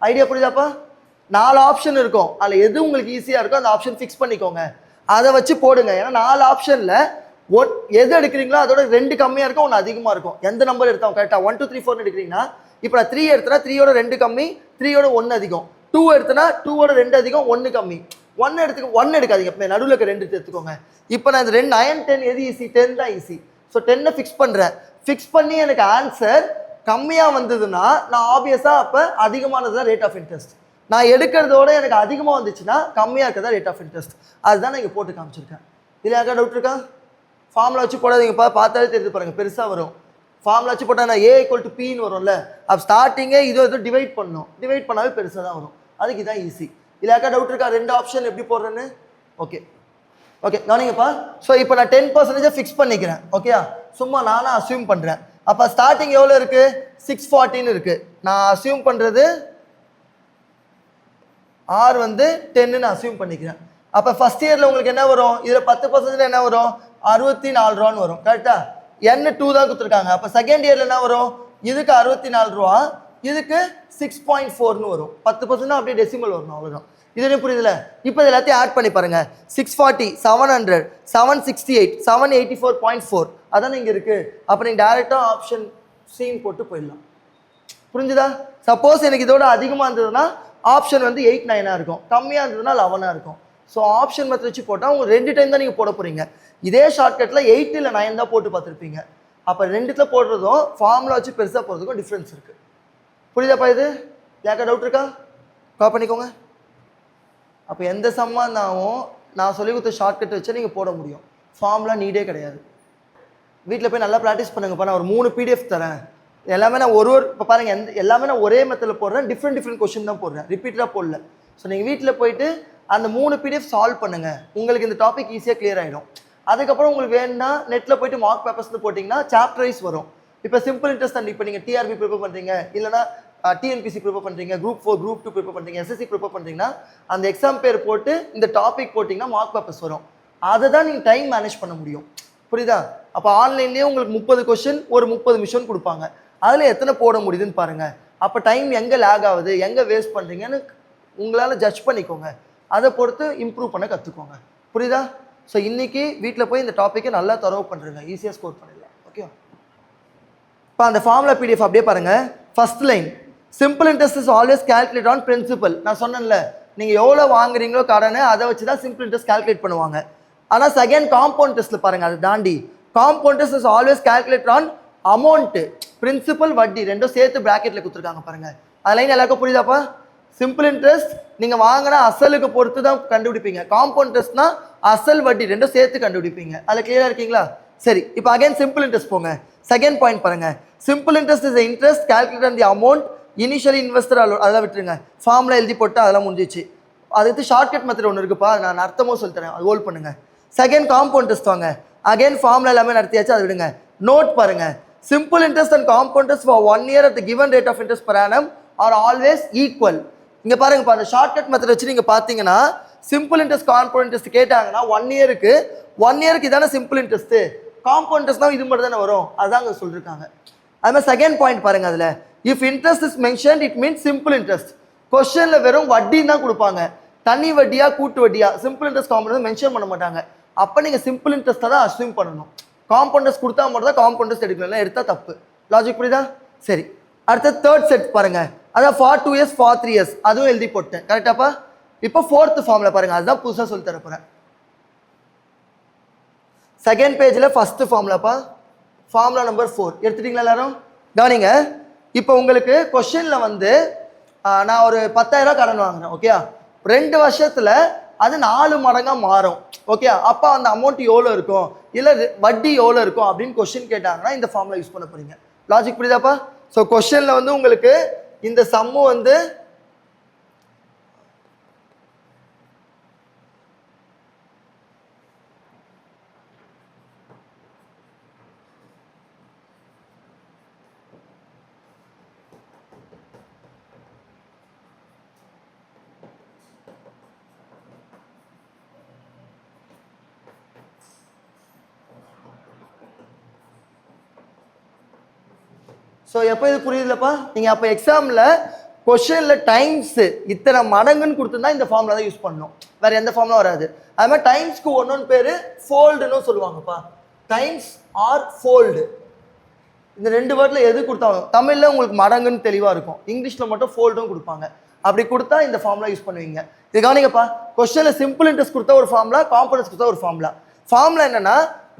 ஐடியா புரியுதாப்பா? 4 ஆப்ஷன் இருக்கும், அதில் எது உங்களுக்கு ஈஸியாக இருக்கோ அந்த ஆப்ஷன் ஃபிக்ஸ் பண்ணிக்கோங்க, அதை வச்சு போடுங்க. ஏன்னா 4 ஆப்ஷனில் எது எடுக்கிறீங்களோ அதோட 2 கம்மியாக இருக்கும், 1 அதிகமாக இருக்கும். எந்த நம்பர் எடுத்தோம் கரெக்டாக 1 2 3 4 எடுக்கிறீங்கன்னா, இப்போ நான் 3 எடுத்தேன்னா 3ஓட 2 கம்மி, 3ஓட 1 அதிகம். 2 எடுத்தேன்னா 2ஓட 2 அதிகம், 1 கம்மி. 1 எடுக்காதீங்க, இப்போ நடுவில் இருக்க 2 எடுத்துக்கோங்க. இப்போ நான் இந்த 2 9 10 எது ஈஸி? 10 தான் ஈஸி. ஸோ 10 ஃபிக்ஸ் பண்ணுறேன். ஃபிக்ஸ் பண்ணி எனக்கு ஆன்சர் கம்மியாக வந்ததுன்னா நான் ஆப்வியஸாக அப்போ அதிகமானது தான் ரேட் ஆஃப் இன்ட்ரெஸ்ட். நான் எடுக்கிறதோட எனக்கு அதிகமாக வந்துச்சுன்னா கம்மியாக இருக்கிறதா ரேட் ஆஃப் இன்ட்ரெஸ்ட். அதுதான் நான் இங்கே போட்டு காமிச்சிருக்கேன். இதில் யாருக்கா டவுட் இருக்கா? ஃபார்முலா வச்சு போடாதீங்கப்பா, பார்த்தாலே தெரிஞ்சு பாருங்கள், பெருசாக வரும். ஃபார்முலா வச்சு போட்டால் நான் A = Pன்னு வரும்ல, அப்போ ஸ்டார்டிங்கே இது டிவைட் பண்ணணும், டிவைட் பண்ணாவே பெருசாக தான் வரும். அதுக்கு இதான் ஈஸி. இதில் யாருக்கா டவுட் இருக்கா 2 ஆப்ஷன் எப்படி போடுறேன்னு? Okay okay, கவனிங்கப்பா. ஸோ இப்போ நான் 10% ஃபிக்ஸ் பண்ணிக்கிறேன். ஓகே, சும்மா நானும் அஸ்யூம் பண்ணுறேன். அப்போ ஸ்டார்டிங் எவ்வளோ இருக்குது? 640ன்னு இருக்குது. நான் அசியூம் பண்ணுறது ஆர் வந்து 10ன்னு அசியூம் பண்ணிக்கிறேன். அப்போ ஃபஸ்ட் இயரில் உங்களுக்கு என்ன வரும், இதில் 10% என்ன வரும், 64 ரூபான்னு வரும். கரெக்டா? N 2 தான் கொடுத்துருக்காங்க. அப்போ செகண்ட் இயரில் என்ன வரும், இதுக்கு 64 ரூபா, இதுக்கு 6.4ன்னு வரும். 10% அப்படியே டெசிமல் வரணும், அவ்வளோதான். இது புரியுதுல? இப்போ எல்லாத்தையும் ஆட் பண்ணி பாருங்க. 640, 700, 768, 784.4 அதான் இங்கே இருக்குது. அப்போ நீங்கள் டேரெக்டாக ஆப்ஷன் சீன் போட்டு போயிடலாம். புரிஞ்சுதா? சப்போஸ் எனக்கு இதோட அதிகமாக இருந்ததுன்னா ஆப்ஷன் வந்து 8, 9 இருக்கும், கம்மியாக இருந்ததுன்னா 11 இருக்கும். ஸோ ஆப்ஷன் மெத்தட் வச்சு போட்டால் உங்களுக்கு 2 டைம் தான் நீங்கள் போட போகிறீங்க. இதே ஷார்ட்கட்டில் 8 இல்லை 9 தான் போட்டு பார்த்துருப்பீங்க. அப்போ 2த்துல போடுறதும் ஃபார்முலா வச்சு பெருசாக போகிறதுக்கும் டிஃப்ரென்ஸ் இருக்குது. புரியுதாப்பா? இது யாருக்கா டவுட் இருக்கா? கால் பண்ணிக்கோங்க. அப்போ எந்த சம்மா இருந்தாலும் நான் சொல்லி கொடுத்த ஷார்ட்கட் வச்சு நீங்கள் போட முடியும். ஃபார்முலா நீடே கிடையாது. வீட்டில் போய் நல்லா ப்ராக்டிஸ் பண்ணுங்கப்பா. நான் ஒரு 3 PDF தரேன். எல்லாமே நான் இப்போ பாருங்கள், எல்லாமே நான் ஒரே மெத்தடில் போடுறேன். டிஃப்ரெண்ட் கொஷின் தான் போடுறேன், ரிப்பீட்டடாக போடல. ஸோ நீங்கள் வீட்டில் போயிட்டு அந்த 3 PDF சால்வ் பண்ணுங்கள். உங்களுக்கு இந்த டாபிக் ஈஸியாக கிளியர் ஆகிடும். அதுக்கப்புறம் உங்களுக்கு வேணும்னா நெட்டில் போய்ட்டு மார்க் பேப்பர்ஸ்னு போட்டிங்கன்னா சாப்டர் வைஸ் வரும். இப்போ சிம்பிள் இன்ட்ரெஸ்ட் அண்ட் இப்போ நீங்கள் டிஆர்பி ப்ரிப்பேர் பண்ணுறீங்க, இல்லைனா டிஎன்பிசி ப்ரிப்பேர் பண்ணுறீங்க, குரூப் 4 குரூப் 2 ப்ரிப்பேர் பண்ணுறீங்க, எஸ்எஸ்சி ப்ரிப்பேர் பண்ணுறீங்கன்னா அந்த எக்ஸாம் பேர் போட்டு இந்த டாபிக் போட்டிங்கன்னா மார்க் பேப்பர்ஸ் வரும். அதை தான் நீங்கள் டைம் மேனேஜ் பண்ண முடியும். புரியுதா? அப்போ ஆன்லைன்லேயே உங்களுக்கு 30 கொஷின் ஒரு 30 மிஷன் கொடுப்பாங்க. அதில் எத்தனை போட முடியுதுன்னு பாருங்கள். அப்போ டைம் எங்கே லேக் ஆகுது, எங்கே வேஸ்ட் பண்ணுறீங்கன்னு உங்களால் ஜட்ஜ் பண்ணிக்கோங்க. அதை பொறுத்து இம்ப்ரூவ் பண்ண கற்றுக்கோங்க. புரியுதா? ஸோ இன்றைக்கி வீட்டில் போய் இந்த டாப்பிக்கை நல்லா தரவு பண்ணுறேங்க, ஈஸியாக ஸ்கோர் பண்ணிடலாம். ஓகே. இப்போ அந்த ஃபார்முலா PDF அப்படியே பாருங்கள். First line, simple interest is always calculate on principal. நான் சொன்னேன்ல, நீங்கள் எவ்வளோ வாங்குறீங்களோ கடனை அதை வச்சு தான் சிம்பிள் இன்ட்ரெஸ்ட் கால்குலேட் பண்ணுவாங்க. ஆனால் செகண்ட் காம்பவுண்ட் டெஸ்ட்டில் பாருங்கள், அதை தாண்டி compound test is always calculate on amount. Principal வட்டி ரெண்டும் சேர்த்து ப்ராக்கெட்டில் கொடுத்துருக்காங்க பாருங்கள். அது லைன் எல்லாருக்கும் புரியுதாப்பா? சிம்பிள் இன்ட்ரெஸ்ட் நீங்கள் வாங்கினா அசலுக்கு பொறுத்து தான் கண்டுபிடிப்பீங்க. காம்பவுண்ட் இன்ட்ரெஸ்ட்னா அசல் வட்டி ரெண்டும் சேர்த்து கண்டுபிடிப்பீங்க. அதில் கிளியராக இருக்கீங்களா? சரி, இப்போ அகைன் சிம்பிள் இன்ட்ரெஸ்ட் போங்க. செகண்ட் பாயிண்ட் பாருங்கள். Simple interest is interest calculate on the amount initially investor அதெல்லாம் விட்டுருங்க. ஃபார்முலா எழுதி போட்டு அதெல்லாம் முடிஞ்சிச்சு. அதுக்கு ஷார்ட்கட் மெத்தட் ஒன்று இருக்குப்பா, நான் அர்த்தமும் சொல்லித்தரேன், அது ஹோல்ட் பண்ணுங்கள். செகண்ட் காம்பவுண்ட் இன்ட்ரெஸ்ட் வாங்க. அகைன் ஃபார்முலா எல்லாமே நடத்தியாச்சு, அதை விடுங்க. நோட் பாருங்கள். Simple interest and compound interest for 1 year at the given rate of interest per annum are always equal. இங்கே பாருங்கப்பா, அந்த ஷார்ட்கட் மெத்தட் வச்சு நீங்கள் பார்த்தீங்கன்னா சிம்பிள் இன்ட்ரெஸ்ட் காம்பவுண்ட் இன்ட்ரெஸ்ட் கேட்டாங்கன்னா 1 yearக்கு இதான சிம்பிள் இன்ட்ரெஸ்ட்டு, காம்பவுண்ட் இன்ட்ரெஸ்ட்னா இது மட்டும் தானே வரும், அதுதான் அங்கே சொல்லியிருக்காங்க. அது மாதிரி செகண்ட் பாயிண்ட் பாருங்கள். அதில் if interest is mentioned it means simple interest. கொஸ்டினில் வெறும் வட்டின்னு தான் கொடுப்பாங்க, தனி வட்டியா கூட்டு வட்டியா சிம்பிள் இன்ட்ரெஸ்ட் காம்பவுண்ட் மென்ஷன் பண்ண மாட்டாங்க. அப்போ நீங்கள் சிம்பிள் இன்ட்ரெஸ்ட்டை தான் அஸ்யூம் பண்ணணும். காம்பவுண்ட் இன்ட்ரெஸ்ட் கொடுத்தா மட்டும் தான் காம்பவுண்ட் இன்ட்ரெஸ்ட் எடுக்கலாம், எடுத்தால் தப்பு. லாஜிக் புரியுதா? சரி, அடுத்த தேர்ட் செட் பாருங்கள். அதான் ஃபார் 2 years ஃபார் 3 years அதுவும் எழுதி போட்டேன். கரெக்டாப்பா? இப்போ ஃபோர்த்து ஃபார்மில் பாருங்கள், அதுதான் புதுசாக சொல்லி தரப்போகிறேன். செகண்ட் பேஜில் ஃபஸ்ட்டு ஃபார்முலாப்பா, ஃபார்முலா நம்பர் 4 எடுத்துட்டீங்களா எல்லாரும்? கவனிங்க. இப்போ உங்களுக்கு கொஷனில் வந்து நான் ஒரு 10,000 கடன் வாங்குறேன். ஓகே, 2 வருஷத்தில் அது 4 மடங்காக மாறும். ஓகே, அப்போ அந்த அமௌண்ட் எவ்வளோ இருக்கும், இல்லை வட்டி எவ்வளோ இருக்கும் அப்படின்னு கொஷின் கேட்டாங்கன்னா இந்த ஃபார்முலா யூஸ் பண்ண போகிறீங்க. லாஜிக் புரியுதாப்பா? ஸோ கொஷனில் வந்து உங்களுக்கு இந்த சம்மு வந்து ஸோ எப்போ இது புரியுதுலப்பா? நீங்கள் அப்போ எக்ஸாமில் கொஷனில் டைம்ஸு இத்தனை மடங்குன்னு கொடுத்துருந்தா இந்த ஃபார்முலா தான் யூஸ் பண்ணணும், வேறு எந்த ஃபார்முலா வராது. அது மாதிரி டைம்ஸ்க்கு ஒன்று பேர் ஃபோல்டுன்னு சொல்லுவாங்கப்பா. டைம்ஸ் ஆர் ஃபோல்டு, இந்த 2 வேர்டில் எது கொடுத்தாலும் தமிழில் உங்களுக்கு மடங்குன்னு தெளிவாக இருக்கும், இங்கிலீஷில் மட்டும் ஃபோல்டும் கொடுப்பாங்க. அப்படி கொடுத்தா இந்த ஃபார்முலா யூஸ் பண்ணுவீங்க. இது கவனிங்கப்பா, கொஸ்டினில் சிம்பிள் இன்ட்ரெஸ்ட் கொடுத்தா ஒரு ஃபார்முலா, காம்பவுண்ட் கொடுத்தா ஒரு ஃபார்முலா. ஃபார்முலா என்னன்னா,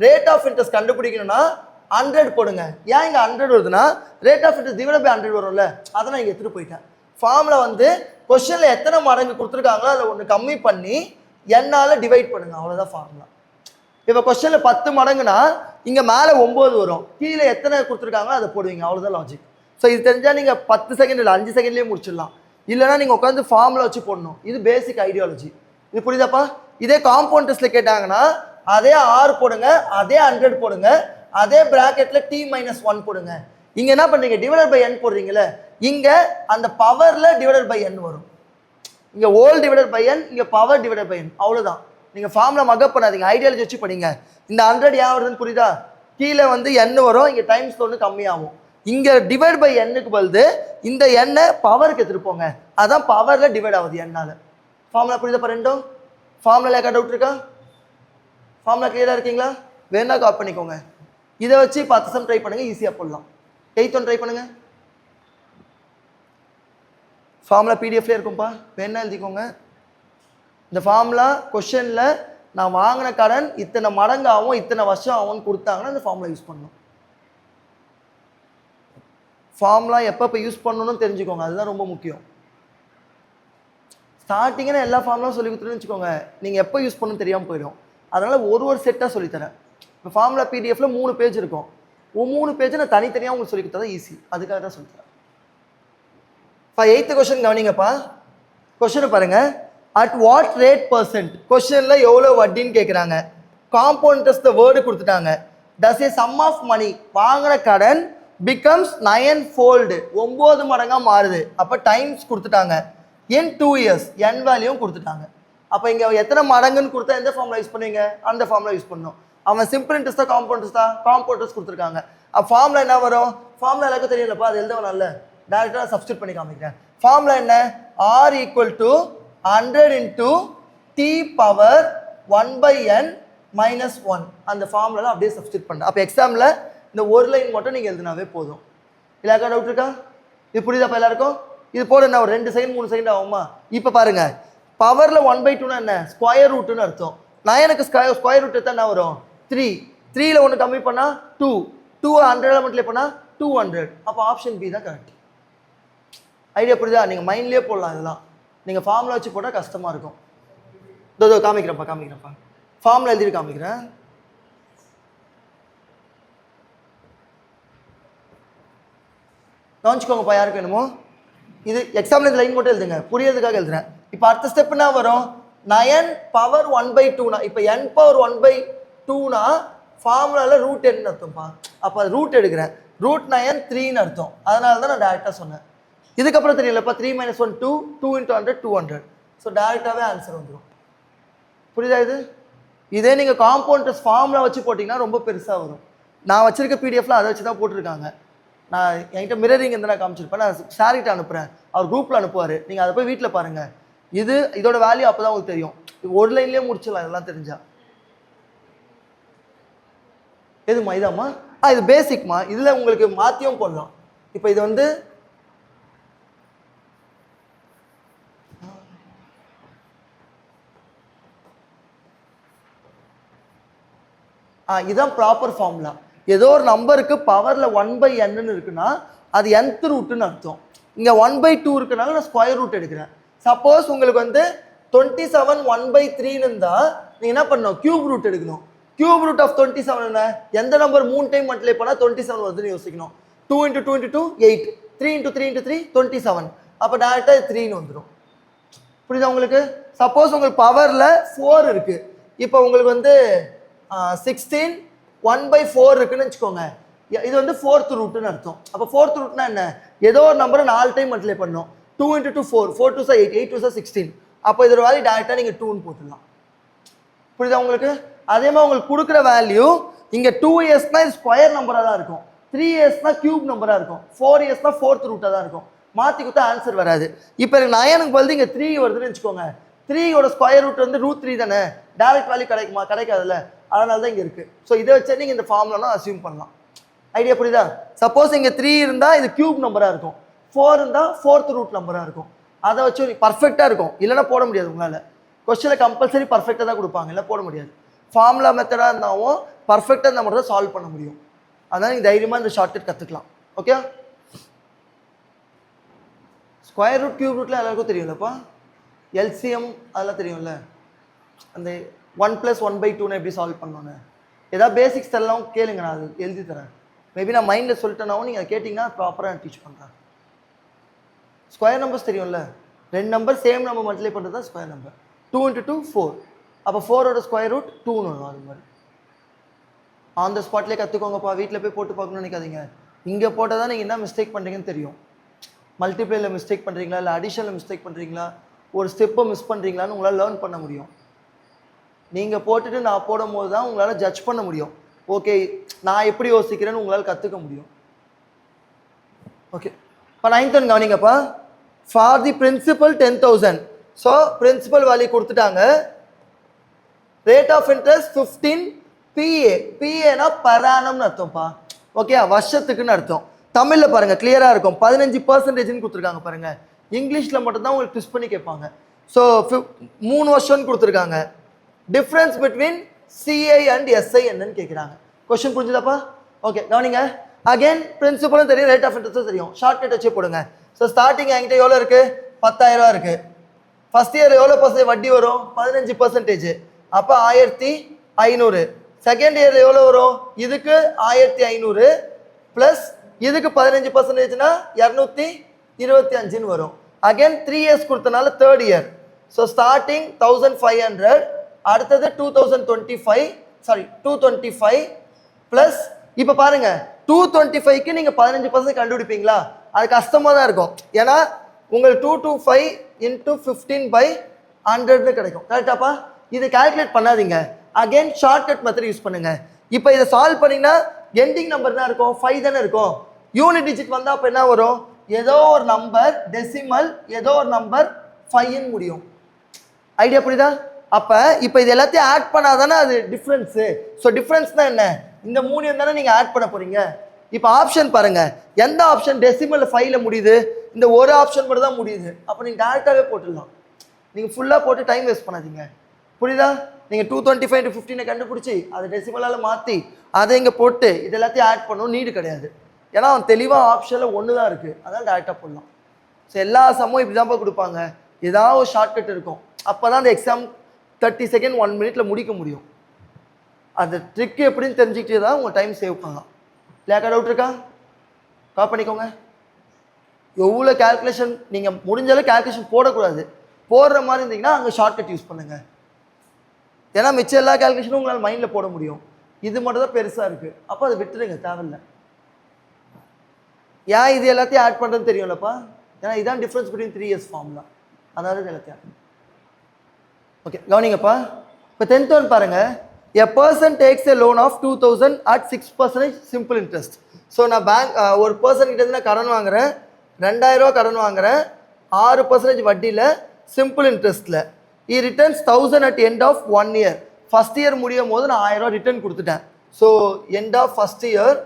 ரேட் ஆஃப் இன்ட்ரெஸ்ட் கண்டுபிடிக்கணும்னா 100 போடுங்க. ஏன் இங்கே 100 வருதுன்னா rate of interest divide by 100 வரும்ல, அதை நான் இங்கே எடுத்துகிட்டு போயிட்டேன். ஃபார்முலா வந்து கொஸ்டினில் எத்தனை மடங்கு கொடுத்துருக்காங்களோ அதில் ஒன்று கம்மி பண்ணி என்னால் டிவைட் பண்ணுங்க, அவ்வளோதான் ஃபார்முலா. இப்போ கொஸ்டினில் 10 மடங்குனா இங்கே மேலே 9 வரும், கீழே எத்தனை கொடுத்துருக்காங்களோ அதை போடுவீங்க, அவ்வளோதான் லாஜிக். ஸோ இது தெரிஞ்சால் நீங்கள் 10 செகண்ட் இல்லை 5 செகண்ட்லேயே முடிச்சிடலாம். இல்லைனா நீங்கள் உட்காந்து ஃபார்முலா வச்சு போடணும். இது பேசிக் ஐடியாலஜி. இது புரியுதாப்பா? இதே காம்பவுண்ட் டெஸ்ட்டில் கேட்டாங்கன்னா அதே R போடுங்க, அதே 100 போடுங்க, அதே ப்ராக்கெட்டில் T-1 போடுங்க. இங்கே என்ன பண்ணுறீங்க, டிவைடட் பை n போடுறீங்களே, இங்கே அந்த பவரில் டிவைடட் பை n வரும். இங்கே ஹோல் டிவைடட் பை n, இங்கே பவர் டிவைடட் பை n, அவ்வளோதான். நீங்கள் ஃபார்முலா மக்கப் பண்ணாதீங்க, ஐடியாலஜி வச்சு படிங்க. இந்த 100 ஏன் வருதுன்னு புரியுதா? கீழே வந்து n வரும், இங்கே டைம்ஸ் ஒன்று கம்மியாகும். இங்கே டிவைட் பை n-க்கு பதில் இந்த n-ஐ பவருக்கு எடுத்துகிட்டு போங்க, அதான் பவரில் டிவைட் ஆகுது n-ஆல். ஃபார்முலா புரியுதா? ரெண்டும் ஃபார்முலா ஏக்கா டவுட் இருக்கா? ஃபார்முலா கிளியராக இருக்கீங்களா? வேணா காப்பி பண்ணிக்கோங்க. இதை வச்சு 10 சம் ட்ரை பண்ணுங்கள், ஈஸியாக போடலாம். 8th ஒன் ட்ரை பண்ணுங்கள். ஃபார்முலா பிடிஎஃப்லேயே இருக்கும்ப்பா, வேணா எழுதிக்கோங்க. இந்த ஃபார்முலா கொஷனில் நான் வாங்கின கடன் இத்தனை மடங்கு ஆகும், இத்தனை வருஷம் ஆகும்னு கொடுத்தாங்கன்னா இந்த ஃபார்முலா யூஸ் பண்ணணும். ஃபார்முலா எப்போ யூஸ் பண்ணணும்னு தெரிஞ்சுக்கோங்க, அதுதான் ரொம்ப முக்கியம். ஸ்டார்டிங்காக எல்லா ஃபார்முலாம் சொல்லி கொடுத்துருன்னு வச்சுக்கோங்க, நீங்கள் எப்போ யூஸ் பண்ணணும்னு தெரியாமல் போயிடும். அதனால் ஒரு செட்டாக சொல்லித்தரேன். இப்போ ஃபார்முலா பிடிஎஃப்பில் 3 பேஜ் இருக்கும், 3 பேஜை நான் தனித்தனியாக உங்களுக்கு சொல்லி கொடுத்தா தான் ஈஸி, அதுக்காக தான் சொல்லித்தரேன். இப்போ 8th கொஸ்டின் கவனிங்கப்பா. கொஸ்டினை பாருங்கள். அட் வாட் ரேட் பர்சன்ட், கொஸ்டினில் எவ்வளோ வட்டின்னு கேட்குறாங்க. காம்பவுண்ட் இன்ட்ரெஸ்ட் வேர்டு கொடுத்துட்டாங்க. டஸ் ஏ சம் ஆஃப் மணி, வாங்கின கடன் பிகம்ஸ் 9 fold, 9 மடங்காக மாறுது. அப்போ டைம்ஸ் கொடுத்துட்டாங்க. in 2 years, n வேல்யூவும் கொடுத்துட்டாங்க. அப்போ இங்கே எத்தனை மடங்குன்னு கொடுத்தா எந்த ஃபார்முலா யூஸ் பண்ணுவீங்க? அந்த ஃபார்முலா யூஸ் பண்ணணும். அவன் சிம்பிள் இன்ட்ரெஸ்ட்டா காம்பவுண்ட் இன்ட்ரெஸ்ட்டா? காம்பவுண்ட் இன்ட்ரெஸ்ட் கொடுத்துருக்காங்க. அப்போ ஃபார்முலா என்ன வரும்? ஃபார்முலா எல்லாருக்கும் தெரியலப்பா, அது எழுத நல்ல டேரெக்டாக சப்ஸ்டியூட் பண்ணி காமிக்கிறேன். ஃபார்முலா என்ன? r = 100 × t power 1/n - 1. அந்த ஃபார்முலாவில் அப்படியே சப்ஸ்டியூட் பண்ண. அப்போ எக்ஸாமில் இந்த ஒரு லைன் மட்டும் நீங்கள் எழுதினாவே போதும். எல்லாருக்கா டவுட் இருக்கா? இது புரியுதாப்பா எல்லாருக்கும்? இது போல என்ன ஒரு 2 செகண்ட் 3 செகண்ட் ஆகுமா? இப்போ பாருங்க, பவரில் 1/2னா என்ன? ஸ்கொயர் ரூட்டுன்னு அர்த்தம். 9க்கு ஸ்கொயர் ரூட் எடுத்தால் என்ன வரும்? 3. 3ல் 1 கம்மி பண்ணால் 2. 2 100 மல்டிப்ளை பண்ணால் 200. அப்போ ஆப்ஷன் பி தான் கரெக்ட். ஐடியா புரியுதா? நீங்கள் மைண்ட்லேயே போடலாம். இதெல்லாம் நீங்கள் ஃபார்முலா வச்சு போட்டால் கஷ்டமாக இருக்கும். இதோ காமிக்கிறேன்ப்பா. ஃபார்முலா எழுதிட்டு காமிக்கிறேன். கவனிச்சுக்கோங்கப்பா, யாருக்கு வேணுமோ. இது எக்ஸாம்பிள் இந்த லைன் மட்டும் எழுதுங்க, புரியறதுக்காக எழுதுறேன். இப்போ அடுத்த ஸ்டெப் என்ன வரும்? 9 பவர் 1/2னா, இப்போ n பவர் 1/2னா ஃபார்முலாவில் ரூட் n அர்த்தம்ப்பா. அப்போ அது ரூட் எடுக்கிறேன். √9 3ன்னு அர்த்தம். அதனால தான் நான் டேரெக்டாக சொன்னேன். இதுக்கப்புறம் தெரியலப்பா, 3 - 1 2, 2 × 100 200. ஸோ டேரெக்டாகவே ஆன்சர் வந்துடும். புரியுதா? இதே நீங்கள் காம்பவுண்டர்ஸ் ஃபார்முலா வச்சு போட்டிங்கன்னா ரொம்ப பெருசாக வரும். நான் வச்சிருக்க பிடிஎஃப்ல அதை வச்சு தான் போட்டிருக்காங்க. நான் என்கிட்ட மிரரிங் இருந்தால் நான் காமிச்சிருப்பேன். நான் ஷேர்கிட்ட அனுப்புகிறேன், அவர் குரூப்பில் அனுப்புவார். நீங்கள் அதை போய் வீட்டில் பாருங்கள். இதோட வேல்யூ அப்போ தான் உங்களுக்கு தெரியும். ஒரு லைன்லேயே முடிச்சிடலாம் இதெல்லாம் தெரிஞ்சா. எதுமா இதாம்மா? இது பேசிக்மா. இதில் உங்களுக்கு மாற்றியும் போடலாம். இப்போ இது வந்து இதுதான் ப்ராப்பர் ஃபார்முலா. ஏதோ ஒரு நம்பருக்கு பவரில் 1/n இருக்குன்னா அது nth ரூட்டுன்னு அர்த்தம். இங்கே 1/2 இருக்குனால நான் ஸ்கொயர் ரூட் எடுக்கிறேன். சப்போஸ் உங்களுக்கு வந்து 27 1/3 இருந்தால் நீங்கள் என்ன பண்ணணும்? கியூப் ரூட் எடுக்கணும். கியூப் ரூட் ஆஃப் 27 என்ன? எந்த நம்பர் 3 டைம் மல்டிப்ளை பண்ணால் 27 வருதுன்னு யோசிக்கணும். 2 × 2 × 2 8, 3 × 3 × 3 27. அப்போ டேரெக்டாக 3ன்னு வந்துடும். புரியுதா உங்களுக்கு? சப்போஸ் உங்களுக்கு பவரில் 4 இருக்குது. இப்போ உங்களுக்கு வந்து 16 1/4 இருக்குன்னு வச்சுக்கோங்க. இது வந்து 4th ரூட்டுன்னு அர்த்தம். அப்போ 4th ரூட்னா என்ன? ஏதோ ஒரு நம்பரை 4 டைம் மல்டிப்ளை பண்ணணும். 2 × 2 4, 4 2 8, 8 2 16. அப்போ இதோட வேல்யூ டேரெக்டாக நீங்கள் 2ன்னு போட்டுடலாம். புரியுதா உங்களுக்கு? அதே மாதிரி உங்களுக்கு கொடுக்குற வேல்யூ இங்கே 2 இயர்ஸ்னால் இது ஸ்கொயர் நம்பராக தான் இருக்கும், 3 இயர்ஸ்னால் கியூப் நம்பராக இருக்கும், 4 இயர்ஸ்னால் 4th ரூட்டாக தான் இருக்கும். மாற்றி கொடுத்தா ஆன்சர் வராது. இப்போ எனக்கு 9க்கு பதில் இங்கே 3 வருதுன்னு வச்சுக்கோங்க. 3யோட ஸ்கொயர் ரூட் வந்து √3 தானே, டேரக்ட் வேல்யூ கிடைக்குமா? கிடைக்காதுல்ல. அதனால தான் இங்கே இருக்குது. ஸோ இதை வச்சு நீங்கள் இந்த ஃபார்முலாம் அசியூம் பண்ணலாம். ஐடியா புரியுதா? சப்போஸ் இங்கே 3 இருந்தால் இது கியூப் நம்பராக இருக்கும், 4 இருந்தால் 4th ரூட் நம்பராக இருக்கும். அதை வச்சு பர்ஃபெக்டாக இருக்கும். இல்லைன்னா போட முடியாது உங்களால். கொஸ்டினில் கம்பல்சரி பர்ஃபெக்டாக தான் கொடுப்பாங்க, இல்லை போட முடியாது. ஃபார்முலா மெத்தடாக இருந்தாலும் பர்ஃபெக்டாக இருந்தால் மட்டும் தான் சால்வ் பண்ண முடியும். அதனால் நீங்கள் தைரியமாக இந்த ஷார்ட்கட் கற்றுக்கலாம். ஓகே? ஸ்கொயர் ரூட் கியூப் ரூட்லாம் எல்லாருக்கும் தெரியும்லப்பா. எல்சிஎம் அதெல்லாம் தெரியும்ல. அந்த 1 + 1/2 எப்படி சால்வ் பண்ணணுன்னு ஏதாவது பேசிக்ஸ் தெரியலாம் கேளுங்க, நான் அது எழுதி தரேன். மேபி நான் மைண்டில் சொல்லிட்டேனாவும் நீங்கள் அதை கேட்டிங்கன்னா ப்ராப்பராக நான் டீச் பண்ணுறேன். ஸ்கொயர் நம்பர்ஸ் தெரியும்ல, 2 நம்பர் சேம் நம்பர் மல்டிப்ளை பண்ணுறது தான் ஸ்கொயர் நம்பர். 2 × 2 4. அப்போ 4ஓட ஸ்கொயர் ரூட் 2ன்னு வரும். அது மாதிரி ஆன் த ஸ்பாட்லேயே கற்றுக்கோங்கப்பா. வீட்டில் போய் போட்டு பார்க்கணும்னு நினைக்காதீங்க. இங்கே போட்டால் தான் நீங்கள் என்ன மிஸ்டேக் பண்ணுறீங்கன்னு தெரியும். மல்டிப்ளையில் மிஸ்டேக் பண்ணுறீங்களா, இல்லை அடிஷனில் மிஸ்டேக் பண்ணுறீங்களா, ஒரு ஸ்டெப்பை மிஸ் பண்ணுறீங்களான்னு உங்களால் லேர்ன் பண்ண முடியும். நீங்கள் போட்டுட்டு நான் போடும் போது தான் உங்களால் ஜட்ஜ் பண்ண முடியும். ஓகே, நான் எப்படி யோசிக்கிறேன்னு உங்களால் கற்றுக்க முடியும். ஓகே, இப்போ 9th ஒன் கவனிங்கப்பா. For the principal 10,000. So principal value கொடுத்துட்டாங்க. Rate of interest 15 PA. PAனா பரானம்னு அர்த்தம்ப்பா. ஓகே, வருஷத்துக்குன்னு அர்த்தம். தமிழில் பாருங்கள் கிளியராக இருக்கும். 15% கொடுத்துருக்காங்க பாருங்கள். இங்கிலீஷில் மட்டும்தான் உங்களுக்கு ட்விஸ்ட் பண்ணி கேட்பாங்க. ஸோ 3 வருஷம்னு கொடுத்துருக்காங்க. Difference between CI and SI என்னன்னு கேட்குறாங்க. கொஸ்டின் புரிஞ்சுதாப்பா? ஓகே, கவனிங்க. அகைன் பிரின்சிபலும் தெரியும், ரேட் ஆஃப் இன்ட்ரெஸ்ட்டும் தெரியும். ஷார்ட்கட் வச்சு போடுங்க. ஸோ ஸ்டார்டிங் என்கிட்ட எவ்வளோ இருக்குது? 10,000 இருக்குது. ஃபஸ்ட் இயர் எவ்வளோ பர்சன்டேஜ் வட்டி வரும்? 15%. அப்போ 1,500. செகண்ட் இயரில் எவ்வளோ வரும்? இதுக்கு 1,500 ப்ளஸ் இதுக்கு 15%னா 225 வரும். அகைன் 3 இயர்ஸ் கொடுத்தனால தேர்ட் இயர். ஸோ ஸ்டார்டிங் 1,500, அடுத்தது 225 ப்ளஸ் இப்போ பாருங்க 225க்கு நீங்கள் 15% கண்டுபிடிப்பீங்களா? அது கஷ்டமாக தான் இருக்கும். ஏன்னா உங்களுக்கு 225 × 15/100 கிடைக்கும். கரெக்டாப்பா? இது கால்குலேட் பண்ணாதீங்க. அகைன் ஷார்ட்கட் மெத்தட் யூஸ் பண்ணுங்க. இப்போ இதை சால்வ் பண்ணிங்கன்னா எண்டிங் நம்பர் தான் இருக்கும், 5 தானே இருக்கும். யூனிட் டிஜிட் வந்தால் அப்போ என்ன வரும்? ஏதோ ஒரு நம்பர் டெசிமல், ஏதோ ஒரு நம்பர் 5ன்னு முடியும். ஐடியா புரியுதா? அப்போ இப்போ இது எல்லாத்தையும் ஆட் பண்ணாதானே அது டிஃப்ரென்ஸு. ஸோ டிஃப்ரென்ஸ்னா என்ன? இந்த 3 தானே நீங்கள் ஆட் பண்ண போகிறீங்க. இப்போ ஆப்ஷன் பாருங்கள். எந்த ஆப்ஷன் டெசிமல் 5ல் முடியுது? இந்த ஒரு ஆப்ஷன் மட்டும் தான் முடியுது. அப்போ நீங்கள் டேரெக்டாகவே போட்டுடலாம். நீங்கள் ஃபுல்லாக போட்டு டைம் வேஸ்ட் பண்ணாதீங்க. புரியுதா? நீங்கள் 225 × 15 கண்டுபிடிச்சி அதை டெசிமலால் மாற்றி அதை இங்கே போட்டு இது எல்லாத்தையும் ஆட் பண்ணணும் நீடு கிடையாது. ஏன்னா அவன் தெளிவாக ஆப்ஷனில் ஒன்று தான் இருக்குது, அதனால் டேரெக்டாக போடலாம். ஸோ எல்லா சம்மும் இப்படி தான்ப்பா கொடுப்பாங்க. ஏதாவது ஒரு ஷார்ட்கட் இருக்கும். அப்போ தான் அந்த எக்ஸாம் 30 செகண்ட் 1 மினிட்ல முடிக்க முடியும். அந்த ட்ரிக் எப்படின்னு தெரிஞ்சுக்கிட்டே தான் உங்கள் டைம் சேவ் பண்ணலாம். இல்லையா? டவுட் இருக்கா? கால் பண்ணிக்கோங்க. எவ்வளோ கேல்குலேஷன் நீங்கள் முடிஞ்சாலும் கேல்குலேஷன் போடக்கூடாது. போடுற மாதிரி இருந்தீங்கன்னா அங்கே ஷார்ட்கட் யூஸ் பண்ணுங்கள். ஏன்னா மிச்சம் எல்லா கேல்குலேஷனும் உங்களால் மைண்டில் போட முடியும். இது மட்டும் தான் பெருசாக இருக்குது. அப்போ அதை விட்டுருங்க, தேவையில்லை. ஏன் இது எல்லாத்தையும் ஆட் பண்ணுறதுன்னு தெரியும்லப்பா? ஏன்னா இதான் டிஃப்ரென்ஸ் பிட்வீன் 3 இயர்ஸ் ஃபார்ம்லாம். அதாவது எல்லாத்தையும் ஓகே கவனிங்கப்பா. இப்போ 10th ஒன் பாருங்கள். A person takes a loan of 2,000 at 6% simple interest. So நான் பேங்க் ஒரு பர்சன் கிட்டேருந்து நான் கடன் வாங்குகிறேன், 2,000 கடன் வாங்குகிறேன், 6% வட்டியில் சிம்பிள் இன்ட்ரெஸ்ட்டில். இ returns 1,000 at end of 1 year. First year முடியும் போது நான் 1,000 ரிட்டர்ன் கொடுத்துட்டேன். So end of first year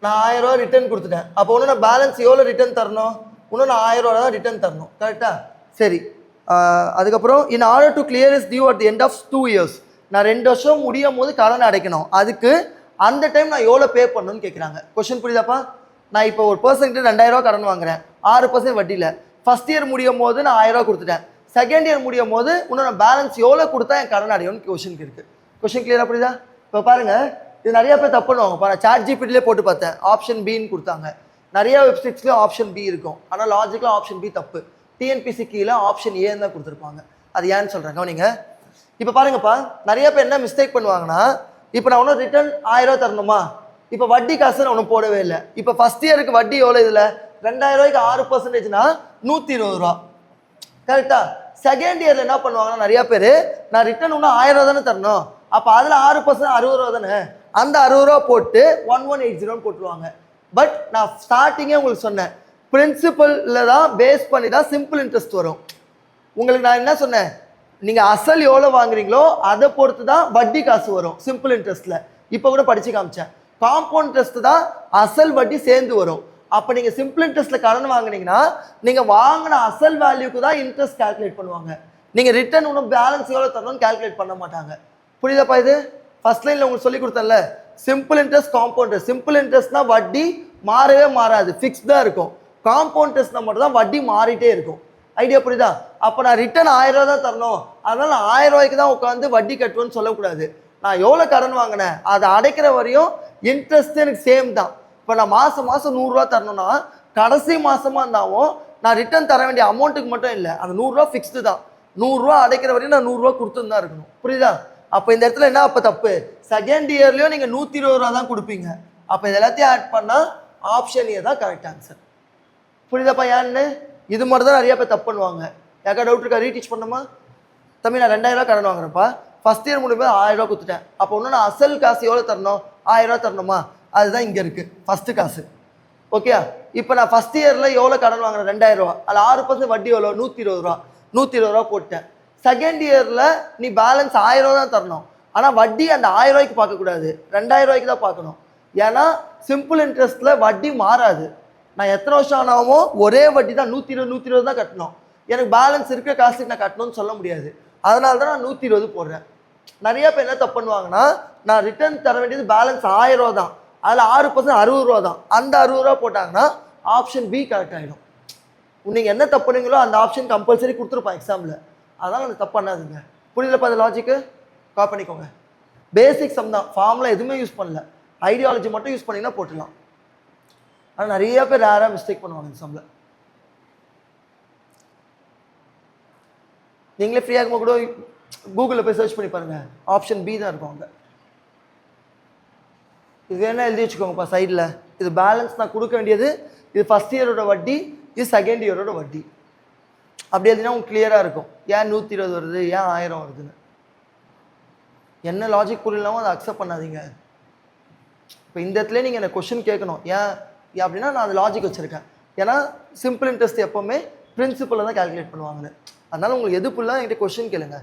நான் 1,000 ரிட்டர்ன் கொடுத்துட்டேன். அப்போ ஒன்று நான் பேலன்ஸ் எவ்வளோ ரிட்டர்ன் தரணும்? இன்னும் நான் 1,000 தான் ரிட்டர்ன் தரணும். கரெக்டாக? சரி. அதுக்கப்புறம் in order to clear is due at the end of 2 years. நான் 2 வருஷம் முடியும் போது கடன் அடைக்கணும். அதுக்கு அந்த டைம் நான் எவ்வளோ பே பண்ணணும்னு கேட்குறாங்க. கொஸ்டின் புரியுதாப்பா? நான் இப்போ ஒரு பர்சன்கிட்ட 2,000 கடன் வாங்குறேன், 6% வட்டியில். ஃபஸ்ட் இயர் முடியும் போது நான் 1,000 கொடுத்துட்டேன். செகண்ட் இயர் முடியும் போது இன்னும் நான் பேலன்ஸ் எவ்வளோ கொடுத்தா என் கடன் அடையும்னு கொஸ்டின் இருக்குது. கொஸ்டின் கிளியராக புரியுதா? இப்போ பாருங்கள், இது நிறையா பேர் தப்பு பண்ணுவாங்க. நான் சாட் ஜிபிடிலே போட்டு பார்த்தேன், ஆப்ஷன் பின்னு கொடுத்தாங்க. நிறைய வெப்சைட்ஸ்லேயும் ஆப்ஷன் பி இருக்கும். ஆனால் லாஜிக்கலாக ஆப்ஷன் பி தப்பு. டிஎன்பிசி கீழே ஆப்ஷன் ஏன்னு தான் கொடுத்துருப்பாங்க. அது ஏன்னு சொல்கிறேன் கவனிங்க. இப்போ பாருங்கப்பா, நிறைய பேர் என்ன மிஸ்டேக் பண்ணுவாங்கன்னா, இப்போ நான் ஒன்றும் ரிட்டர்ன் 1,000 தரணுமா, இப்போ வட்டி காசு நான் ஒன்றும் போடவே இல்லை. இப்போ ஃபஸ்ட் இயருக்கு வட்டி எவ்வளோ? இதில் 2,000க்கு 6%னா 120 ரூபா. கரெக்டா? செகண்ட் இயரில் என்ன பண்ணுவாங்கன்னா நிறையா பேர், நான் ரிட்டர்ன் இன்னும் 1,000 தானே தரணும், அப்போ அதில் 6% 60 ரூபா தானே, அந்த 60 ரூபா போட்டு 1180 போட்டுருவாங்க. பட் நான் ஸ்டார்டிங்கே உங்களுக்கு சொன்னேன், பிரின்சிபலில் தான் பேஸ் பண்ணி தான் சிம்பிள் இன்ட்ரெஸ்ட் வரும். உங்களுக்கு நான் என்ன சொன்னேன், நீங்கள் அசல் எவ்வளோ வாங்குறீங்களோ அதை பொறுத்து தான் வட்டி காசு வரும் சிம்பிள் இன்ட்ரெஸ்ட்டில். இப்போ கூட படித்து காமிச்சேன். காம்பவுண்ட் இன்ட்ரெஸ்ட் தான் அசல் வட்டி சேர்ந்து வரும். அப்போ நீங்கள் சிம்பிள் இன்ட்ரெஸ்ட்டில் கடன் வாங்கினீங்கன்னா நீங்கள் வாங்கின அசல் வேல்யூக்கு தான் இன்ட்ரெஸ்ட் கால்குலேட் பண்ணுவாங்க. நீங்கள் ரிட்டர்ன் ஒன்றும் பேலன்ஸ் எவ்வளோ தரணும்னு கால்குலேட் பண்ண மாட்டாங்க. புரியுதாப்பா? இது ஃபர்ஸ்ட் லைனில் உங்களுக்கு சொல்லி கொடுத்தேன்ல, சிம்பிள் இன்ட்ரெஸ்ட், காம்பவுண்ட். சிம்பிள் இன்ட்ரெஸ்ட்னா வட்டி மாறவே மாறாது, ஃபிக்ஸ்டாக இருக்கும். காம்பவுண்ட் இன்ட்ரெஸ்ட்னா மட்டும் தான் வட்டி மாறிட்டே இருக்கும். ஐடியா புரியுதா? அப்போ நான் ரிட்டர்ன் 1,000 ரூபா தான் தரணும், அதனால் நான் 1,000 ரூபாய்க்கு தான் உட்காந்து வட்டி கட்டுவேன்னு சொல்லக்கூடாது. நான் எவ்வளோ கடன் வாங்கினேன் அதை அடைக்கிற வரையும் இன்ட்ரெஸ்ட் எனக்கு சேம் தான். இப்போ நான் மாதம் 100 ரூபா தரணும்னா கடைசி மாதமாக இருந்தாலும் நான் ரிட்டர்ன் தர வேண்டிய அமௌண்ட்டுக்கு மட்டும் இல்லை, அந்த 100 ரூபா ஃபிக்ஸ்டு தான். 100 ரூபா அடைக்கிற வரையும் நான் 100 ரூபா கொடுத்துன்னு தான் இருக்கணும். புரியுதா? அப்போ இந்த இடத்துல என்ன அப்போ தப்பு, செகண்ட் இயர்லேயும் நீங்கள் 120 ரூபா தான் கொடுப்பீங்க. அப்போ இது எல்லாத்தையும் ஆட் பண்ணால் ஆப்ஷன் ஏ தான் கரெக்ட் ஆன்சர். புரியுதாப்பா? ஏன்னு இது மட்டும் தான் நிறைய பேர் தப்பு பண்ணுவாங்க. யாருக்கா டவுட் இருக்கா? ரீடீச் பண்ணுமா? தம்பி நான் 2000 ரூபா கடன் வாங்குறேன்ப்பா, ஃபஸ்ட் இயர் முடியும் 1000 ரூபா கொடுத்துட்டேன், அப்போ ஒன்று நான் அசல் காசு எவ்வளோ தரணும்? 1000 ரூபா தரணுமா? அதுதான் இங்கே இருக்குது ஃபஸ்ட்டு காசு. ஓகே, இப்போ நான் ஃபஸ்ட் இயரில் எவ்வளோ கடன் வாங்குறேன்? 2000 ரூபா. அதில் 6% வட்டி எவ்வளோ? 120 ரூபா. 120 ரூபா போட்டேன். செகண்ட் இயரில் நீ பேலன்ஸ் 1000 ரூபா தான் தரணும். ஆனால் வட்டி அந்த 1000 ரூபாய்க்கு பார்க்கக்கூடாது, 2000 ரூபாய்க்கு தான் பார்க்கணும். ஏன்னா சிம்பிள் இன்ட்ரெஸ்ட்டில் வட்டி மாறாது. நான் எத்தனை வருஷம் ஆனாமோ ஒரே வட்டி தான், 120 தான் கட்டணும். எனக்கு பேலன்ஸ் இருக்கிற காசுக்கு நான் கட்டணும்னு சொல்ல முடியாது. அதனால தான் நான் 120 போடுறேன். நிறைய பேர் என்ன தப்பு பண்ணுவாங்கன்னா, நான் ரிட்டர்ன் தர வேண்டியது பேலன்ஸ் 1000 ரூபா தான், அதில் 6% 60 ரூபா தான், அந்த 60 ரூபா போட்டாங்கன்னா ஆப்ஷன் பி கரெக்ட் ஆகிடும். நீங்கள் என்ன தப்பு பண்ணீங்களோ அந்த ஆப்ஷன் கம்பல்சரி கொடுத்துருப்பான் எக்ஸாமில். அதனால் அந்த தப்பு பண்ணாதுங்க. புரியுதுலப்பா? அந்த லாஜிக்கு காப்பி பண்ணிக்கோங்க. பேசிக் சம் தான், ஃபார்முலா எதுவுமே யூஸ் பண்ணல, ஐடியாலஜி மட்டும் யூஸ் பண்ணிங்கன்னா போட்டுடலாம். ஆனால் நிறைய பேர் ரேராக மிஸ்டேக் பண்ணுவாங்க இந்த சம்மில். நீங்களே ஃப்ரீயாக இருக்கும்போது கூட கூகுளில் போய் சர்ச் பண்ணி பாருங்கள், ஆப்ஷன் பி தான் இருக்கும் அங்கே. இது வேணால் எழுதி வச்சுக்கோங்கப்பா சைடில். இது பேலன்ஸ் நான் கொடுக்க வேண்டியது, இது ஃபஸ்ட் இயரோட வட்டி, இது செகண்ட் இயரோட வட்டி. அப்படி எழுதினா உங்களுக்கு கிளியராக இருக்கும். ஏன் 120 வருது, ஏன் 1000 வருதுன்னு. என்ன லாஜிக் புரியலாமோ அதை அக்செப்ட் பண்ணாதீங்க. இப்போ இந்த இடத்துல நீங்கள் என்ன கொஷின் கேட்கணும், ஏன் அப்படின்னா நான் அந்த லாஜிக் வச்சுருக்கேன். ஏன்னா சிம்பிள் இன்ட்ரெஸ்ட் எப்போவுமே பிரின்சிபலில் தான் கால்குலேட் பண்ணுவாங்க. அதனால் உங்களுக்கு எது ஃபுல்லாக என்கிட்ட கொஷின் கேளுங்க.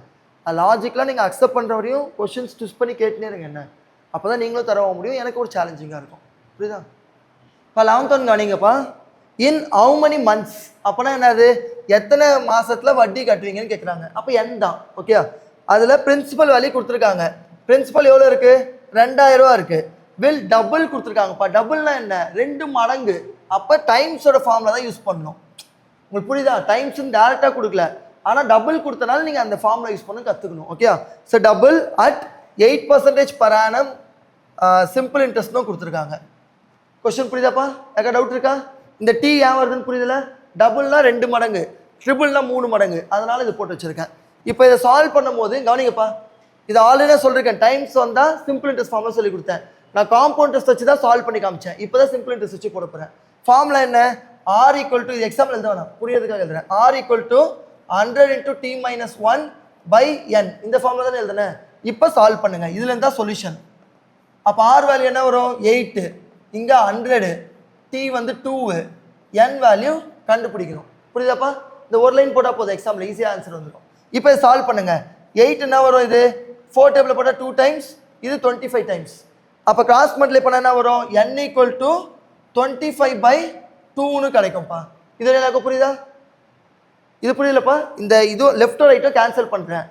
லாஜிக்கெலாம் நீங்கள் அக்செப்ட் பண்ணுற வரையும் கொஷின்ஸ் ட்விஸ்ட் பண்ணி கேட்டுனே இருங்க. என்ன அப்போ தான் நீங்களும் தரவ முடியும், எனக்கு ஒரு சேலஞ்சிங்காக இருக்கும். புரியுதா? இப்போ 11th ஒன் கவனிங்கப்பா. இன் ஹவு many months, அப்போனா என்னது, எத்தனை மாதத்தில் வட்டி கட்டுவீங்கன்னு கேட்குறாங்க. அப்போ என் தான். ஓகே, அதில் பிரின்சிபல் வேல்யூ கொடுத்துருக்காங்க. பிரின்சிபல் எவ்வளோ இருக்குது? 2000 ரூபா இருக்குது. Will double கொடுத்துருக்காங்கப்பா. டபுள்னா என்ன? 2 மடங்கு. அப்போ டைம்ஸோட ஃபார்மில் தான் யூஸ் பண்ணணும். உங்களுக்கு புரியுதா? டைம்ஸ்ன்னு டேரெக்டாக கொடுக்கல, ஆனால் டபுள் கொடுத்தனால நீங்கள் அந்த ஃபார்மில் யூஸ் பண்ண கற்றுக்கணும். Okay, so double at 8% per annum simple இன்ட்ரெஸ்ட்னும் கொடுத்துருக்காங்க. கொஸ்டின் புரியுதாப்பா? யாருக்கா டவுட் இருக்கா? இந்த டி ஏன் வருதுன்னு புரியுதுல? டபுள்னா 2 மடங்கு, ட்ரிபிள்னா 3 மடங்கு, அதனால இது போட்டு வச்சிருக்கேன். இப்போ இதை சால்வ் பண்ணும் போது கவனிங்கப்பா, இதை ஆல்ரெடி சொல்லியிருக்கேன். டைம்ஸ் வந்தால் சிம்பிள் இன்ட்ரெஸ்ட் ஃபார்மில் சொல்லி கொடுத்தேன். நான் காம்பவுண்ட் இன்ட்ரெஸ்ட் வச்சு தான் சால்வ் பண்ணி காமிச்சேன். இப்போ தான் சிம்பிள் இன்ட்ரெஸ்ட் வச்சு போட போகிறேன். ஃபார்முலா என்ன? ஆர் ஈக்குவல் டு, இது எக்ஸாம்பிள் எழுத வேணாம், புரியறதுக்காக எழுதுறேன். R equal to 100 × t-1/n. இந்த ஃபார்முலா தானே எழுதுனேன். இப்போ சால்வ் பண்ணுங்க, இதுல இருந்தா சொல்யூஷன். அப்போ ஆர் வேல்யூ என்ன வரும்? 8, இங்கே 100, t வந்து 2, n வேல்யூ கண்டுபிடிக்கணும். புரியுதாப்பா? இந்த ஒரு லைன் போட்டால் போதும், எக்ஸாம்பிள் ஈஸியாக ஆன்சர் வந்துடும். இப்போ இதை சால்வ் பண்ணுங்க. 8 என்ன வரும்? இது 4 டேபிள் போட்டால் 2 டைம்ஸ், இது 25 டைம்ஸ். அப்போ கிராஸ் மல்டிப்ளை பண்ணால் என்ன வரும்? n ஈக்குவல் டு 25/2ன்னு கிடைக்கும்ப்பா. இது எனக்கு புரியுதா? இது புரியலப்பா? இந்த இது லெஃப்டோ ரைட்டோ கேன்சல் பண்ணுறேன்,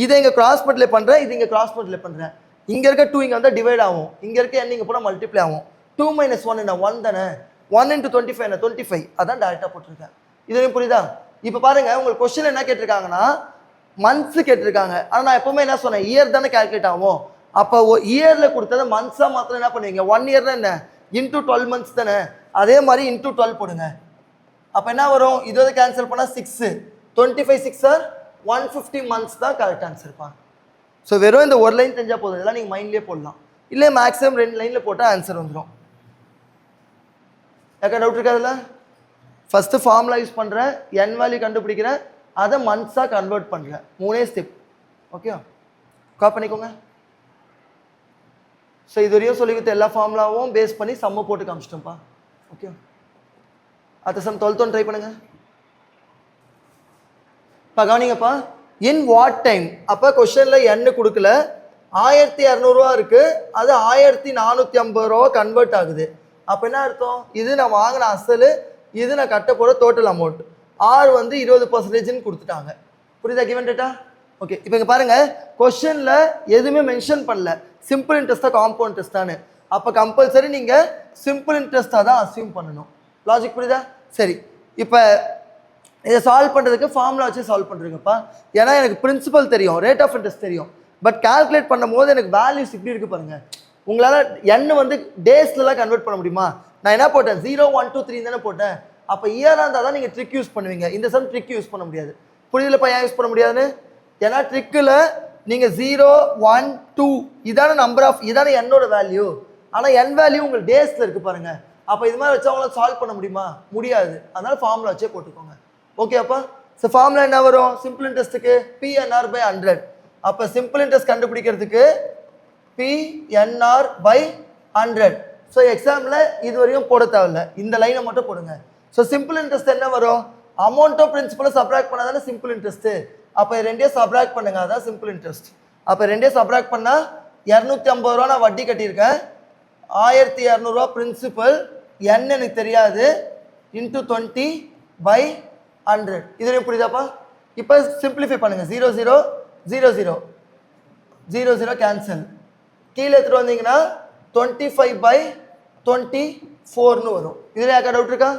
இதை இங்கே கிராஸ் மல்டிப்ளை பண்ணுறேன், இது இங்கே கிராஸ் மல்டிப்ளை பண்ணுறேன். இங்கே இருக்க 2 இங்கே வந்தால் டிவைட் ஆகும், இங்கே இருக்க n இங்கே போனால் மல்டிப்ளை ஆகும். 2 - 1 என்ன? 1 தானே. 1 × 25 என்ன? 25. அதான் டேரெக்டாக போட்டிருக்கேன். இதுலையும் புரியுதா? இப்போ பாருங்க, உங்களுக்கு கொஸ்டின் என்ன கேட்டிருக்காங்கன்னா மந்த்ஸ் கேட்டிருக்காங்க. ஆனால் நான் எப்பவுமே என்ன சொன்னேன், இயர் தானே கால்குலேட் ஆகும். அப்போ இயரில் கொடுத்ததை மந்த்ஸாக மாத்திரம் என்ன பண்ணுவீங்க? 1 இயர்னா என்ன? இன்டூ 12 மந்த்ஸ் தானே. அதே மாதிரி இன்டூ 12 போடுங்க. அப்போ என்ன வரும்? இதோட கேன்சல் பண்ணால் 6, 25 6 ஆர் 150 மந்த்ஸ் தான் கரெக்ட் ஆன்சர்ப்பா. ஸோ வெறும் இந்த ஒரு லைன் தெரிஞ்சால் போதும், இதெல்லாம் நீங்கள் மைண்ட்லேயே போடலாம். இல்லை மேக்ஸிமம் 2 லைனில் போட்டால் ஆன்சர் வந்துடும். யாருக்கா டவுட் இருக்கா? அதில் ஃபஸ்ட்டு ஃபார்முலா யூஸ் பண்ணுறேன், n வேல்யூ கண்டுபிடிக்கிறேன், அதை மந்த்ஸாக கன்வெர்ட் பண்ணுறேன். 3 ஸ்டெப். ஓகே, காப்பி பண்ணிக்கோங்க. ஸோ இது வரையும் சொல்லி கொடுத்த எல்லா ஃபார்முலாவும் பேஸ் பண்ணி சம்ம போட்டு காமிச்சிட்டோம்ப்பா. ஓகே, அடுத்த சம் 12th ஒன் ட்ரை பண்ணுங்க. இப்போ கவனிங்கப்பா. இன் வாட் டைம், அப்போ கொஸ்டினில் n கொடுக்கல, 1200 ரூபா இருக்குது, அது 1450 ரூபா கன்வெர்ட் ஆகுது. அப்போ என்ன அர்த்தம்? இது நான் வாங்கின அசல், இது நான் கட்ட போகிற டோட்டல் அமௌண்ட். ஆர் வந்து 20%ன்னு கொடுத்துட்டாங்க. புரியுதா? Given data. ஓகே, இப்போ இங்கே பாருங்கள், கொஸ்டினில் எதுவுமே மென்ஷன் பண்ணல சிம்பிள் இன்ட்ரெஸ்ட்டாக காம்பவுண்ட் இன்ட்ரெஸ்ட்டானு. அப்போ கம்பல்சரி நீங்கள் சிம்பிள் இன்ட்ரெஸ்ட்டாக தான் அசியூம் பண்ணணும். லாஜிக் புரியுதா? சரி, இப்போ இதை சால்வ் பண்ணுறதுக்கு ஃபார்முலா வச்சு சால்வ் பண்ணுறீங்கப்பா. ஏன்னா எனக்கு பிரின்சிபல் தெரியும், ரேட் ஆஃப் இன்ட்ரெஸ்ட் தெரியும், பட் கால்குலேட் பண்ணும் போது எனக்கு வேல்யூஸ் இப்படி இருக்குது பாருங்கள். உங்களால் n வந்து டேஸ்லலாம் கன்வெர்ட் பண்ண முடியுமா? நான் என்ன போட்டேன்? 0 1 2 3 தானே போட்டேன். அப்போ இயராக இருந்தால் தான் நீங்கள் ட்ரிக் யூஸ் பண்ணுவீங்க. இந்த சம் ட்ரிக் யூஸ் பண்ண முடியாது. புரியுதுலப்பா ஏன் யூஸ் பண்ண முடியாதுன்னு? ஏன்னா ட்ரிக்கில் நீங்கள் 0 1 2 இதான நம்பர் ஆஃப் இதான என்னோட வேல்யூ. ஆனால் என் வேல்யூ உங்கள் டேஸில் இருக்குது பாருங்கள். அப்போ இது மாதிரி வச்சு அவங்களால சால்வ் பண்ண முடியுமா? முடியாது. அதனால ஃபார்முலா வச்சே போட்டுக்கோங்க. ஓகே அப்பா. ஸோ ஃபார்முலா என்ன வரும் சிம்பிள் இன்ட்ரெஸ்ட்டுக்கு? PNR/100. அப்போ சிம்பிள் இன்ட்ரெஸ்ட் கண்டுபிடிக்கிறதுக்கு PNR/100. ஸோ எக்ஸாமில் இது வரையும் போட தேவையில்ல, இந்த லைனை மட்டும் போடுங்க. ஸோ சிம்பிள் இன்ட்ரெஸ்ட் என்ன வரும்? அமௌண்ட் ஆஃப் பிரின்சிபலை சப்ராக்ட் பண்ணால் தானே சிம்பிள் இன்ட்ரெஸ்ட்டு. அப்போ ரெண்டே சப்ராக்ட் பண்ணுங்க, அதான் சிம்பிள் இன்ட்ரெஸ்ட். அப்போ ரெண்டே சப்ராக்ட் பண்ணால் 250 ரூபா நான் வட்டி கட்டியிருக்கேன், 1200 பிரின்சிபல், என்ன எனக்கு தெரியாது, இன்ட்டு 20/100. இதுலையும் புரியுதாப்பா? இப்போ சிம்பிளிஃபை பண்ணுங்க. 0 0 0 0 0 0 கேன்சல். கீழே எடுத்துகிட்டு வந்தீங்கன்னா 25/24 வரும். இதில் யாருக்கா டவுட் இருக்கா?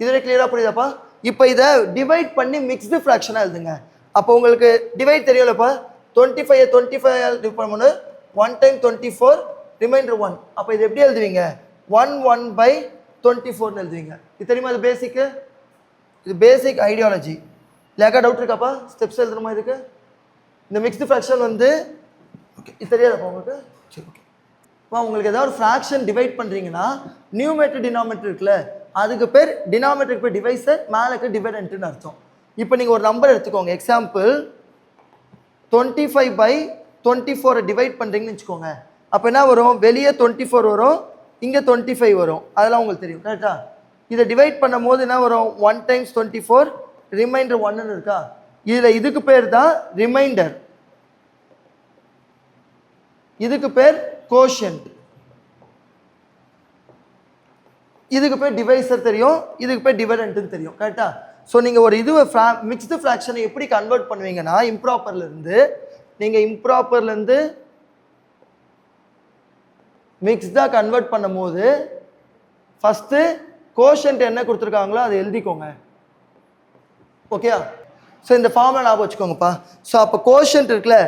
இதில் கிளியராக புரியுதாப்பா? இப்போ இதை டிவைட் பண்ணி மிக்ஸ்டு ஃப்ராக்ஷனாக எழுதுங்க. அப்போ உங்களுக்கு டிவைட் தெரியும்லப்பா. 25 டிவைட் பண்ணு 1 டைம் 24 ரிமைண்டர் 1. அப்போ இது எப்படி எழுதுவீங்க? 1 1/24 எழுதுவீங்க. இது தெரியுமா? இது பேசிக்கு, இது பேசிக் ஐடியாலஜி. இல்லையாக்கா டவுட் இருக்காப்பா? ஸ்டெப்ஸ் எழுதுணுமா இதுக்கு? இந்த மிக்ஸ்டு ஃப்ராக்ஷன் வந்து ஓகே இது தெரியாதப்பா உங்களுக்கு? சரி ஓகே. இப்போ உங்களுக்கு ஏதாவது ஒரு ஃப்ராக்ஷன் டிவைட் பண்ணுறீங்கன்னா நியூமேட்டர் டினாமினேட்டர் இருக்குல்ல, அதுக்கு பேர் டினாமினேட்டருக்கு பேர் டிவைசர், மேலுக்கு டிவைடன்ட்னு அர்த்தம். இப்போ நீங்கள் ஒரு நம்பர் எடுத்துக்கோங்க. எக்ஸாம்பிள் 25/24 டிவைட் பண்ணுறீங்கன்னு வச்சுக்கோங்க. அப்போ என்ன வரும்? வெளியே 24 வரும், இங்கே 25 வரும். அதெல்லாம் உங்களுக்கு தெரியும் கரெக்டா? இதை டிவைட் பண்ணும் போது என்ன வரும்? 1 டைம்ஸ் 24 ரிமைண்டர் 1ன்னு இருக்கா? இதில் இதுக்கு பேர் தான் ரிமைண்டர், இதுக்கு பேர் கோஷன்ட், இதுக்கு பேர் டிவைசர் தெரியும், இதுக்கு பேர் டிவைடன்ட்னு தெரியும் கரெக்டா? ஸோ நீங்கள் ஒரு இதுவை மிக்ஸ்டு ஃப்ராக்ஷனை எப்படி கன்வெர்ட் பண்ணுவீங்கன்னா இம்ப்ராப்பர்லேருந்து மிக்ஸ்டாக கன்வெர்ட் பண்ணும் போது ஃபஸ்ட்டு கோஷன்ட் என்ன கொடுத்துருக்காங்களோ அதை எழுதிக்கோங்க. ஓகேயா? ஸோ இந்த ஃபார்முலா ஞாபகம் வச்சுக்கோங்கப்பா. ஸோ அப்போ கோஷன்ட் இருக்குல்ல,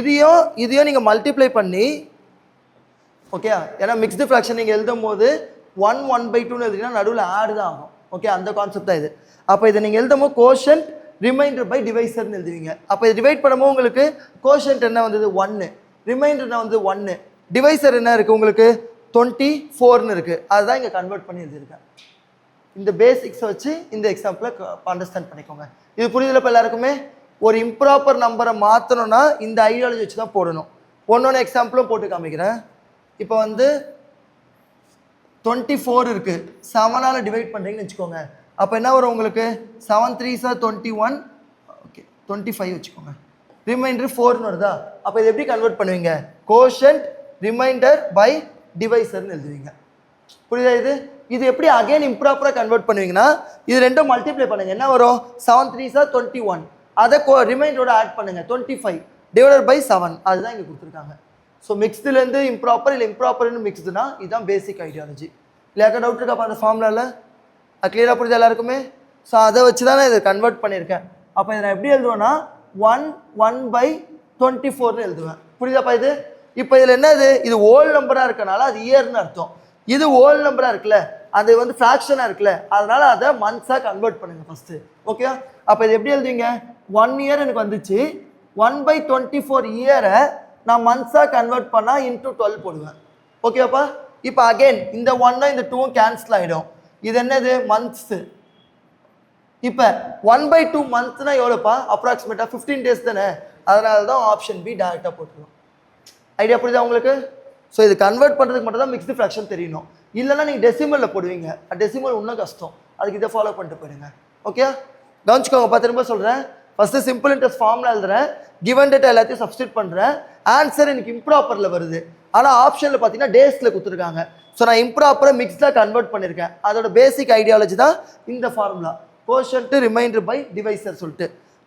இதையும் நீங்கள் மல்டிப்ளை பண்ணி, ஓகேயா? ஏன்னா மிக்ஸ்டு ஃப்ராக்ஷன் நீங்கள் எழுதும் போது 1 1/2ன்னு எழுதிங்கன்னா நடுவில் ஆடு தான் ஆகும். ஓகே, அந்த கான்செப்ட் தான் இது. அப்போ இதை நீங்கள் எழுதும் போது கோஷன்ட் ரிமைண்டர் பை டிவைசர்னு எழுதுவீங்க. அப்போ இது டிவைட் பண்ணும்போது உங்களுக்கு கோஷன்ட் என்ன வந்தது? 1, ரிமைண்டர் என்ன வந்து 1, டிவைசர் என்ன இருக்குது உங்களுக்கு? 24ன்னு இருக்குது. அதுதான் இங்கே கன்வெர்ட் பண்ணி எழுதியிருக்கேன். இந்த பேசிக்ஸை வச்சு இந்த எக்ஸாம்பிளை அண்டர்ஸ்டாண்ட் பண்ணிக்கோங்க. இது புரியுதுல இப்போ எல்லாருக்குமே? ஒரு இம்ப்ராப்பர் நம்பரை மாற்றணும்னா இந்த ஐடியாலஜி வச்சு தான் போடணும். ஒன்று எக்ஸாம்பிளும் போட்டு காமிக்கிறேன். இப்போ வந்து 24 இருக்குது, 7ஆல் டிவைட் பண்ணுறீங்கன்னு வச்சுக்கோங்க. அப்போ என்ன வரும் உங்களுக்கு? 7 3s 21, ஓகே 25 வச்சுக்கோங்க. ரிமைண்டர் 4ன்னு வருதா? அப்போ இது எப்படி கன்வெர்ட் பண்ணுவீங்க? கோஷன்ட் ரிமைண்டர் பை டிவைசர்னு எழுதுவீங்க. புரியுதா? இது எப்படி அகைன் இம்ப்ராப்பராக கன்வெர்ட் பண்ணுவீங்கன்னா இது ரெண்டும் மல்டிப்ளை பண்ணுங்க. என்ன வரும்? 7 3s 21, அதை ரிமைண்டரோட ஆட் பண்ணுங்க 25 டிவைடட் பை 7. அதுதான் இங்கே கொடுத்துருக்காங்க. ஸோ மிக்ஸ்டுலேருந்து இம்ப்ராப்பர், இல்லை இம்ப்ராப்பர்னு மிக்ஸ்டுனா இதுதான் பேசிக் ஐடியாலஜி. இல்லையாக்கா டவுட் இருக்காப்பா அந்த ஃபார்முலாவில்? அது கிளியராக புரியுது எல்லாருக்குமே? ஸோ அதை வச்சு தான் நான் இதை கன்வெர்ட் பண்ணியிருக்கேன். அப்போ இதை நான் எப்படி எழுதுவேன்னா 1 1/24ன்னு எழுதுவேன். புரியுதாப்பா இது? இப்போ இதில் என்னது? இது ஓல் நம்பராக இருக்கனால அது இயர்னு அர்த்தம். இது ஓல் நம்பராக இருக்குல்ல, அது வந்து ஃப்ராக்ஷனாக இருக்குல்ல, அதனால அதை மந்த்ஸாக கன்வெர்ட் பண்ணுங்கள் ஃபஸ்ட்டு. ஓகே, அப்போ இது எப்படி எழுதுவீங்க? 1 இயர் எனக்கு வந்துச்சு, 1/24 இயரை நான் மந்த்ஸாக கன்வெர்ட் பண்ணால் இன்ட்டு 12 போடுவேன். ஓகேப்பா? இப்போ அகெயின் இந்த 1 இந்த 2 கேன்சல் ஆகிடும். இது என்னது? மந்த்ஸு. இப்போ 1/2 மந்த்ஸ்னா எவ்வளோப்பா? அப்ராக்சிமேட்டாக 15 டேஸ் தானே. அதனால தான் ஆப்ஷன் பி டேரெக்டாக போட்டுருவோம். ஐடியா புரியுதா உங்களுக்கு? ஸோ இது கன்வெர்ட் பண்ணுறதுக்கு மட்டும் தான் மிக்ஸ்டு ஃப்ராக்ஷன் தெரியணும். இல்லைன்னா நீங்கள் டெசிமலில் போடுவீங்க, டெசிமல் இன்னும் கஷ்டம். அதுக்கு இதை ஃபாலோ பண்ணிட்டு போயிடுங்க. ஓகே, கவனிச்சுக்கோங்கப்பா. திரும்ப சொல்கிறேன். ஃபஸ்ட்டு சிம்பிள் இன்ட்ரெஸ்ட் ஃபார்முலா எழுதுறேன், கிவன் டேட்டா எல்லாத்தையும் சப்ஸ்டியூட் பண்ணுறேன். ஆன்சர் எனக்கு இம்ப்ராப்பரில் வருது, ஆனால் ஆப்ஷனில் பார்த்தீங்கன்னா டேஸில் கொடுத்துருக்காங்க. ஸோ நான் இம்ப்ராப்பராக மிக்ஸ்டாக கன்வெர்ட் பண்ணியிருக்கேன். அதோட பேசிக் ஐடியாலஜி தான் இந்த formula, quotient remainder by divisor சொல்லிட்டு.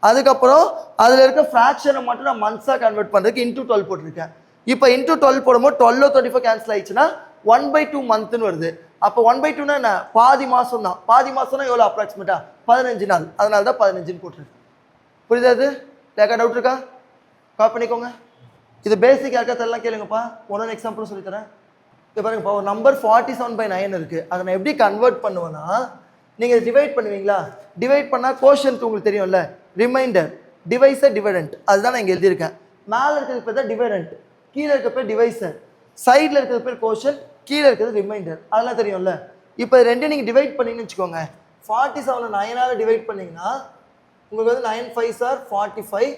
அதுக்கப்புறம் அதில் இருக்க ஃப்ராக்ஷனை மட்டும் நான் மந்த்ஸாக கன்வெர்ட் பண்ணுறதுக்கு இன்ட்டு 12 போட்டிருக்கேன். இப்போ இன்ட்டு 12 போடும்போது 12 25 கேன்சல் ஆயிடுச்சுன்னா 1/2 மந்த்னு வருது. அப்போ 1/2னா என்ன? பாதி மாதம் தான். பாதி மாதம்னா எவ்வளோ அப்ராக்சிமேட்டாக? 15 நாள். அதனால தான் 15ன்னு போட்டிருக்கு. புரியுதா? இது யாருக்கா டவுட் இருக்கா? கால் பண்ணிக்கோங்க. இது பேசிக் யாருக்கா தெரியலாம் கேளுங்கப்பா. ஒன்று எக்ஸாம்பிள் சொல்லித்தரேன். இது பாருங்கப்பா, ஒரு நம்பர் 47/9 இருக்குது. அதை நான் எப்படி கன்வெர்ட் பண்ணுவேன்னா, நீங்கள் டிவைட் பண்ணுவீங்களா? டிவைட் பண்ணால் கோஷன்ட் உங்களுக்கு தெரியும்ல, ரிமைண்டர் டிவைசர் டிவைடண்ட், அதுதான் நான் இங்கே எழுதியிருக்கேன். மேலே இருக்கிறது பேர் தான் டிவைடண்ட், கீழே இருக்க பேர் டிவைசர், சைடில் இருக்கிறது பேர் கோஷன், கீழே இருக்கிறது ரிமைண்டர். அதெல்லாம் தெரியும்ல. இப்போ ரெண்டையும் நீங்கள் டிவைட் பண்ணிங்கன்னு வச்சுக்கோங்க. 47 9ஆல் டிவைட் பண்ணிங்கன்னா உங்களுக்கு வந்து 9 5s are 45,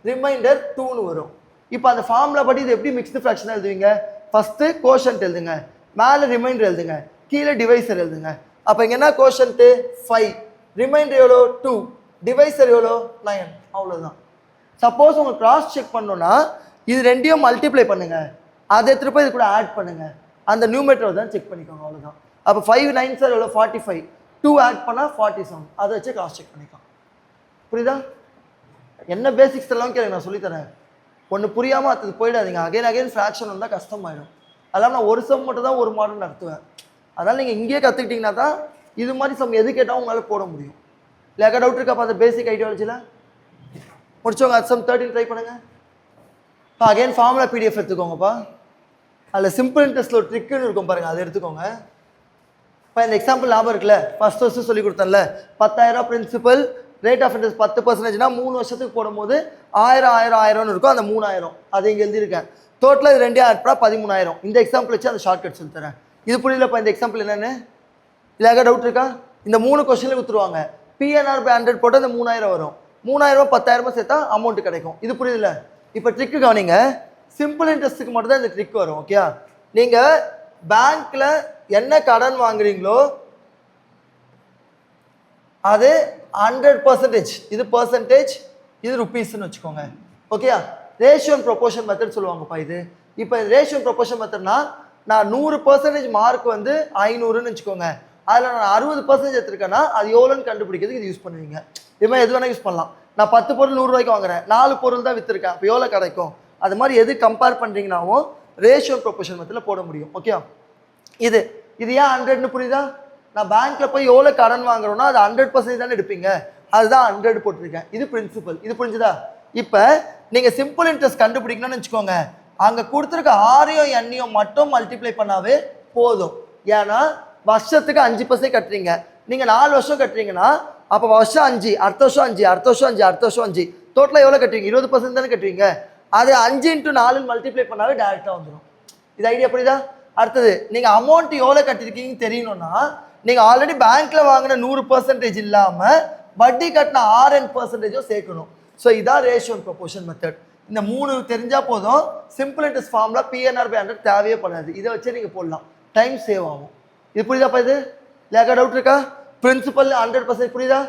ரிமைண்டர் 2ன்னு வரும். இப்போ அந்த ஃபார்முலா படி இது எப்படி மிக்ஸ்டு ஃப்ராக்ஷனாக எழுதுவீங்க? ஃபஸ்ட்டு கோஷன்ட் எழுதுங்க, மேலே ரிமைண்டர் எழுதுங்க, கீழே டிவைசர் எழுதுங்க. அப்போ இங்கே என்ன கோஷன்ட்டு 5, ரிமைண்டர் எவ்வளோ 2, டிவைசர் எவ்வளோ 9, அவ்வளோதான். சப்போஸ் உங்களுக்கு கிராஸ் செக் பண்ணணும்னா இது ரெண்டையும் மல்டிப்ளை பண்ணுங்க, அதை எடுத்துகிட்டு போய் இது கூட ஆட் பண்ணுங்க, அந்த நியூமேட்டர் தான் செக் பண்ணிக்கோங்க, அவ்வளோதான். அப்போ 5 9s are எவ்வளோ 45, 2 ஆட் பண்ணால் 47, அதை வச்சு கிராஸ் செக் பண்ணிக்கலாம். புரியுதா? என்ன பேசிக்ஸ் எல்லாம் கேளுங்க, நான் சொல்லித்தரேன். ஒன்று புரியாமல் அது போயிடாதீங்க. அகைன் ஃப்ராக்ஷன் வந்தால் கஷ்டமாயிடும். அதெல்லாம் நான் ஒரு சம் மட்டும் தான் ஒரு மாடல் நடத்துவேன். அதனால் நீங்கள் இங்கேயே கற்றுக்கிட்டிங்கன்னா தான் இது மாதிரி சம் எது கேட்டால் உங்களால் போட முடியும். இல்லை யாருக்கா டவுட் இருக்காப்பா அந்த பேசிக் ஐடியாலஜியில்? முடிச்சவங்க அது சம் 13 ட்ரை பண்ணுங்கள். இப்போ அகைன் ஃபார்முலா பிடிஎஃப் எடுத்துக்கோங்கப்பா. அதில் சிம்பிள் இன்ட்ரெஸ்ட்டில் ஒரு ட்ரிக்குன்னு இருக்கும் பாருங்கள், அதை எடுத்துக்கோங்க. இப்போ இந்த எக்ஸாம்பிள் ஞாபகம் இருக்குல்ல, ஃபஸ்ட்டு சொல்லி கொடுத்தேன்ல, 10,000 பிரின்சிபல், ரேட் ஆஃப் இன்ட்ரெஸ்ட் 10%னா 3 வருஷத்துக்கு போடும்போது 1000 1000 1000ன்னு இருக்கும். அந்த 3000 அதை இங்கே எழுதியிருக்கேன். டோட்டலாக இது 2 ஆட் பண்ணால் 13,000. இந்த எக்ஸாம்பிள் வச்சு அந்த ஷார்ட்கட் சொல்லி தரேன். இது புரியலப்பா இந்த எக்ஸாம்பிள் என்னென்னு? இல்லை யாருக்கா டவுட் இருக்கா? இந்த 3 கொஸ்டினில் கொடுத்துருவாங்க. PNR by 100 போட்டால் அந்த 3000 வரும். 3000 10,000 சேர்த்தா அமௌண்ட் கிடைக்கும். இது புரியுதுல்ல? இப்போ ட்ரிக்கு கவனிங்க. சிம்பிள் இன்ட்ரெஸ்ட்டுக்கு மட்டும் தான் இந்த ட்ரிக் வரும். ஓகே, நீங்கள் பேங்க்கில் என்ன கடன் வாங்குறீங்களோ அது 100%, இது பர்சன்டேஜ், இது ருபீஸ்ன்னு வச்சுக்கோங்க. Okay, ratio and proportion method சொல்லுவாங்கப்பா இது. இப்போ ரேஷியோ அண்ட் ப்ரொபோர்ஷன் மெத்தட்னா நான் 100% மார்க் வந்து 500ன்னு வச்சுக்கோங்க. அதில் நான் 60% எடுத்துருக்கேன்னா அது எவ்வளோன்னு கண்டுபிடிக்கிறதுக்கு இது யூஸ் பண்ணுவீங்க. இது மாதிரி எது வேணால் யூஸ் பண்ணலாம். நான் 10 பொருள் 100 ரூபாய்க்கு வாங்குறேன், 4 பொருள் தான் விற்றுருக்கேன், அப்போ எவ்வளோ கிடைக்கும்? அது மாதிரி எது கம்பேர் பண்ணுறீங்கன்னாவும் ரேஷியோ அண்ட் ப்ரொபோர்ஷன் மெத்தடில் போட முடியும். ஓகே, இது ஏன் 100ன்னு புரியுதா? நான் பேங்க்கில் போய் எவ்வளோ கடன் வாங்குறோன்னா அது 100% தானே எடுப்பீங்க, அதுதான் 100 போட்டிருக்கேன். இது பிரின்சிபல். இது புரிஞ்சுதா? இப்போ நீங்கள் சிம்பிள் இன்ட்ரெஸ்ட் கண்டுபிடிக்கணும்னு வச்சுக்கோங்க, அங்கே கொடுத்துருக்க ஆரையும் எண்ணையும் மட்டும் மல்டிப்ளை பண்ணாவே போதும். ஏன்னா வருஷத்துக்கு 5% கட்டுறீங்க. நீங்கள் 4 வருஷம் கட்டுறீங்கன்னா அப்போ வருஷம் 5, அடுத்த வருஷம் 5, அடுத்த வருஷம் 5, அடுத்த வருஷம் 5, டோட்டலாக எவ்வளோ கட்டுவீங்க? 20% தானே கட்டுவீங்க. அது 5 × 4 மல்டிப்ளை பண்ணாவே டேரெக்டாக வந்துடும். இது ஐடியா புரியுதா? அடுத்தது நீங்கள் அமௌண்ட் எவ்வளோ கட்டிருக்கீங்கன்னு தெரியணும்னா நீங்கள் ஆல்ரெடி பேங்க்கில் வாங்கின 100% இல்லாமல் வட்டி கட்டின 6% சேர்க்கணும். ஸோ இதான் ரேஷியோ அண்ட் ப்ரொபோர்ஷன் மெத்தட். இந்த 3 தெரிஞ்சால் போதும். Simple interest formula PNR by 100 தேவையே பண்ணாது. இதை வச்சு நீங்கள் போடலாம், டைம் சேவ் ஆகும். இது புரியுதாப்பா? இது லேக்கா டவுட் இருக்கா? பிரின்சிபல் 100% புரியுதா?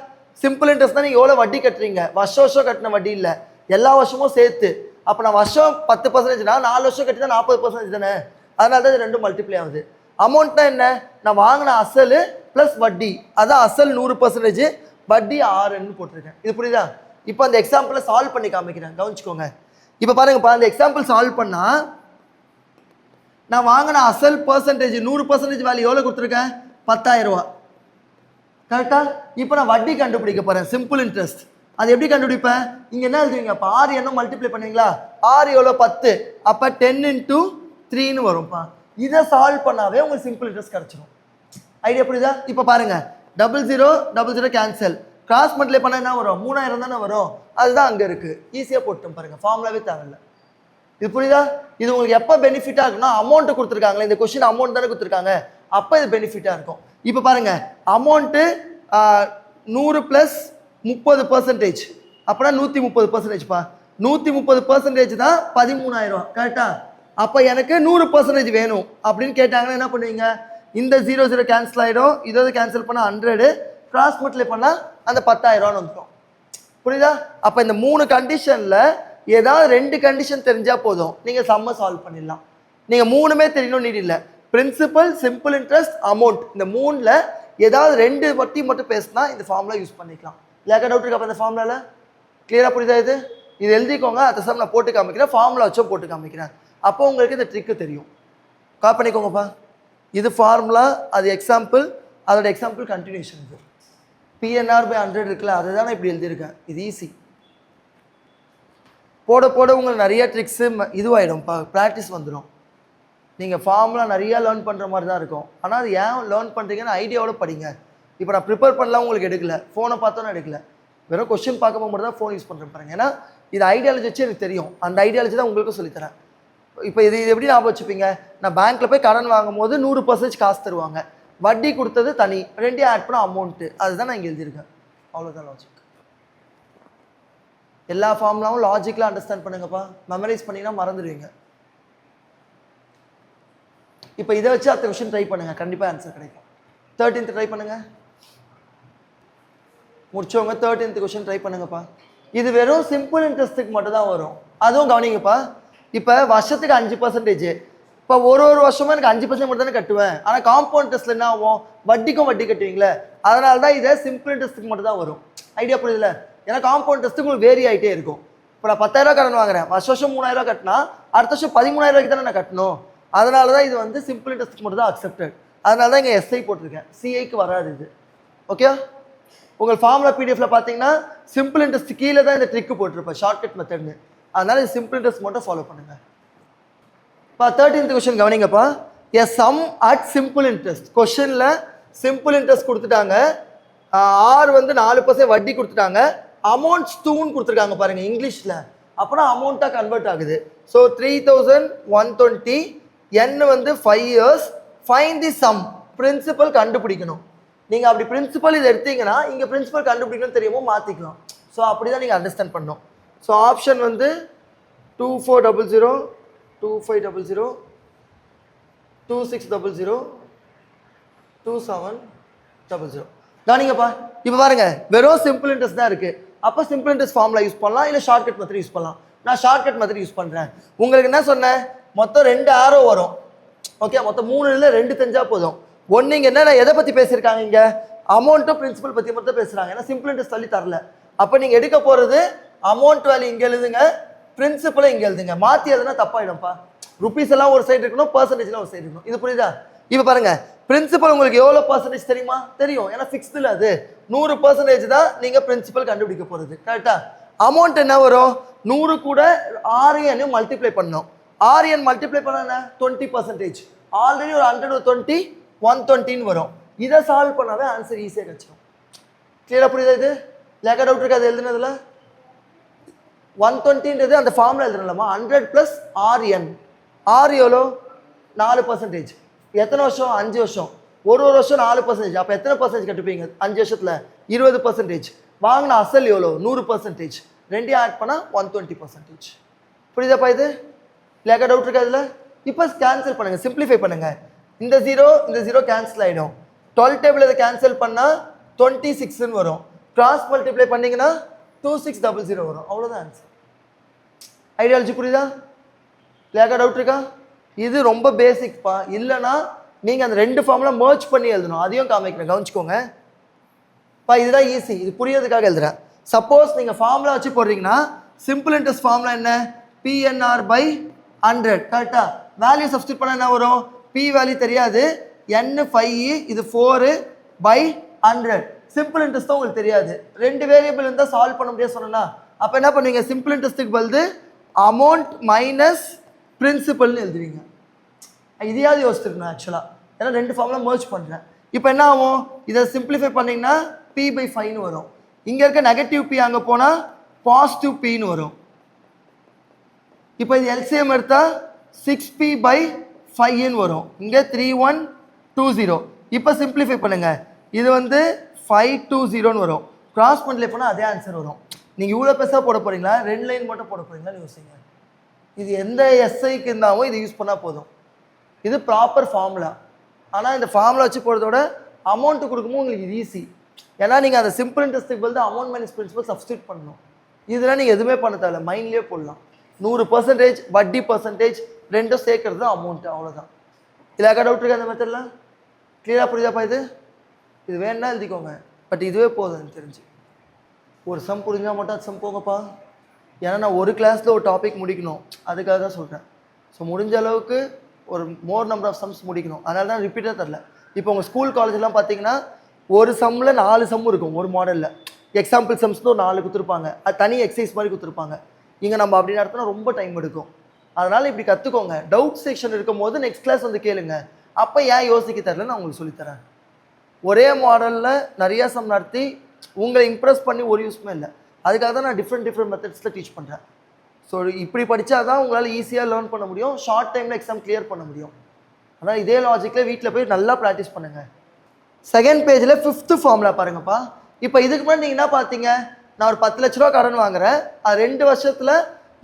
சிம்பிள் இன்ட்ரெஸ்ட் தான் நீங்கள் எவ்வளோ வட்டி கட்டுறீங்க, வருஷம் கட்டின வட்டி இல்லை, எல்லா வருஷமும் சேர்த்து. அப்போ நான் வருஷம் 10%னா 4 வருஷம் கட்டினா 40% தானே, அதனால தான் இது ரெண்டும் மல்டிப்ளை ஆகுது. அமௌண்ட்னா என்ன? நான் வாங்கின அசல் ப்ளஸ் வட்டி, அதான் அசல் 100%, வட்டி 6ன்னு போட்டிருக்கேன். இது புரியுதா? இப்போ அந்த எக்ஸாம்பிளை சால்வ் பண்ணி காமிக்கிறேன், கவனிச்சுக்கோங்க. இப்போ பாருங்கப்பா, அந்த எக்ஸாம்பிள் சால்வ் பண்ணால் நான் வாங்கின அசல் பர்சன்டேஜ் 100% வேல்யூ எவ்வளோ கொடுத்துருக்கேன்? 10,000 ரூபா. கரெக்டாக? இப்போ நான் வட்டி கண்டுபிடிக்க போகிறேன், சிம்பிள் இன்ட்ரெஸ்ட். அது எப்படி கண்டுபிடிப்பேன்? இங்கே என்ன எழுதுவீங்க? அப்போ 6 என்ன மல்டிப்ளை பண்ணுவீங்களா? 6 எவ்வளோ 10, அப்போ 10 × 3ன்னு வரும்ப்பா. இதை சால்வ் பண்ணாவே உங்களுக்கு சிம்பிள் இன்ட்ரெஸ்ட் கிடச்சிடும். ஐடியா புரியுதா? இப்போ பாருங்கள், 00 00 கேன்சல், கிராஸ் மல்டிப்ளை பண்ணால் என்ன வரும்? 3000 தானே வரும். அதுதான் அங்கே இருக்குது, ஈஸியாக போட்டோம் பாருங்கள், ஃபார்முலாவே தேவையில்லை. இது புரியுதா? இது உங்களுக்கு எப்போ பெனிஃபிட்டாக இருக்குன்னா அமௌண்ட்டு கொடுத்துருக்காங்களே, இந்த கொஸ்டின் அமௌண்ட் தானே கொடுத்துருக்காங்க, அப்போ இது பெனிஃபிட்டாக இருக்கும். இப்போ பாருங்கள், அமௌண்ட்டு 100 + 30%, அப்போனா 130%பா. 130% தான் 13,000, கரெக்டாக? அப்போ எனக்கு 100% வேணும் அப்படின்னு கேட்டாங்கன்னா என்ன பண்ணுவீங்க? இந்த 00 கேன்சல் ஆகிடும், இதாவது கேன்சல் பண்ணால் 100, கிராஸ் மல்டிப்ளை பண்ணால் அந்த 10,000 வந்துடும். புரியுதா? அப்போ இந்த 3 கண்டிஷனில் ஏதாவது 2 கண்டிஷன் தெரிஞ்சால் போதும், நீங்கள் சம்மை சால்வ் பண்ணிடலாம். நீங்கள் 3மே தெரியணும் நீட் இல்லை. பிரின்சிபல், சிம்பிள் இன்ட்ரெஸ்ட், அமௌண்ட், இந்த 3ல் ஏதாவது 2 வட்டி மட்டும் பேசினா இந்த ஃபார்முலா யூஸ் பண்ணிக்கலாம். லேக்கா டவுட் இருக்கா? அந்த ஃபார்முலாவில் கிளியராக புரியுதா? இது எழுதிக்கோங்க, அடுத்த சம் நான் போட்டு காமிக்கிறேன், ஃபார்முலா வச்சும் போட்டு காமிக்கிறேன். அப்போ உங்களுக்கு இந்த ட்ரிக்கு தெரியும். காப்பி பண்ணிக்கோங்கப்பா. இது ஃபார்முலா, அது எக்ஸாம்பிள், அதோட எக்ஸாம்பிள் கண்டினியூஷன். இது PNR by 100 இருக்குல்ல, அதை தான் நான் இப்படி எழுதியிருக்கேன். இது ஈஸி. போட போட உங்களுக்கு நிறைய ட்ரிக்ஸு இதுவாகிடும்ப்பா, ப்ராக்டிஸ் வந்துடும். நீங்கள் ஃபார்முலா நிறையா லேர்ன் பண்ணுற மாதிரி தான் இருக்கும். ஆனால் அது ஏன் லேர்ன் பண்ணுறீங்கன்னு ஐடியாவோட படிங்க. இப்போ நான் ப்ரிப்பேர் பண்ணலாம் உங்களுக்கு எடுக்கல, ஃபோனை பார்த்தோன்னு எடுக்கல, வெறும் கொஸ்டின் பார்க்க மட்டும் தான் ஃபோன் யூஸ் பண்ணுறேன் பாருங்க. ஏன்னா இது ஐடியாலஜி வச்சு எனக்கு தெரியும், அந்த ஐடியாலஜி தான் உங்களுக்கும் சொல்லித்தரேன். இப்போ இது எப்படி ஞாபகம் வச்சுப்பீங்க, நான் பேங்க்கில் போய் கடன் வாங்கும் போது 100% காசு தருவாங்க, வட்டி கொடுத்தது தனி, ரெண்டையும் ஆட் பண்ண அமௌண்ட்டு, அதுதான் நான் இங்கே எழுதியிருக்கேன். அவ்வளோதான் லாஜிக். எல்லா ஃபார்முலாவும் லாஜிக்கலாக அண்டர்ஸ்டாண்ட் பண்ணுங்கப்பா, மெமரைஸ் பண்ணிங்கன்னா மறந்துடுவீங்க. இப்போ இதை வச்சு அடுத்த கொஷின் ட்ரை பண்ணுங்கள், கண்டிப்பாக ஆன்சர் கிடைக்கும். 13th ட்ரை பண்ணுங்கள், முடிச்சவங்க 13th கொஷின் ட்ரை பண்ணுங்கப்பா. இது வெறும் சிம்பிள் இன்ட்ரெஸ்ட்டுக்கு மட்டும் தான் வரும், அதுவும் கவனிங்கப்பா. இப்போ வருஷத்துக்கு 5%, இப்போ ஒரு வருஷமும் எனக்கு 5% மட்டும் தானே கட்டுவேன். ஆனால் காம்பவுண்ட் இன்ட்ரெஸ்ட்டில் என்ன ஆகும், வட்டிக்கும் வட்டி கட்டுவீங்களே, அதனால தான் இதை சிம்பிள் இன்ட்ரெஸ்ட்டுக்கு மட்டும் தான் வரும். ஐடியா புரியுதுல? ஏன்னா காம்பவுண்ட் இன்ட்ரெஸ்ட்டு உங்களுக்கு வேரி ஆகிட்டே இருக்கும். இப்போ நான் 10,000 கடன் வாங்குறேன், வருஷம் 3,000 கட்டினா அடுத்த வருஷம் 13,000 தானே நான் கட்டணும். அதனால தான் இது வந்து சிம்பிள் இன்ட்ரெஸ்ட்டுக்கு மட்டும் தான் அக்செப்டட். அதனால தான் இங்கே எஸ்ஐ போட்டிருக்கேன், சிஐக்கு வராது இது. ஓகே, உங்கள் ஃபார்முலா பிடிஎஃப்ல பார்த்தீங்கன்னா சிம்பிள் இன்ட்ரெஸ்ட் கீழே தான் இந்த ட்ரிக்கு போட்டிருப்பேன், ஷார்ட்கட் மெத்தட்னு. அதனால இது சிம்பிள் இன்ட்ரெஸ்ட் மட்டும் ஃபாலோ பண்ணுங்க. இப்போ 13th கொஸ்டின் கவனிங்கப்பா. A sum at simple interest. கொஸ்டினில் சிம்பிள் இன்ட்ரெஸ்ட் கொடுத்துட்டாங்க, ஆர் வந்து 4% வட்டி கொடுத்துட்டாங்க, அமௌண்ட்ஸ் 2ன்னு கொடுத்துருக்காங்க பாருங்க இங்கிலீஷில், அப்போனா அமௌண்ட்டாக கன்வெர்ட் ஆகுது. ஸோ 3,120, என் வந்து 5 years, find the sum, principal கண்டுபிடிக்கணும். நீங்கள் அப்படி பிரின்சிபல் இது எடுத்தீங்கன்னா இங்கே பிரின்சிபல் கண்டுபிடிக்கணும்னு தெரியுமோ மாற்றிக்கலாம். ஸோ அப்படி தான் நீங்கள் அண்டர்ஸ்டாண்ட் பண்ணணும். ஸோ ஆப்ஷன் வந்து 2400, 2500, 2600, 2700. கவனிங்கப்பா, இப்போ பாருங்க வெறும் சிம்பிள் இன்ட்ரெஸ்ட் தான் இருக்குது. அப்போ சிம்பிள் இன்ட்ரெஸ்ட் ஃபார்முலா யூஸ் பண்ணலாம், இல்லை ஷார்ட்கட் மெத்தட் யூஸ் பண்ணலாம். நான் ஷார்ட்கட் மெத்தட் யூஸ் பண்ணுறேன். உங்களுக்கு என்ன சொன்னேன், மொத்தம் 2 ஆரோ வரும். ஓகே, மொத்தம் 3 இல்லை 2 தெரிஞ்சால் போதும். ஒன்று இங்கே என்ன எதை பற்றி பேசியிருக்காங்க, இங்கே அமௌண்ட்டும் பிரின்சிபல் பற்றி மட்டும் பேசுகிறாங்க, ஏன்னா சிம்பிள் இன்ட்ரெஸ்ட் சொல்லி தரல. அப்போ நீங்கள் எடுக்க போகிறது அமௌண்ட் வேல்யூ இங்கே எழுதுங்க, பிரின்சிபலை இங்கே எழுதுங்க. மாற்றி எதுனா தப்பாயிடும்ப்பா. ருபீஸ் எல்லாம் ஒரு சைடு இருக்கணும், பர்சன்டேஜ்லாம் ஒரு சைடு இருக்கணும். இது புரியுதா? இப்போ பாருங்க, பிரின்சிபல் உங்களுக்கு எவ்வளோ பர்சன்டேஜ் தெரியுமா? தெரியும், ஏன்னா ஃபிக்ஸ்டில் அது 100% தான் நீங்கள் பிரின்சிபல் கண்டுபிடிக்க போகிறது. கரெக்டா? அமௌண்ட் என்ன வரும், 100 கூட RN மல்டிப்ளை பண்ணணும். RN மல்டிப்ளை பண்ண என்ன 20%. ஆல்ரெடி ஒரு 120 120ன்னு வரும். இதை சால்வ் பண்ணாவே ஆன்சர் ஈஸியாக கிடச்சிடும். கிளியராக புரியுதா? இது லேக்க டவுட் இருக்கு அது எழுதுனதுல. 120ன்றது அந்த ஃபார்முலா எழுதுனலாமா, 100 + RN. R எவ்வளோ, 4%. எத்தனை வருஷம், 5 வருஷம். ஒரு வருஷம் 4%. அப்போ எத்தனை பர்சன்டேஜ் கட்டுப்பீங்க 5 வருஷத்தில்? 20%. வாங்கின அசல் எவ்வளோ, 100%. ரெண்டையும் ஆட் பண்ணால் 120%. புரியுதாப்பா? இது லேக்க டவுட் இருக்கு அதில். இப்போ கேன்சல் பண்ணுங்கள், சிம்பிளிஃபை பண்ணுங்கள். இந்த 0 கேன்சல் ஆகிடும். 12 டேபிள் இதை கேன்சல் பண்ணால் 26ன்னு வரும். கிராஸ் மல்டிப்ளை பண்ணிங்கன்னா 2600 வரும். அவ்வளோதான் ஆன்சர். ஐடியாலஜி புரியுதா? லேக்க டவுட் இருக்கா? இது ரொம்ப பேசிக்ப்பா. இல்லைனா நீங்கள் அந்த 2 ஃபார்முலா மர்ஜ் பண்ணி எழுதணும், அதையும் காமிக்கிறேன், கவனிச்சுக்கோங்க. இதுதான் ஈஸி, இது புரியறதுக்காக எழுதுறேன். சப்போஸ் நீங்கள் ஃபார்முலா வச்சு போடுறீங்கன்னா சிம்பிள் இன்ட்ரெஸ்ட் ஃபார்முலா என்ன, PNR/100. கரெக்டாக வேல்யூ சப்ஸ்டியூட் பண்ண என்ன வரும், P வேல்யூ தெரியாது, N 5, இது 4/100. சிம்பிள் இன்ட்ரெஸ்ட் தான் உங்களுக்கு தெரியாது. 2 வேரியபிள் இருந்தால் சால்வ் பண்ண முடியாது சொன்னா, அப்போ என்ன பண்ணுவீங்க, சிம்பிள் இன்ட்ரெஸ்ட்டுக்கு பதில் அமௌண்ட் மைனஸ் பிரின்சிபல்னு எழுதுவீங்க. இதையாவது யோசிச்சிருக்கணும் ஆக்சுவலாக, ஏன்னா 2 ஃபார்முலா மர்ஜ் பண்ணுறேன். இப்போ என்ன ஆகும், இதை சிம்பிளிஃபை பண்ணிங்கன்னா P/5ன்னு வரும். இங்கே இருக்க நெகட்டிவ் P அங்கே போனால் பாசிட்டிவ் Pன்னு வரும். இப்போ இது எல்சிஎம் எடுத்தால் 6P/5ன்னு வரும். இங்கே 3120. இப்போ சிம்பிளிஃபை பண்ணுங்க, இது வந்து 520ன்னு வரும். கிராஸ் மல்டிப்ளை பண்ணால் அதே ஆன்சர் வரும். நீங்கள் இவ்வளோ பெருசாக போட போகிறீங்களா, 2 லைன் மட்டும் போட போகிறீங்களான்னு யோசிங்க. இது எந்த எஸ்ஐக்கு இருந்தாலும் இது யூஸ் பண்ணால் போதும். இது ப்ராப்பர் ஃபார்முலா. ஆனால் இந்த ஃபார்முலா வச்சு போகிறதோட அமௌண்ட்டு கொடுக்கும்போது உங்களுக்கு இது ஈஸி. ஏன்னா நீங்கள் அந்த சிம்பிள் இன்ட்ரெஸ்ட்டுக்கு பதில் அமௌண்ட் மைனஸ் பிரின்சிபல் சப்ஸ்டியூட் பண்ணணும். இதெல்லாம் நீங்கள் எதுவுமே பண்ண தேவையில்ல, மைண்ட்லேயே போடலாம். 100% வட்டி பர்சன்டேஜ் ரெண்டும் சேர்க்கறது தான் அமௌண்ட்டு, அவ்வளோதான். இதில் டவுட் இருக்கு அந்த மெத்தடில்? கிளியராக புரியுதாப்பா? இது வேணுன்னா எழுதிக்கோங்க, பட் இதுவே போதும் எனக்கு தெரிஞ்சு. ஒரு சம் புரிஞ்சால் மட்டும் அது சம் போங்கப்பா. ஏன்னா நான் ஒரு கிளாஸில் ஒரு டாபிக் முடிக்கணும், அதுக்காக தான் சொல்கிறேன். ஸோ முடிஞ்ச அளவுக்கு ஒரு மோர் நம்பர் ஆஃப் சம்ஸ் முடிக்கணும், அதனால தான் ரிப்பீட்டாக தரல. இப்போ உங்கள் ஸ்கூல் காலேஜெலாம் பார்த்தீங்கன்னா ஒரு சம்மில் 4 சம் இருக்கும் ஒரு மாடலில். எக்ஸாம்பிள் சம்ஸ்னு ஒரு 4 கொடுத்துருப்பாங்க, அது தனி எக்ஸசைஸ் மாதிரி கொடுத்துருப்பாங்க. இங்கே நம்ம அப்படி நடத்தினா ரொம்ப டைம் எடுக்கும். அதனால் இப்படி கற்றுக்கோங்க. டவுட் செக்ஷன் இருக்கும் போது நெக்ஸ்ட் கிளாஸ் வந்து கேளுங்க. அப்போ ஏன் யோசிக்க தரல நான் உங்களுக்கு சொல்லித்தரேன். ஒரே மாடலில் நிறையா சம் நடத்தி உங்களை இம்ப்ரெஸ் பண்ணி ஒரு யூஸ்மே இல்லை. அதுக்காக தான் நான் டிஃப்ரெண்ட் மெத்தட்ஸில் டீச் பண்ணுறேன். ஸோ இப்படி படித்தா தான் உங்களால் ஈஸியாக லேர்ன் பண்ண முடியும், ஷார்ட் டைமில் எக்ஸாம் கிளியர் பண்ண முடியும். ஆனால் இதே லாஜிக்கில் வீட்டில் போய் நல்லா ப்ராக்டிஸ் பண்ணுங்கள். செகண்ட் பேஜில் 5th ஃபார்முலா பாருங்கப்பா. இப்போ இதுக்கு முன்னாடி நீங்கள் என்ன பார்த்தீங்க, நான் ஒரு 10 லட்ச ரூபா கடன் வாங்குறேன், அது 2 வருஷத்தில்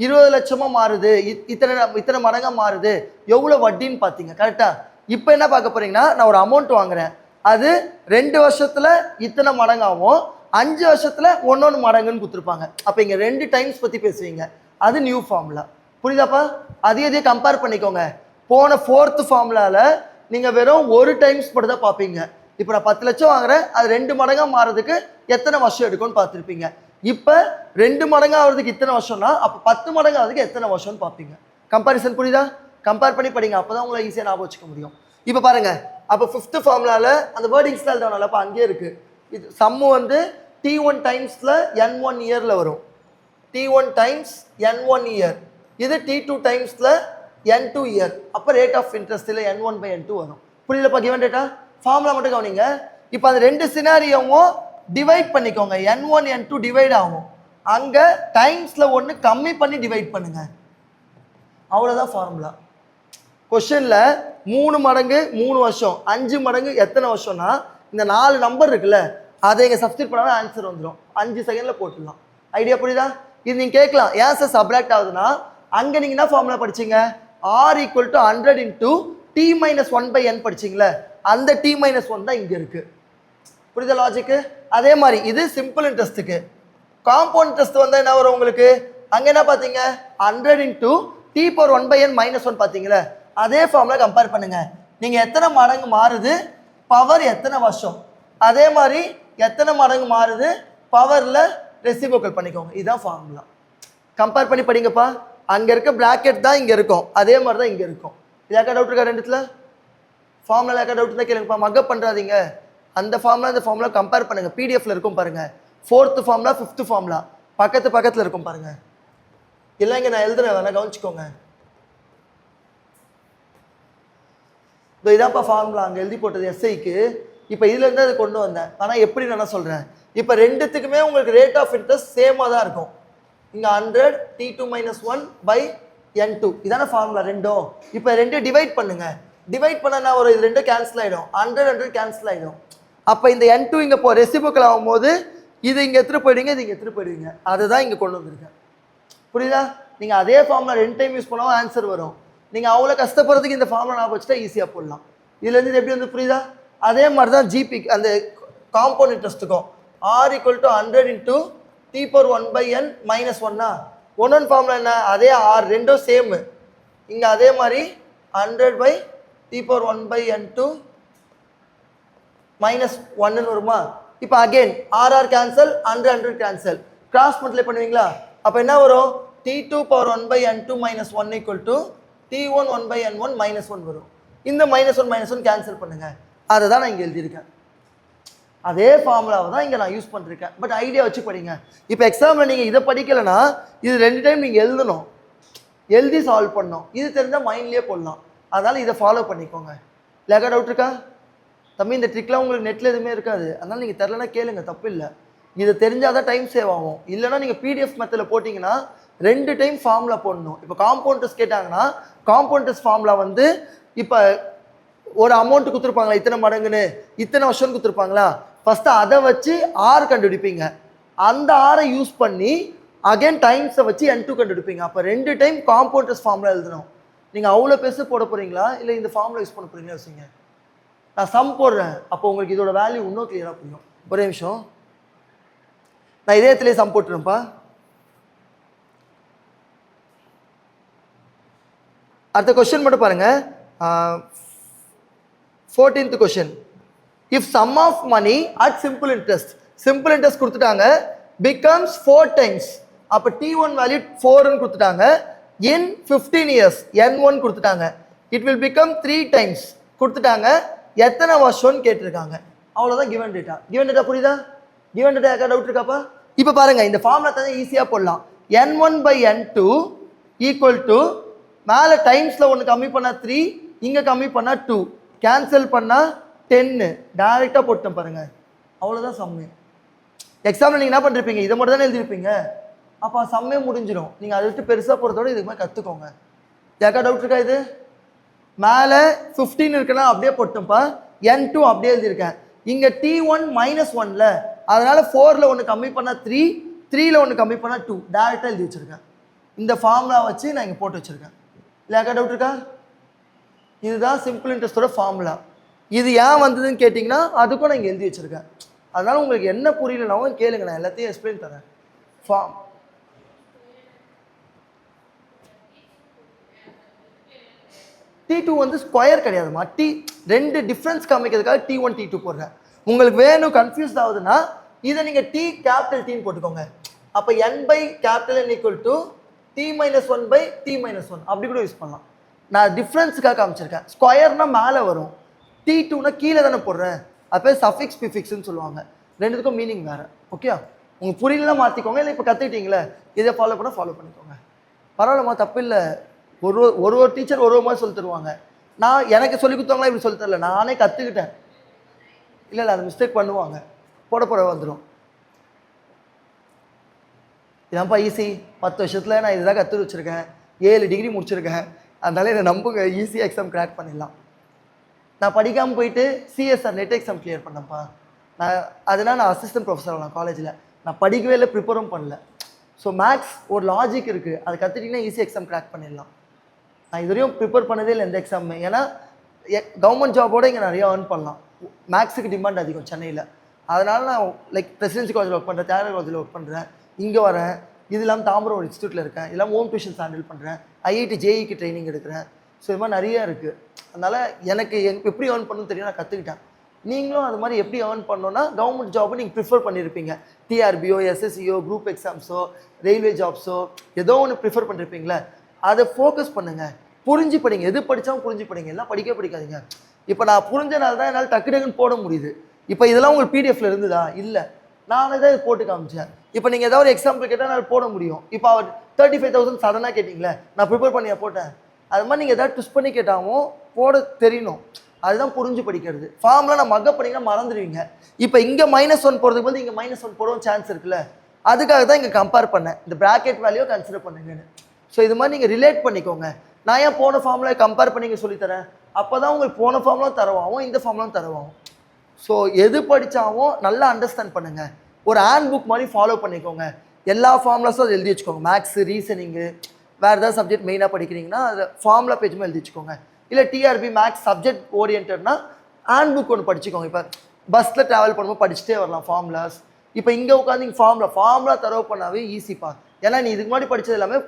20 லட்சமாக மாறுது, இத்தனை மடங்காக மாறுது, எவ்வளோ வட்டின்னு பார்த்தீங்க கரெக்டாக. இப்போ என்ன பார்க்க போகிறீங்கன்னா, நான் ஒரு அமௌண்ட் வாங்குறேன், அது 2 வருஷத்தில் இத்தனை மடங்காகவும் 5 வருஷத்தில் 1 மடங்குன்னு கொடுத்துருப்பாங்க. அப்போ இங்கே 2 டைம்ஸ் பற்றி பேசுவீங்க, அது நியூ ஃபார்முலா. புரியுதாப்பா? அதையும் கம்பேர் பண்ணிக்கோங்க. போன 4th ஃபார்முலாவில் நீங்கள் வெறும் 1 டைம்ஸ் மட்டும் தான் பார்ப்பீங்க. இப்போ நான் 10 லட்சம் வாங்குறேன், அது 2 மடங்காக மாறதுக்கு எத்தனை வருஷம் எடுக்கும்னு பார்த்துருப்பீங்க. இப்போ 2 மடங்காக ஆகிறதுக்கு இத்தனை வருஷம்னா அப்போ 10 மடங்காக ஆகிறதுக்கு எத்தனை வருஷம்னு பார்ப்பீங்க. கம்பேரிசன் புரியுதா? கம்பேர் பண்ணி படிங்க, அப்போ தான் உங்களை ஈஸியாக ஞாபகம் வச்சுக்க முடியும். இப்போ பாருங்கள், அப்போ 5th ஃபார்முலாவில் அந்த வேர்டிங்ஸ்லாம் எழுதணும். அப்போ அங்கேயே இருக்குது. இது சம்மு வந்து T1 டைம்ஸில் N1 இயரில் வரும், T1 டைம்ஸ் N1 இயர். இது T2 டைம்ஸில் N2 இயர். அப்போ ரேட் ஆஃப் இன்ட்ரெஸ்ட்டில் N1/N2 வரும். புரியலப்பா? கிவன் டேட்டா ஃபார்முலா மட்டும் கவனிங்க. இப்போ அந்த 2 சினாரியோவும் டிவைட் பண்ணிக்கோங்க. N1 N2 டிவைட் ஆகும், அங்கே டைம்ஸில் 1 கம்மி பண்ணி டிவைட் பண்ணுங்க, அவ்வளோதான் ஃபார்முலா. கொஷனில் 3 மடங்கு 3 வருஷம், 5 மடங்கு எத்தனை வருஷம்னா இந்த 4 நம்பர் இருக்குல்ல, அதை இங்கே சப்ஸ்டிட் பண்ணாலும் ஆன்சர் வந்துடும். 5 செகண்டில் போட்டுடலாம். ஐடியா புரியுதா? இது நீங்கள் கேட்கலாம், ஏன் சார் சப்ராக்ட் ஆகுதுன்னா, அங்கே நீங்கள் என்ன ஃபார்முலா படிச்சிங்க, R = 100 × T-1/n படிச்சிங்களே, அந்த T-1 தான் இங்கே இருக்குது. புரியுதா லாஜிக்கு? அதே மாதிரி இது சிம்பிள் இன்ட்ரெஸ்ட்டுக்கு. காம்பவுண்ட் இன்ட்ரெஸ்ட் வந்தால் என்ன வரும் உங்களுக்கு, அங்கே என்ன பார்த்தீங்க, 100 × T⁻1/n -1 பார்த்தீங்களே, அதே ஃபார்முலா கம்பேர் பண்ணுங்கள். நீங்கள் எத்தனை மடங்கு மாறுது, பவர் எத்தனை வருஷம், அதே மாதிரி எத்தனை மடங்கு மாறுது பவரில் ரெசிபோக்கல் பண்ணிக்கோங்க. இதுதான் ஃபார்முலா. கம்பேர் பண்ணி படிங்கப்பா. அங்கே இருக்க ப்ராக்கெட் தான் இங்கே இருக்கும், அதே மாதிரி தான் இங்கே இருக்கும். இதாக்கா டவுட் இருக்கா? ரெண்டுத்தில் ஃபார்முலா ஏக்கா டவுட் தான் கேளுங்கப்பா. மக்கப் பண்ணுறாதீங்க. அந்த ஃபார்முலா இந்த ஃபார்முலா கம்பேர் பண்ணுங்கள். பிடிஎஃப்ல இருக்கும் பாருங்கள். 4th ஃபார்முலா 5th ஃபார்முலா பக்கத்தில் இருக்கும் பாருங்கள். இல்லை இங்கே நான் எழுதுறேன், வேணா கவனிச்சுக்கோங்க. இதாப்பா ஃபார்முலா அங்கே எழுதி போட்டது எஸ்ஐக்கு. இப்போ இதுலேருந்து அதை கொண்டு வந்தேன். ஆனால் எப்படி நான் சொல்கிறேன், இப்போ ரெண்டுத்துக்குமே உங்களுக்கு ரேட் ஆஃப் இன்ட்ரெஸ்ட் சேமாக தான் இருக்கும். இங்கே 100 T2-1/N2 இதான ஃபார்முலா ரெண்டும். இப்போ 2 டிவைட் பண்ணுங்க. டிவைட் பண்ணா ஒரு இது 2 கேன்சல் ஆகிடும், 100 கேன்சல் ஆகிடும். அப்போ இந்த N2 இங்கே ரெசிபோக்கல் ஆகும்போது இது இங்கே எடுத்துகிட்டு போயிடுவீங்க, இது இங்கே எடுத்துகிட்டு போயிடுவீங்க. அதுதான் இங்கே கொண்டு வந்திருக்கேன். புரியுதா? நீங்கள் அதே ஃபார்முலா 2 டைம் யூஸ் பண்ணாலும் ஆன்சர் வரும். நீங்கள் அவ்வளோ கஷ்டப்படுறதுக்கு இந்த ஃபார்முலா ஞாபகம் வச்சுட்டா ஈஸியாக போடலாம். இதுலேருந்து இது எப்படி வந்து புரியுதா? அதே மாதிரி தான் ஜிபி அந்த காம்பவுண்ட் இன்ட்ரெஸ்ட்டுக்கும் R = 100 × T⁻1/n -1 ஒன் ஃபார்முலா என்ன, அதே R ரெண்டும் சேமு. இங்கே அதே மாதிரி 100/T⁻1/n2 -1 வருமா? இப்போ again RR cancel, 100 cancel, cross multiply பண்ணுவீங்களா? அப்போ என்ன வரும், T2⁻1/n2 -1 = T1/1/n1 -1 வரும். இந்த -1 கேன்சல் பண்ணுங்க. அதை தான் நான் இங்கே எழுதியிருக்கேன். அதே ஃபார்முலாவை தான் இங்கே நான் யூஸ் பண்ணிருக்கேன். பட் ஐடியா வச்சு படிங்க. இப்போ எக்ஸாமில் நீங்கள் இதை படிக்கலைன்னா இது 2 டைம் நீங்கள் எழுதணும், எழுதி சால்வ் பண்ணணும். இது தெரிஞ்சால் மைண்ட்லேயே போடலாம். அதனால் இதை ஃபாலோ பண்ணிக்கோங்க. இல்லைக்கா டவுட் இருக்கா? தம்பி இந்த ட்ரிக்லாம் உங்களுக்கு நெட்டில் எதுவுமே இருக்காது, அதனால் நீங்கள் தெரிலனா கேளுங்க, தப்பு இல்லை. இதை தெரிஞ்சால் தான் டைம் சேவ் ஆகும். இல்லைனா நீங்கள் பிடிஎஃப் மெத்தடில் போட்டிங்கன்னா 2 டைம் ஃபார்முலா போடணும். இப்போ காம்பவுண்டர்ஸ் கேட்டாங்கன்னா காம்பவுண்டர்ஸ் ஃபார்முலா வந்து இப்போ ஒரு அமௌண்ட் கொடுத்துருப்பாங்களா, இத்தனை மடங்குன்னு இத்தனை வருஷம்னு கொடுத்துருப்பாங்களா, ஃபஸ்ட்டு அதை வச்சு R கண்டுபிடிப்பீங்க. அந்த ஆரை யூஸ் பண்ணி அகைன் டைம்ஸை வச்சு N2 கண்டுபிடிப்பீங்க. அப்போ 2 டைம் காம்பவுண்டர்ஸ் ஃபார்முலா எழுதணும். நீங்கள் அவ்வளோ பெருசு போட போகிறீங்களா இல்லை இந்த ஃபார்முலா யூஸ் பண்ண போகிறீங்களா வச்சுங்க. நான் சம் போடுறேன், அப்போ உங்களுக்கு இதோட வேல்யூ இன்னும் கிளியராக புரியும். ஒரே நிமிஷம், நான் இதயத்திலே சம் போட்டுருப்பா. அடுத்த கொஸ்டின் மட்டும் பாருங்க. 14th கொஸ்டின். If sum of money at simple interest கொடுத்துட்டாங்க பிகம்ஸ் 4 டைம்ஸ். அப்போ T1 வேல்யூ 4ன்னு கொடுத்துட்டாங்க. இன் 15 இயர்ஸ் N1 கொடுத்துட்டாங்க. இட் வில் பிகம் 3 டைம்ஸ் கொடுத்துட்டாங்க. எத்தனை வருஷம்னு கேட்டிருக்காங்க. அவ்வளோதான் கிவன் டேட்டா. கிவன் டேட்டா புரியுதா? கிவன் டேட்டா யாருக்கா டவுட் இருக்காப்பா? இப்போ பாருங்க, இந்த ஃபார்முலா தான் ஈஸியாக போடலாம். N1/N2 = மேலே டைம்ஸில் 1 கம்மி பண்ணால் 3, இங்கே கம்மி பண்ணால் 2, கேன்சல் பண்ணால் 10, டைரெக்டாக போட்டேன் பாருங்கள். அவ்வளோதான் சம்மு. எக்ஸாமில் நீங்கள் என்ன பண்ணிருப்பீங்க, இதை மட்டும் தானே எழுதிருப்பீங்க. அப்போ சம்மே முடிஞ்சிடும். நீங்கள் அதை விட்டு பெருசாக போகிறதோட இதுக்கு மாதிரி கற்றுக்கோங்க. யாருக்கா டவுட் இருக்கா? இது மேலே 15 இருக்குன்னா அப்படியே போட்டுப்பா, N2 அப்படியே எழுதியிருக்கேன். இங்கே T1 -1ல, அதனால் 4ல் ஒன்று கம்மி பண்ணால் 3, 3ல் ஒன்று கம்மி பண்ணால் 2 டேரெக்டாக எழுதி வச்சுருக்கேன். இந்த ஃபார்முலா வச்சு நான் இங்கே போட்டு வச்சுருக்கேன். யாருக்கா டவுட் இருக்கா? இதுதான் சிம்பிள் இன்ட்ரெஸ்டோட ஃபார்முலா. இது ஏன் வந்ததுன்னு கேட்டிங்கன்னா அதுக்கும் நான் இங்கே எழுதி வச்சுருக்கேன். அதனால் உங்களுக்கு என்ன புரியலனாவும் கேளுங்க, நான் எல்லாத்தையும் எக்ஸ்பிளைன் தரேன். ஃபார்ம் T2 வந்து ஸ்கொயர் கிடையாதுமா. ரெண்டு டிஃப்ரென்ஸ் காமிக்கிறதுக்காக T1 T2 போடுறேன். உங்களுக்கு வேணும் கன்ஃபியூஸ் ஆகுதுன்னா இதை நீங்கள் T கேபிட்டல் Tன்னு போட்டுக்கோங்க. அப்போ N/N = T-1/T-1 அப்படி கூட யூஸ் பண்ணலாம். நான் டிஃப்ரென்ஸுக்காக காமிச்சிருக்கேன். ஸ்கொயர்னா மேலே வரும், T2னா கீழே தானே போடுறேன். அப்போ சஃபிக்ஸ் ப்ரிஃபிக்ஸ்ன்னு சொல்லுவாங்க. ரெண்டுத்துக்கும் மீனிங் வேறு. ஓகே, உங்களுக்கு புரியலன்னா மாற்றிக்கோங்க, இல்லை இப்போ கற்றுக்கிட்டீங்களே இதை ஃபாலோ பண்ணிக்கோங்க. பரவாயில்லம்மா, தப்பு இல்லை. ஒரு டீச்சர் ஒரு மாதிரி சொல்லி தருவாங்க. நான் எனக்கு சொல்லி கொடுத்தவங்களா இப்படி சொல்லி தரல, நானே கற்றுக்கிட்டேன். இல்லை அது மிஸ்டேக் பண்ணுவாங்க, போட வந்துடும். இதான்ப்பா ஈஸி. 10 வருஷத்தில் நான் இதுதான் கற்று வச்சுருக்கேன், 7 டிகிரி முடிச்சிருக்கேன். அதனால என்னை நம்புங்க, ஈஸியாக எக்ஸாம் கிராக் பண்ணிடலாம். நான் படிக்காமல் போயிட்டு சிஎஸ்ஆர் நெட் எக்ஸாம் கிளியர் பண்ணேன்ப்பா. நான் அசிஸ்டன்ட் ப்ரொஃபஸர் நான் காலேஜில். நான் படிக்கவே இல்லை, ப்ரிப்பேரும் பண்ணல. ஸோ மேக்ஸ் ஒரு லாஜிக் இருக்குது, அதை கற்றுட்டிங்கன்னா ஈஸி எக்ஸாம் கிராக் பண்ணிடலாம். நான் இதுவரையும் ப்ரிப்பேர் பண்ணதே இல்லை எந்த எக்ஸாமுமே. ஏன்னா கவர்மெண்ட் ஜாபோடு இங்கே நிறையா ஏர்ன் பண்ணலாம். மேக்ஸுக்கு டிமாண்ட் அதிகம் சென்னையில். அதனால் நான் லைக் பிரசிடென்சி காலேஜில் ஒர்க் பண்ணுறேன், தியாகராஜர் காலேஜில் ஒர்க் பண்ணுறேன், இங்கே வரேன். இது இல்லாமல் தாம்பரம் ஒரு இன்ஸ்டியூட்டில் இருக்கேன், இதெல்லாம் ஹோம் டியூஷன்ஸ் ஹேண்டில் பண்ணுறேன், ஐஐடி ஜேஇக்கு ட்ரைனிங் எடுக்கிறேன். ஸோ இது மாதிரி நிறையா இருக்குது. அதனால் எனக்கு எப்படி ஏர்ன் பண்ணணும்னு தெரியும், நான் கற்றுக்கிட்டேன். நீங்களும் அது மாதிரி எப்படி ஏர்ன் பண்ணணுன்னா கவர்மெண்ட் ஜாபை நீங்கள் ப்ரிஃபர் பண்ணியிருப்பீங்க. டிஆர்பியோ, எஸ்எஸ்சியோ, குரூப் எக்ஸாம்ஸோ, ரயில்வே ஜாப்ஸோ ஏதோ ஒன்று ப்ரிஃபர் பண்ணியிருப்பீங்களே, அதை ஃபோக்கஸ் பண்ணுங்கள். புரிஞ்சு படிங்க. எது படித்தாலும் புரிஞ்சு படிங்க, எல்லாம் படிக்காதீங்க. இப்போ நான் புரிஞ்சனால தான் என்னால் டக்குன்னு போட முடியுது. இப்போ இதெல்லாம் உங்களுக்கு பிடிஎஃப்ல இருந்ததா? இல்லை, நானே தான் இது போட்டு காமிச்சேன். இப்போ நீங்கள் ஏதாவது ஒரு எக்ஸாம்பிள் கேட்டால் நான் போட முடியும். இப்போ அவர் 35,000 சடனாக கேட்டிங்களே, நான் ப்ரிப்பேர் பண்ணியா போட்டேன். அது மாதிரி நீங்கள் எதாவது ட்விஸ்ட் பண்ணி கேட்டாலும் போட தெரியணும். அதுதான் புரிஞ்சு படிக்கிறது. ஃபார்ம்லாம் நான் மக்கப் பண்ணிங்கன்னா மறந்துடுவீங்க. இப்போ இங்கே -1 போகிறதுக்கு போது இங்கே -1 போடவும் சான்ஸ் இருக்குல்ல, அதுக்காக தான் இங்கே கம்பேர் பண்ணேன். இந்த ப்ராக்கெட் வேல்யூ கன்சிடர் பண்ணுங்கன்னு. ஸோ இது மாதிரி நீங்கள் ரிலேட் பண்ணிக்கோங்க. நான் ஏன் போன ஃபார்முலா கம்பேர் பண்ணி சொல்லித்தரேன், அப்போ தான் உங்களுக்கு போன ஃபார்ம்லாம் தரவாகும், இந்த ஃபார்ம்லாம் தரவாகும். ஸோ எது படித்தாலும் நல்லா அண்டர்ஸ்டாண்ட் பண்ணுங்கள். ஒரு ஹேண்ட் புக் மாதிரி ஃபாலோ பண்ணிக்கோங்க. எல்லா ஃபார்முலாஸும் அதை எழுதி வச்சுக்கோங்க. மேக்ஸு, ரீசனிங்கு, வேறு ஏதாவது சப்ஜெக்ட் மெயினாக படிக்கிறீங்கன்னா அதை ஃபார்முலா பேஜுமே எழுதி வச்சுக்கோங்க. இல்லை டிஆர்பி மேக்ஸ் சப்ஜெக்ட் ஓரியன்டா ஹேண்ட் புக் ஒன்று படிச்சுக்கோங்க. இப்போ பஸ்ஸில் ட்ராவல் பண்ணும்போது படிச்சுட்டே வரலாம் ஃபார்முலாஸ். இப்போ இங்கே உட்காந்து இங்கே ஃபார்முலா தரவு பண்ணாவே ஈஸிப்பா. ஏன்னா நீ இதுக்கு முன்னாடி படித்தது எல்லாமே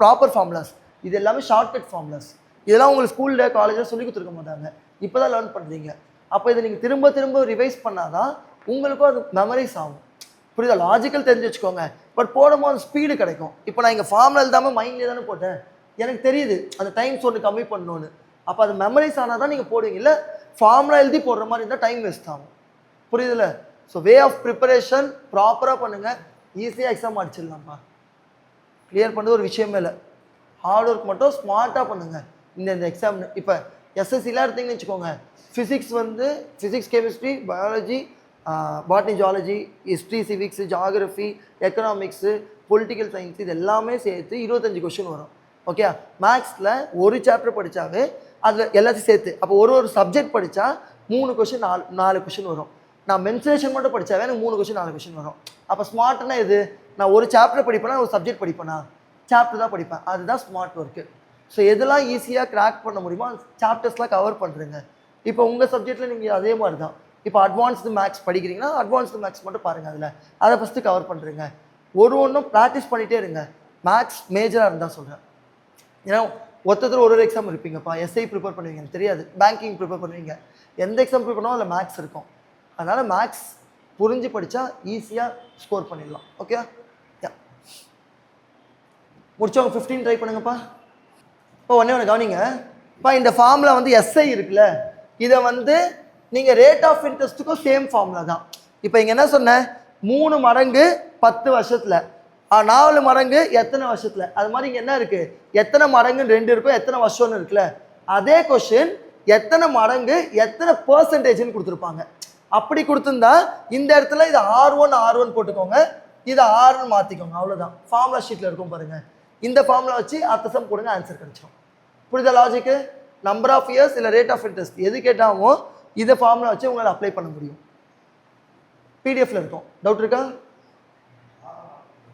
ப்ராப்பர் ஃபார்முலாஸ், இது எல்லாமே ஷார்ட்கட் ஃபார்முலாஸ். இதெல்லாம் உங்களுக்கு ஸ்கூலில் காலேஜில் சொல்லி கொடுத்துருக்க மாட்டாங்க, இப்போ தான் லேர்ன் பண்ணுறீங்க. அப்போ இதை நீங்கள் திரும்ப ரிவைஸ் பண்ணாதான் உங்களுக்கும் அது மெமரைஸ் ஆகும். புரியுதா? லாஜிக்கல் தெரிஞ்சு வச்சுக்கோங்க, பட் போடும்போது அந்த ஸ்பீடு கிடைக்கும். இப்போ நான் இங்கே ஃபார்முலா எழுதாமல் மைண்ட்லேயே தானே போட்டேன், எனக்கு தெரியுது அந்த டைம்ஸ் ஒன்று கம்மி பண்ணணுன்னு. அப்போ அது மெமரைஸ் ஆனால் தான் நீங்கள் போடுவீங்க. இல்லை ஃபார்முலா எழுதி போடுற மாதிரி இருந்தால் டைம் வேஸ்ட் ஆகும். புரியுதுல்ல? ஸோ வே ஆஃப் ப்ரிப்பரேஷன் ப்ராப்பராக பண்ணுங்கள், ஈஸியாக எக்ஸாம் அடிச்சிடலாம்ப்பா. கிளியர் பண்ணுறது ஒரு விஷயமே இல்லை. ஹார்ட் ஒர்க் மட்டும் ஸ்மார்ட்டாக பண்ணுங்கள். இந்த எக்ஸாம் இப்போ எஸ்எஸ்சிலாம் எடுத்தீங்கன்னு வச்சுக்கோங்க, physics, chemistry, biology, botany, zoology, history, civics, geography, economics, political science, இது எல்லாமே சேர்த்து 25 கொஷின் வரும். ஓகே, மேக்ஸில் ஒரு சாப்டர் படித்தாவே அதில் எல்லாத்தையும் சேர்த்து அப்போ ஒரு சப்ஜெக்ட் படித்தா 3 கொஷின் 4 கொஷின் வரும். நான் மென்சுரேஷன் மட்டும் படித்தாவே எனக்கு 3 கொஷின் 4 கொஷின் வரும். அப்போ ஸ்மார்ட்னா இது, நான் ஒரு சாப்டர் படிப்பேன்னா ஒரு சப்ஜெக்ட் படிப்பேனா, சாப்டர் தான் படிப்பேன். அதுதான் ஸ்மார்ட் ஒர்க்கு. ஸோ எதெல்லாம் ஈஸியாக கிராக் பண்ண முடியுமோ அந்த சாப்டர்ஸ்லாம் கவர் பண்ணுறேங்க. இப்போ உங்கள் சப்ஜெக்டில் நீங்கள் அதே மாதிரி தான். இப்போ அட்வான்ஸ்டு மேக்ஸ் படிக்கிறீங்கன்னா அட்வான்ஸ்டு மேக்ஸ் மட்டும் பாருங்கள், அதை ஃபஸ்ட்டு கவர் பண்ணுறேங்க. ஒன்றும் ப்ராக்டிஸ் பண்ணிகிட்டே இருங்க. மேக்ஸ் மேஜராக இருந்தால் சொல்கிறேன். ஏன்னா ஒருத்தர் ஒரு எக்ஸாம் இருப்பீங்கப்பா, எஸ்ஐ ப்ரிப்பேர் பண்ணுவீங்க, எனக்கு தெரியாது, பேங்கிங் ப்ரிப்பேர் பண்ணுவீங்க, எந்த எக்ஸாம் ப்ரிப்பேர் பண்ணாலும் அதில் மேக்ஸ் இருக்கும். அதனால் மேக்ஸ் புரிஞ்சு படித்தா ஈஸியாக ஸ்கோர் பண்ணிடலாம். ஓகே, முடிச்சவங்க 15 ட்ரை பண்ணுங்கப்பா. இப்போ ஒன்று கவனிங்க. இப்போ இந்த ஃபார்முலா எஸ்ஐ இருக்குல்ல, இதை நீங்கள் ரேட் ஆஃப் இன்ட்ரெஸ்ட்டுக்கும் சேம் ஃபார்முலா தான். இப்போ இங்கே என்ன சொன்னேன், 3 மடங்கு 10 வருஷத்தில், 4 மடங்கு எத்தனை வருஷத்தில், அது மாதிரி இங்கே என்ன இருக்குது, எத்தனை மடங்குன்னு 2 இருக்கும், எத்தனை வருஷம்னு இருக்குல்ல. அதே கொஷின் எத்தனை மடங்கு எத்தனை பெர்சன்டேஜ்னு கொடுத்துருப்பாங்க. அப்படி கொடுத்துருந்தா இந்த இடத்துல இது R1 போட்டுக்கோங்க, இதை Rன்னு மாற்றிக்கோங்க, அவ்வளோதான். ஃபார்முலா ஷீட்டில் இருக்கும் பாருங்கள், இந்த ஃபார்முலா வச்சு அடுத்த சம் கொடுங்க, ஆன்சர் கிடைச்சிடும். புரியுதா லாஜிக்கு? நம்பர் ஆஃப் இயர்ஸ் இல்லை ரேட் ஆஃப் இன்ட்ரெஸ்ட் எது கேட்டாலும் இதை ஃபார்முலா வச்சு உங்களால் அப்ளை பண்ண முடியும். பிடிஎஃப்ல இருக்கும். டவுட் இருக்கா?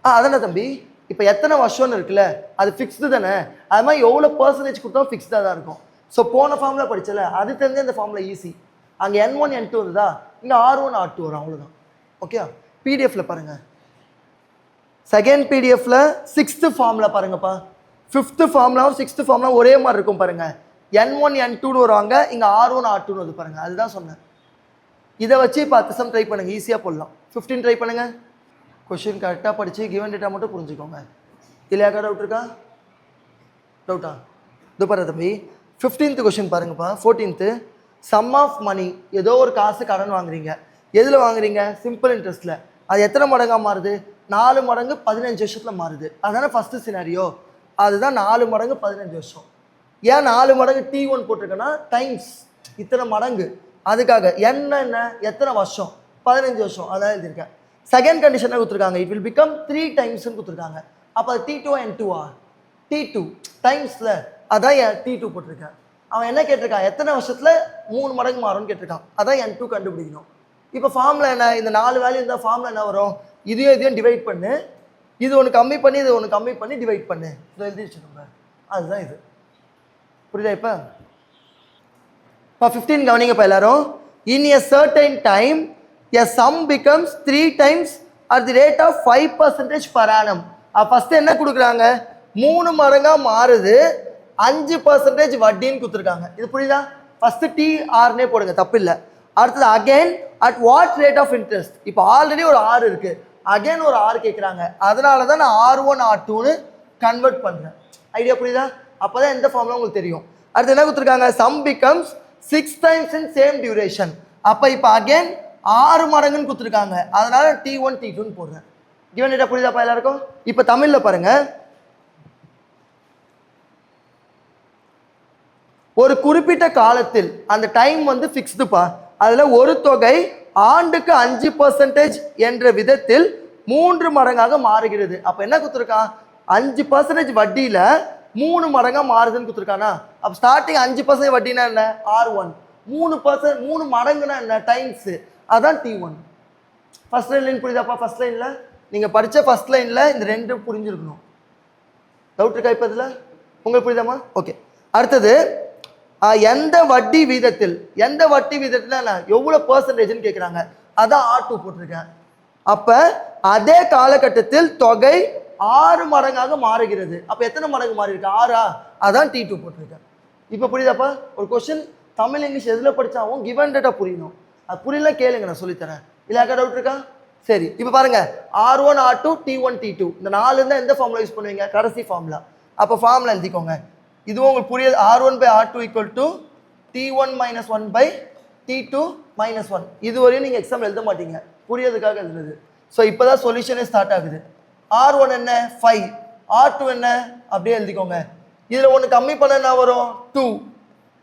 அதானே தம்பி, இப்போ எத்தனை வருஷம்னு இருக்குல்ல, அது ஃபிக்ஸ்டு தானே. அது மாதிரி எவ்வளோ பர்சன்டேஜ் கொடுத்தாலும் ஃபிக்ஸ்டாக தான் இருக்கும். ஸோ போன ஃபார்முலா படிச்சல, அது தெரிஞ்ச இந்த ஃபார்முலா ஈஸி. அங்கே N1 N2 வருதா, இங்கே R1 R2 வரும், அவ்வளோதான். ஓகே, பிடிஎஃப்ல பாருங்க. செகண்ட் பிடிஎஃப்ல 6th ஃபார்முலா பாருங்கப்பா. 5th ஃபார்முலாவும் 6th ஃபார்முலா ஒரே மாதிரி இருக்கும் பாருங்க. N1 N2 வருவாங்க, இங்கே R1 R2 வருது பாருங்க. அதுதான் சொன்னேன். இதை வச்சு இப்போ 10 சம் ட்ரை பண்ணுங்க, ஈஸியாக போடலாம். 15 ட்ரை பண்ணுங்க. கொஷின் கரெக்டாக படித்து கிவன் டேட்டா மட்டும் புரிஞ்சுக்கோங்க. இல்லையா டவுட் இருக்கா? டவுட்டா? இது பாரு தம்பி, 15th கொஷின் பாருங்கப்பா. 14th சம் ஆஃப் மணி, ஏதோ ஒரு காசு கடன் வாங்குறீங்க. எதில் வாங்குறீங்க? சிம்பிள் இன்ட்ரெஸ்ட்டில். அது எத்தனை மடங்காக மாறுது? 4 மடங்கு 15 வருஷத்தில் மாறுது. அதுதானே ஃபஸ்ட்டு சினாரியோ. அதுதான் 4 மடங்கு 15 வருஷம். ஏன் 4 மடங்கு T1 போட்டிருக்கேன்னா டைம்ஸ் இத்தனை மடங்கு, அதுக்காக. என்ன எத்தனை வருஷம்? 15 வருஷம், அதான் எழுதியிருக்கேன். செகண்ட் கண்டிஷனை கொடுத்துருக்காங்க, இட் வில் பிகம் 3 டைம்ஸ்ன்னு கொடுத்துருக்காங்க. அப்போ அது T2 N2 T2 டைம்ஸில், அதான் T2 போட்டிருக்கேன். அவன் என்ன கேட்டிருக்கான்? எத்தனை வருஷத்தில் 3 மடங்கு மாறும்னு கேட்டிருக்கான். அதான் N2 கண்டுபிடிக்கணும். இப்போ ஃபார்முலா என்ன? இந்த 4 வேல்யூ இருந்தால் ஃபார்முலா என்ன வரும்? இதையும் டிவைட் பண்ணு, இது ஒன்று கம்மி பண்ணி இது ஒன்று கம்மி பண்ணி டிவைட் பண்ணு, இதை எழுதி வச்சுக்கோங்க. அதுதான் இது. புரியுதா? இப்போ 15 கவனிங்கப்பா எல்லாரும். In a certain time a sum becomes 3 times at the rate of 5% per annum. First என்ன கொடுக்குறாங்க? 3 மடங்கா மாறுது, 5% வட்டின்னு கொடுத்துருக்காங்க. இது புரியுதா? ஃபர்ஸ்ட் TRனே போடுங்க, தப்பு இல்லை. அடுத்தது again at what rate of interest. இப்போ ஆல்ரெடி ஒரு R இருக்கு, அகைன் ஒரு R கேட்குறாங்க. அதனால தான் நான் R1 R2ன்னு கன்வெர்ட் பண்ணுறேன். ஐடியா புரியுதா? அப்போ தான் எந்த ஃபார்முலா உங்களுக்கு தெரியும். அடுத்து என்ன கொடுத்துருக்காங்க? Sum becomes 6 times in same duration. அப்போ இப்போ அகைன் 6 மடங்குன்னு கொடுத்துருக்காங்க. அதனால T1 T2ன்னு போடுறேன். கிவன் டேட்டா புரியுதாப்பா எல்லாருக்கும்? இப்போ தமிழில் பாருங்க, ஒரு குறிப்பிட்ட காலத்தில் அந்த டைம் வந்து ஃபிக்ஸ்டுப்பா, அதில் ஒரு தொகை ஆண்டுக்கு 5% என்ற விதத்தில் 3 மடங்காக மாறுகிறது. அப்போ என்ன கொடுத்துருக்கான்? 5% வட்டியில் 3 மடங்காக மாறுதுன்னு கொடுத்துருக்கானா? அப்போ ஸ்டார்டிங் 5% வட்டினா என்ன? R1. 3 மடங்குனா என்ன? டைம்ஸு, அதான் T1. First line புரியுதாப்பா? ஃபர்ஸ்ட் லைனில் நீங்கள் படித்த ஃபர்ஸ்ட் லைனில் இந்த 2 புரிஞ்சிருக்கணும். டவுட் இருக்கா இப்போ இதில்? உங்களுக்கு புரியுதாம்மா? ஓகே. அடுத்தது எந்த வட்டி வீதத்தில், எந்த வட்டி வீதத்தில் எவ்வளோ பர்சன்டேஜ்னு கேட்குறாங்க. அதான் R2 போட்டிருக்கேன். அப்போ அதே காலகட்டத்தில் தொகை 6 மடங்காக மாறுகிறது. அப்போ எத்தனை மடங்கு மாறி இருக்கு? 6ஆ? அதான் T2 போட்டிருக்கேன். இப்போ புரியுதாப்பா? ஒரு கொஸ்டின் தமிழ் இங்கிலீஷ் எதில் படித்தாவும் கிவன் டேட்டா புரியணும். அது புரியல கேளுங்க, நான் சொல்லித்தரேன். இல்லையாக்கா டவுட் இருக்கா? சரி, இப்போ பாருங்க, R1 R2 T1 T2 இந்த 4 இருந்தால் எந்த ஃபார்முலா யூஸ் பண்ணுவீங்க? கடைசி ஃபார்முலா. அப்போ ஃபார்முலா எழுதிக்கோங்க. இதுவும் உங்களுக்கு புரியுது. R1/R2 equal to T1 - 1/T2 - 1. இதுவரையும் நீங்கள் எக்ஸாம் எழுத மாட்டீங்க, புரியறதுக்காக எழுதுறது. ஸோ இப்போ தான் சொல்யூஷனே ஸ்டார்ட் ஆகுது. R1 என்ன? 5. R2 என்ன? அப்படியே எழுதிக்கோங்க. இதில் ஒன்று கம்மி பண்ண என்ன வரும்? 2.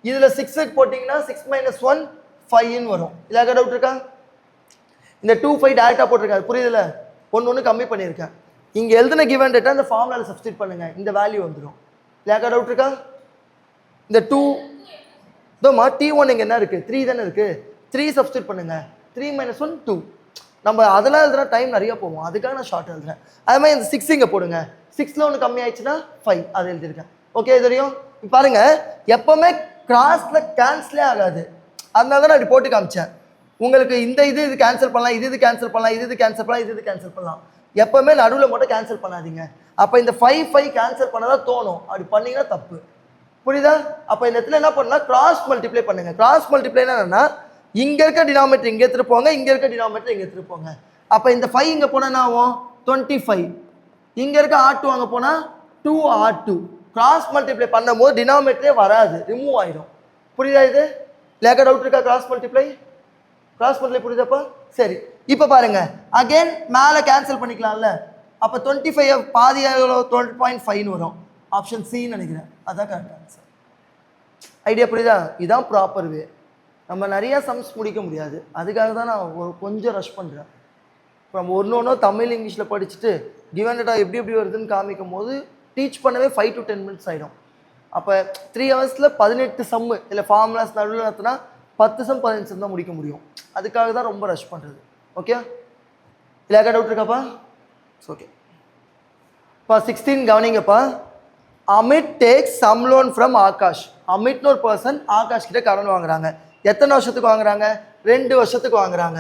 இதில் 6 போட்டிங்கன்னா 6 - 1 5ன்னு வரும். இல்லையா டவுட் இருக்கா? இந்த 2 5 டேரெக்டாக போட்டிருக்காரு, புரியுதுல்ல? ஒன்று கம்மி பண்ணியிருக்கேன். இங்கே எழுதின கிவன் டேட்டா இந்த ஃபார்முலாவில் சப்ஸ்டிட் பண்ணுங்க, இந்த வேல்யூ வந்துடும். இல்லையாக்கா டவுட் இருக்கா? இந்த 2 இதோமா T1 இங்கே என்ன இருக்குது? 3 தானே இருக்குது. 3 சப்ஸ்டிட் பண்ணுங்க. 3 - 1 2. நம்ம அதெல்லாம் எழுதுனா டைம் நிறைய போவோம், அதுக்காக நான் ஷார்ட் எழுதுறேன். அது மாதிரி இந்த 6 இங்கே போடுங்க. 6ல் ஒன்று கம்மி ஆயிடுச்சுன்னா 5, அது எழுதியிருக்கேன். ஓகே, தெரியும்? பாருங்க, எப்பவுமே கிராஸ்ல கேன்சலே ஆகாது. அதனால தான் நான் இப்படி போட்டு காமிச்சேன். உங்களுக்கு இந்த இது கேன்சல் பண்ணலாம், இது கேன்சல் பண்ணலாம், இது கேன்சல் பண்ணலாம், இது கேன்சல் பண்ணலாம். எப்பவுமே நடுவில் மட்டும் கேன்சல் பண்ணாதீங்க. அப்போ இந்த 5 கேன்சல் பண்ணதான் தோணும், அப்படி பண்ணீங்கன்னா தப்பு. புரியுதா? அப்போ இந்த இடத்துல என்ன பண்ணலாம்? கிராஸ் மல்டிப்ளை பண்ணுங்க. கிராஸ் மல்டிப்ளைனா என்னன்னா, இங்கே இருக்க டினாமினேட்டர் இங்கே எடுத்துட்டு போங்க, இங்கே இருக்க டினாமினேட்டர் இங்கே எடுத்துட்டு போங்க. அப்போ இந்த 5 இங்கே போனால் என்ன ஆகும்? 25. இங்கே இருக்க R2 அங்கே போனால் 2R2. கிராஸ் மல்டிப்ளை பண்ணும் போது டினாமினேட்டரே வராது, ரிமூவ் ஆயிடும். புரியுதா? இது லேக்க டவுட் இருக்கா? கிராஸ் மல்டிப்ளை புரியுதாப்பா? சரி, இப்போ பாருங்க, அகைன் மேலே கேன்சல் பண்ணிக்கலாம்ல. அப்போ 25 பாதி 12.5 வரும். ஆப்ஷன் சின்னு நினைக்கிறேன், அதான் கரெக்ட் ஆன்சர். ஐடியா புரியுதா? இதுதான் ப்ராப்பர் வே. நம்ம நிறையா சம்ஸ் முடிக்க முடியாது, அதுக்காக தான் நான் கொஞ்சம் ரஷ் பண்ணுறேன். இப்போ நம்ம ஒன்று தமிழ் இங்கிலீஷில் படிச்சுட்டு கிவன் டேட்டா எப்படி எப்படி வருதுன்னு காமிக்கும் போது டீச் பண்ணவே 5 to 10 minutes ஆகிடும். அப்போ 3 hours 18 சம்மு இல்லை ஃபார்முலாஸ் நடுவில் நடத்தினா 10 சம் 15 சம் தான் முடிக்க முடியும். அதுக்காக தான் ரொம்ப ரஷ் பண்ணுறது. ஓகே, இல்லை டவுட் இருக்காப்பா? ஓகே, இப்போ 16 கவனிங்கப்பா. Amit takes sum loan from Akash. அமித்னு ஒரு பர்சன் ஆகாஷ் கிட்ட கடன் வாங்குறாங்க. எத்தனை வருஷத்துக்கு வாங்குறாங்க? 2 வருஷத்துக்கு வாங்குறாங்க.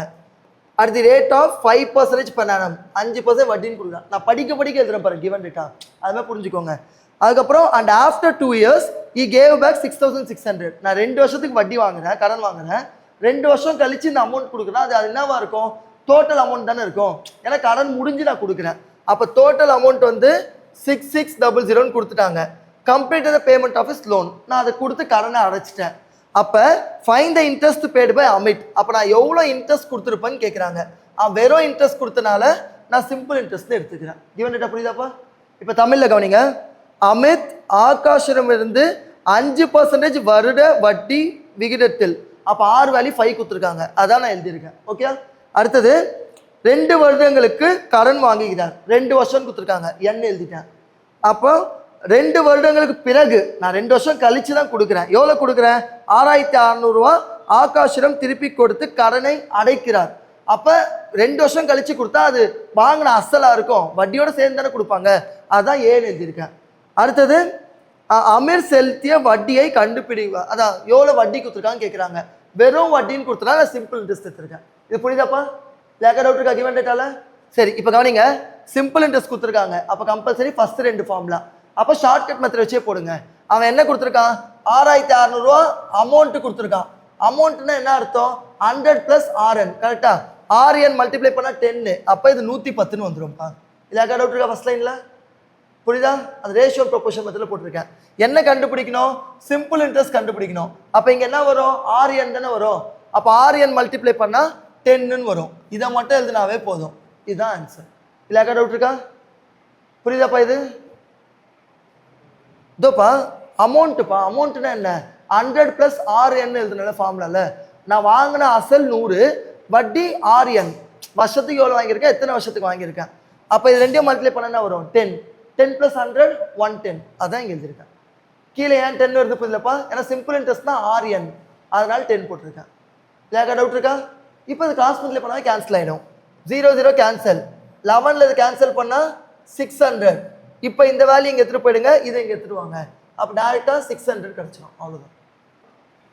At the rate of 5% per annum, 5% வட்டின்னு கொடுக்குறாங்க. நான் படிக்க எழுதுறேன் பாருங்க கிவன் டேட்டா, அதுமாதிரி புரிஞ்சுக்கோங்க. அதுக்கப்புறம் and after 2 years he gave back 6,600. நான் 2 வருஷத்துக்கு வட்டி வாங்குறேன், கடன் வாங்குறேன். 2 வருஷம் கழிச்சு இந்த அமௌண்ட் கொடுக்குறேன். அது என்னவா இருக்கும்? டோட்டல் அமௌண்ட் தானே இருக்கும். ஏன்னா கடன் முடிஞ்சு நான் கொடுக்குறேன். அப்போ டோட்டல் அமௌண்ட் வந்து 6600 கொடுத்துட்டாங்க. Complete the payment of is loan. நான் அதை கொடுத்து கடனை அடைச்சிட்டேன். அப்போ find the interest paid by Amit. அப்போ நான் எவ்வளோ இன்ட்ரெஸ்ட் கொடுத்துருப்பேன்னு கேட்குறாங்க. வெறும் இன்ட்ரெஸ்ட் கொடுத்தனால நான் சிம்பிள் இன்ட்ரெஸ்ட் எடுத்துக்கிறேன். கிவன் டேட்டா புரியுதாப்பா? இப்போ தமிழில் கவனிங்க. அமித் ஆகாஷிடமிருந்து 5% வருட வட்டி விகிதத்தில். அப்போ R வேல்யூ 5 கொடுத்துருக்காங்க, அதான் நான் எழுதியிருக்கேன். ஓகே, அடுத்தது 2 வருடங்களுக்கு கடன் வாங்குகிறார். 2 வருஷம் கொடுத்துருக்காங்க, N எழுதிட்டேன். அப்போ 2 வருடங்களுக்கு பிறகு நான் 2 வருஷம் கழிச்சு தான் கொடுக்குறேன். எவ்வளோ கொடுக்குறேன்? 6600 ஆகாஷிடம் திருப்பி கொடுத்து கடனை அடைக்கிறார். அப்போ 2 வருஷம் கழிச்சு கொடுத்தா அது வாங்கின அசலாக இருக்கும், வட்டியோட சேர்ந்து தானே கொடுப்பாங்க, அதுதான் ஏன்னு எழுதியிருக்கேன். அடுத்தது அமீர் செலுத்திய வட்டியை கண்டுபிடிவா. அதான் எவ்வளோ வட்டி கொடுத்துருக்கான்னு கேட்குறாங்க. வெறும் வட்டின்னு கொடுத்துருக்கா, நான் சிம்பிள் இன்ட்ரெஸ்ட் எடுத்துருக்கேன். இது புரியுதாப்பா? லேக்கா டவுட் இருக்கா கிவன் டேட்டால? சரி, இப்போ கவனிங்க. சிம்பிள் இன்ட்ரெஸ்ட் கொடுத்துருக்காங்க, அப்போ கம்பல்சரி ஃபர்ஸ்ட் 2 ஃபார்முலா. அப்போ ஷார்ட்கட் மெத்தட் வச்சே போடுங்க. அவன் என்ன கொடுத்துருக்கான்? 6600 அமௌண்ட் கொடுத்துருக்கான். அமௌண்ட்னா என்ன அர்த்தம்? 100 + RN. கரெக்டா? RN மல்டிப்ளை பண்ணால் 10, அப்போ இது 110 வந்துடும்ப்பா. லேக்கா டவுட் இருக்கா ஃபர்ஸ்ட் லைனில்? புரியுதா? அது ரேஷியோ ப்ரொபோர்ஷன் மெத்தடில் போட்டிருக்கேன். என்ன கண்டுபிடிக்கணும்? சிம்பிள் இன்ட்ரெஸ்ட் கண்டுபிடிக்கணும். அப்போ இங்கே என்ன வரும்? RN தானே வரும். அப்போ RN மல்டிப்ளை பண்ணால் 10 வரும். இதை மட்டும் எழுதினாவே போதும். இதுதான் ஆன்சர். இல்லைக்கா டவுட் இருக்கா? புரியுதாப்பா? இது இதோப்பா அமௌண்ட்டுப்பா. அமௌண்ட்டுனா என்ன? 100 + RN எழுதுனால ஃபார்முலால நான் வாங்கின அசல் 100, வட்டி RN. வருஷத்துக்கு எவ்வளோ வாங்கியிருக்கேன், எத்தனை வருஷத்துக்கு வாங்கியிருக்கேன். அப்போ இது ரெண்டையும் மல்டிப்ளை பண்ண என்ன வரும்? 10. 10 + 100 110. அதான் இங்கே எழுதியிருக்கேன். கீழே ஏன் 10 வருது புரியலப்பா? ஏன்னா சிம்பிள் இன்ட்ரெஸ்ட் தான் RN, அதனால 10 போட்டிருக்கேன். இல்லைக்கா டவுட் இருக்கா? இப்போ இது கிராஸ் மல்டிப்ளை பண்ணால் கேன்சல் ஆகிடும். 0 0 கேன்சல். 11 இது கேன்சல் பண்ணால் 600. இப்போ இந்த வேல்யூ இங்கே எடுத்துகிட்டு போயிடுங்க, இதை இங்கே எடுத்துகிட்டு வாங்க. அப்போ டேரெக்டாக 600 கிடச்சிடும். அவ்வளோதான்.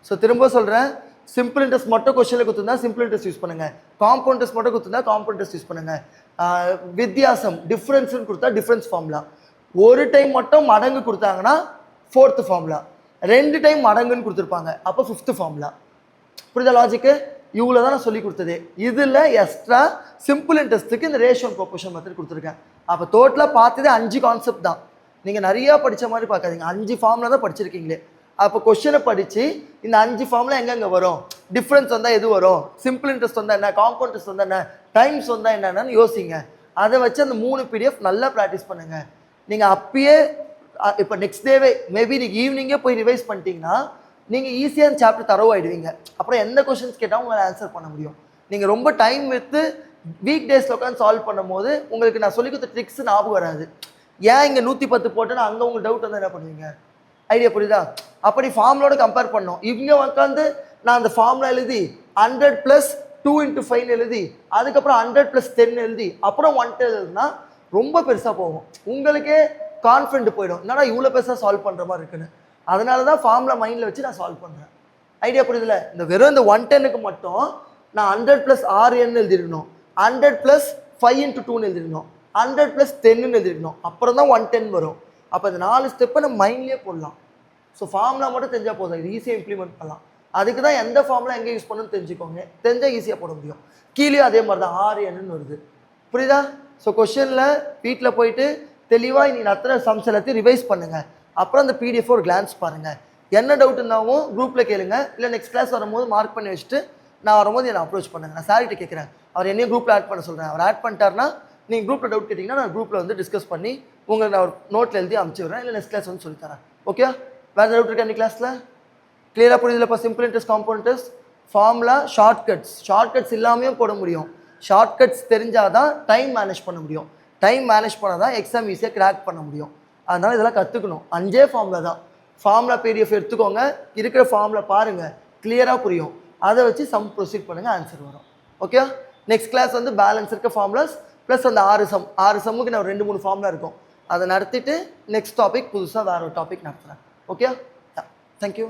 ஸோ திரும்ப சொல்கிறேன், சிம்பிள் இன்ட்ரெஸ்ட் மட்டும் கொஸ்டினில் கொடுத்துருந்தா சிம்பிள் இன்ட்ரெஸ்ட் யூஸ் பண்ணுங்கள். காம்பவுண்ட் இன்ட்ரெஸ்ட் மட்டும் கொடுத்துருந்தா காம்பவுண்ட் இன்ட்ரெஸ்ட் யூஸ் பண்ணுங்கள். வித்தியாசம் டிஃப்ரென்ஸ்னு கொடுத்தா டிஃப்ரென்ஸ் ஃபார்முலா. ஒரு டைம் மட்டும் மடங்கு கொடுத்தாங்கன்னா 4th ஃபார்முலா. 2 டைம் மடங்குன்னு கொடுத்துருப்பாங்க, அப்போ 5th ஃபார்முலா. புரியுதா லாஜிக்கு? இவ்வளோ தான் நான் சொல்லி கொடுத்தது. இதில் எக்ஸ்ட்ரா சிம்பிள் இன்ட்ரெஸ்ட்டுக்கு இந்த ரேஷியோ ப்ரொபோர்ஷன் மெத்தட் கொடுத்துருக்கேன். அப்போ டோட்டலாக பார்த்தது 5 கான்செப்ட் தான். நீங்கள் நிறையா படித்த மாதிரி பார்க்காதீங்க, 5 ஃபார்முலா தான் படிச்சிருக்கீங்களே. அப்போ கொஸ்டினை படித்து இந்த 5 ஃபார்முலா எங்கெங்கே வரும், டிஃப்ரென்ஸ் வந்தால் எது வரும், சிம்பிள் இன்ட்ரெஸ்ட் வந்தால் என்ன, காம்பவுண்ட் இன்ட்ரெஸ்ட் வந்தால் என்ன, டைம்ஸ் வந்தால் என்னென்னு யோசிங்க. அதை வச்சு அந்த 3 PDF நல்லா ப்ராக்டிஸ் பண்ணுங்கள். நீங்கள் அப்பயே இப்போ நெக்ஸ்ட் டேவே மேபி நீங்கள் ஈவினிங்கே போய் ரிவைஸ் பண்ணிட்டீங்கன்னா நீங்கள் ஈஸியாக அந்த சாப்டர் தரவாயிடுவீங்க. அப்புறம் எந்த கொஸ்டின்ஸ் கேட்டால் உங்களால் ஆன்சர் பண்ண முடியும். நீங்கள் ரொம்ப டைம் வித்து வீக் டேஸில் உட்காந்து சால்வ் பண்ணும் போது உங்களுக்கு நான் சொல்லி கொடுத்த ட்ரிக்ஸ் ஞாபகம் வராது. ஏன் இங்கே 110 போட்டேன்னா அங்கே உங்களுக்கு டவுட் வந்து என்ன பண்ணுவீங்க? ஐடியா புரியுதா? அப்படி ஃபார்முலோட கம்பேர் பண்ணோம். இங்கே உட்காந்து நான் அந்த ஃபார்முலா எழுதி 100 + 2 × 5 எழுதி அதுக்கப்புறம் 100 + 10 எழுதி அப்புறம் 110 எழுதுனா ரொம்ப பெருசாக போகும். உங்களுக்கே கான்ஃபிடென்ட் போயிடும், என்னடா இவ்வளோ பெருசாக சால்வ் பண்ணுற மாதிரி இருக்குன்னு. அதனால தான் ஃபார்முலா மைண்டில் வச்சு நான் சால்வ் பண்ணுறேன். ஐடியா புரியுதுல? இந்த வெறும் இந்த 110க்கு மட்டும் நான் 100 + RN எழுதிருக்கணும், 100 + 5 × 2 எழுதிருக்கணும், 100 + 10 எழுதிருக்கணும், அப்புறம் தான் 110 வரும். அப்போ இந்த 4 ஸ்டெப்பை நம்ம மைண்ட்லேயே போடலாம். ஸோ ஃபார்முலா மட்டும் தெரிஞ்சால் போதும், இது ஈஸியாக இம்ப்ளிமெண்ட் பண்ணலாம். அதுக்கு தான் எந்த ஃபார்முலா எங்கே யூஸ் பண்ணணும்னு தெரிஞ்சுக்கோங்க, தெரிஞ்சால் ஈஸியாக போட முடியும். கீழே அதே மாதிரி தான் RN வருது. புரியுதா? ஸோ கொஷனில் வீட்டில் போயிட்டு தெளிவாக நீ நடத்துகிற சம்ஸ் எல்லாத்தையும் ரிவைஸ் பண்ணுங்கள். அப்புறம் அந்த PDF ஒரு கிளான்ஸ் பாருங்கள். என்ன டவுட் இருந்தாலும் குரூப்பில் கேளுங்க, இல்லை நெக்ஸ்ட் கிளாஸ் வரும்போது மார்க் பண்ணி வச்சுட்டு நான் வரும்போது என்னை அப்ரோச் பண்ணுங்கள். நான் சார்கிட்ட கேட்குறேன், அவர் என்னையும் குரூப்பில் ஆட் பண்ண சொல்கிறேன். அவர் ஆட் பண்ணிட்டார்னா நீங்கள் குரூப்பில் டவுட் கேட்டிங்கன்னா நான் குரூப்பில் வந்து டிஸ்கஸ் பண்ணி உங்களுக்கு நான் ஒரு நோட்டில் எழுதி அனுப்பிச்சி விட்றேன், இல்லை நெக்ஸ்ட் கிளாஸ் வந்து சொல்லித்தரேன். ஓகே? வேறு டவுட் இருக்கா இந்த கிளாஸில்? கிளியராக புரியுதுலப்பா? Simple interest, compound interest, formula shortcuts இல்லாமையும் போட முடியும். ஷார்ட்கட்ஸ் தெரிஞ்சால் தான் டைம் மேனேஜ் பண்ண முடியும். டைம் மேனேஜ் பண்ணால் தான் எக்ஸாம் ஈஸியாக கிராக் பண்ண முடியும். அதனால் இதெல்லாம் கற்றுக்கணும். 5 ஃபார்முலா தான். ஃபார்முலா பிடிஎஃப் எடுத்துக்கோங்க, இருக்கிற ஃபார்முலா பாருங்கள், கிளியராக புரியும். அதை வச்சு சம் ப்ரொசீட் பண்ணுங்கள், ஆன்சர் வரும். ஓகே, நெக்ஸ்ட் கிளாஸ் வந்து பேலன்ஸ் இருக்க ஃபார்முலாஸ் ப்ளஸ் அந்த 6 சம்முக்கு நான் 2-3 ஃபார்முலா இருக்கும், அதை நடத்திட்டு நெக்ஸ்ட் டாபிக் புதுசாக வேறு ஒரு டாபிக் நடத்துகிறேன். Okay, thank you.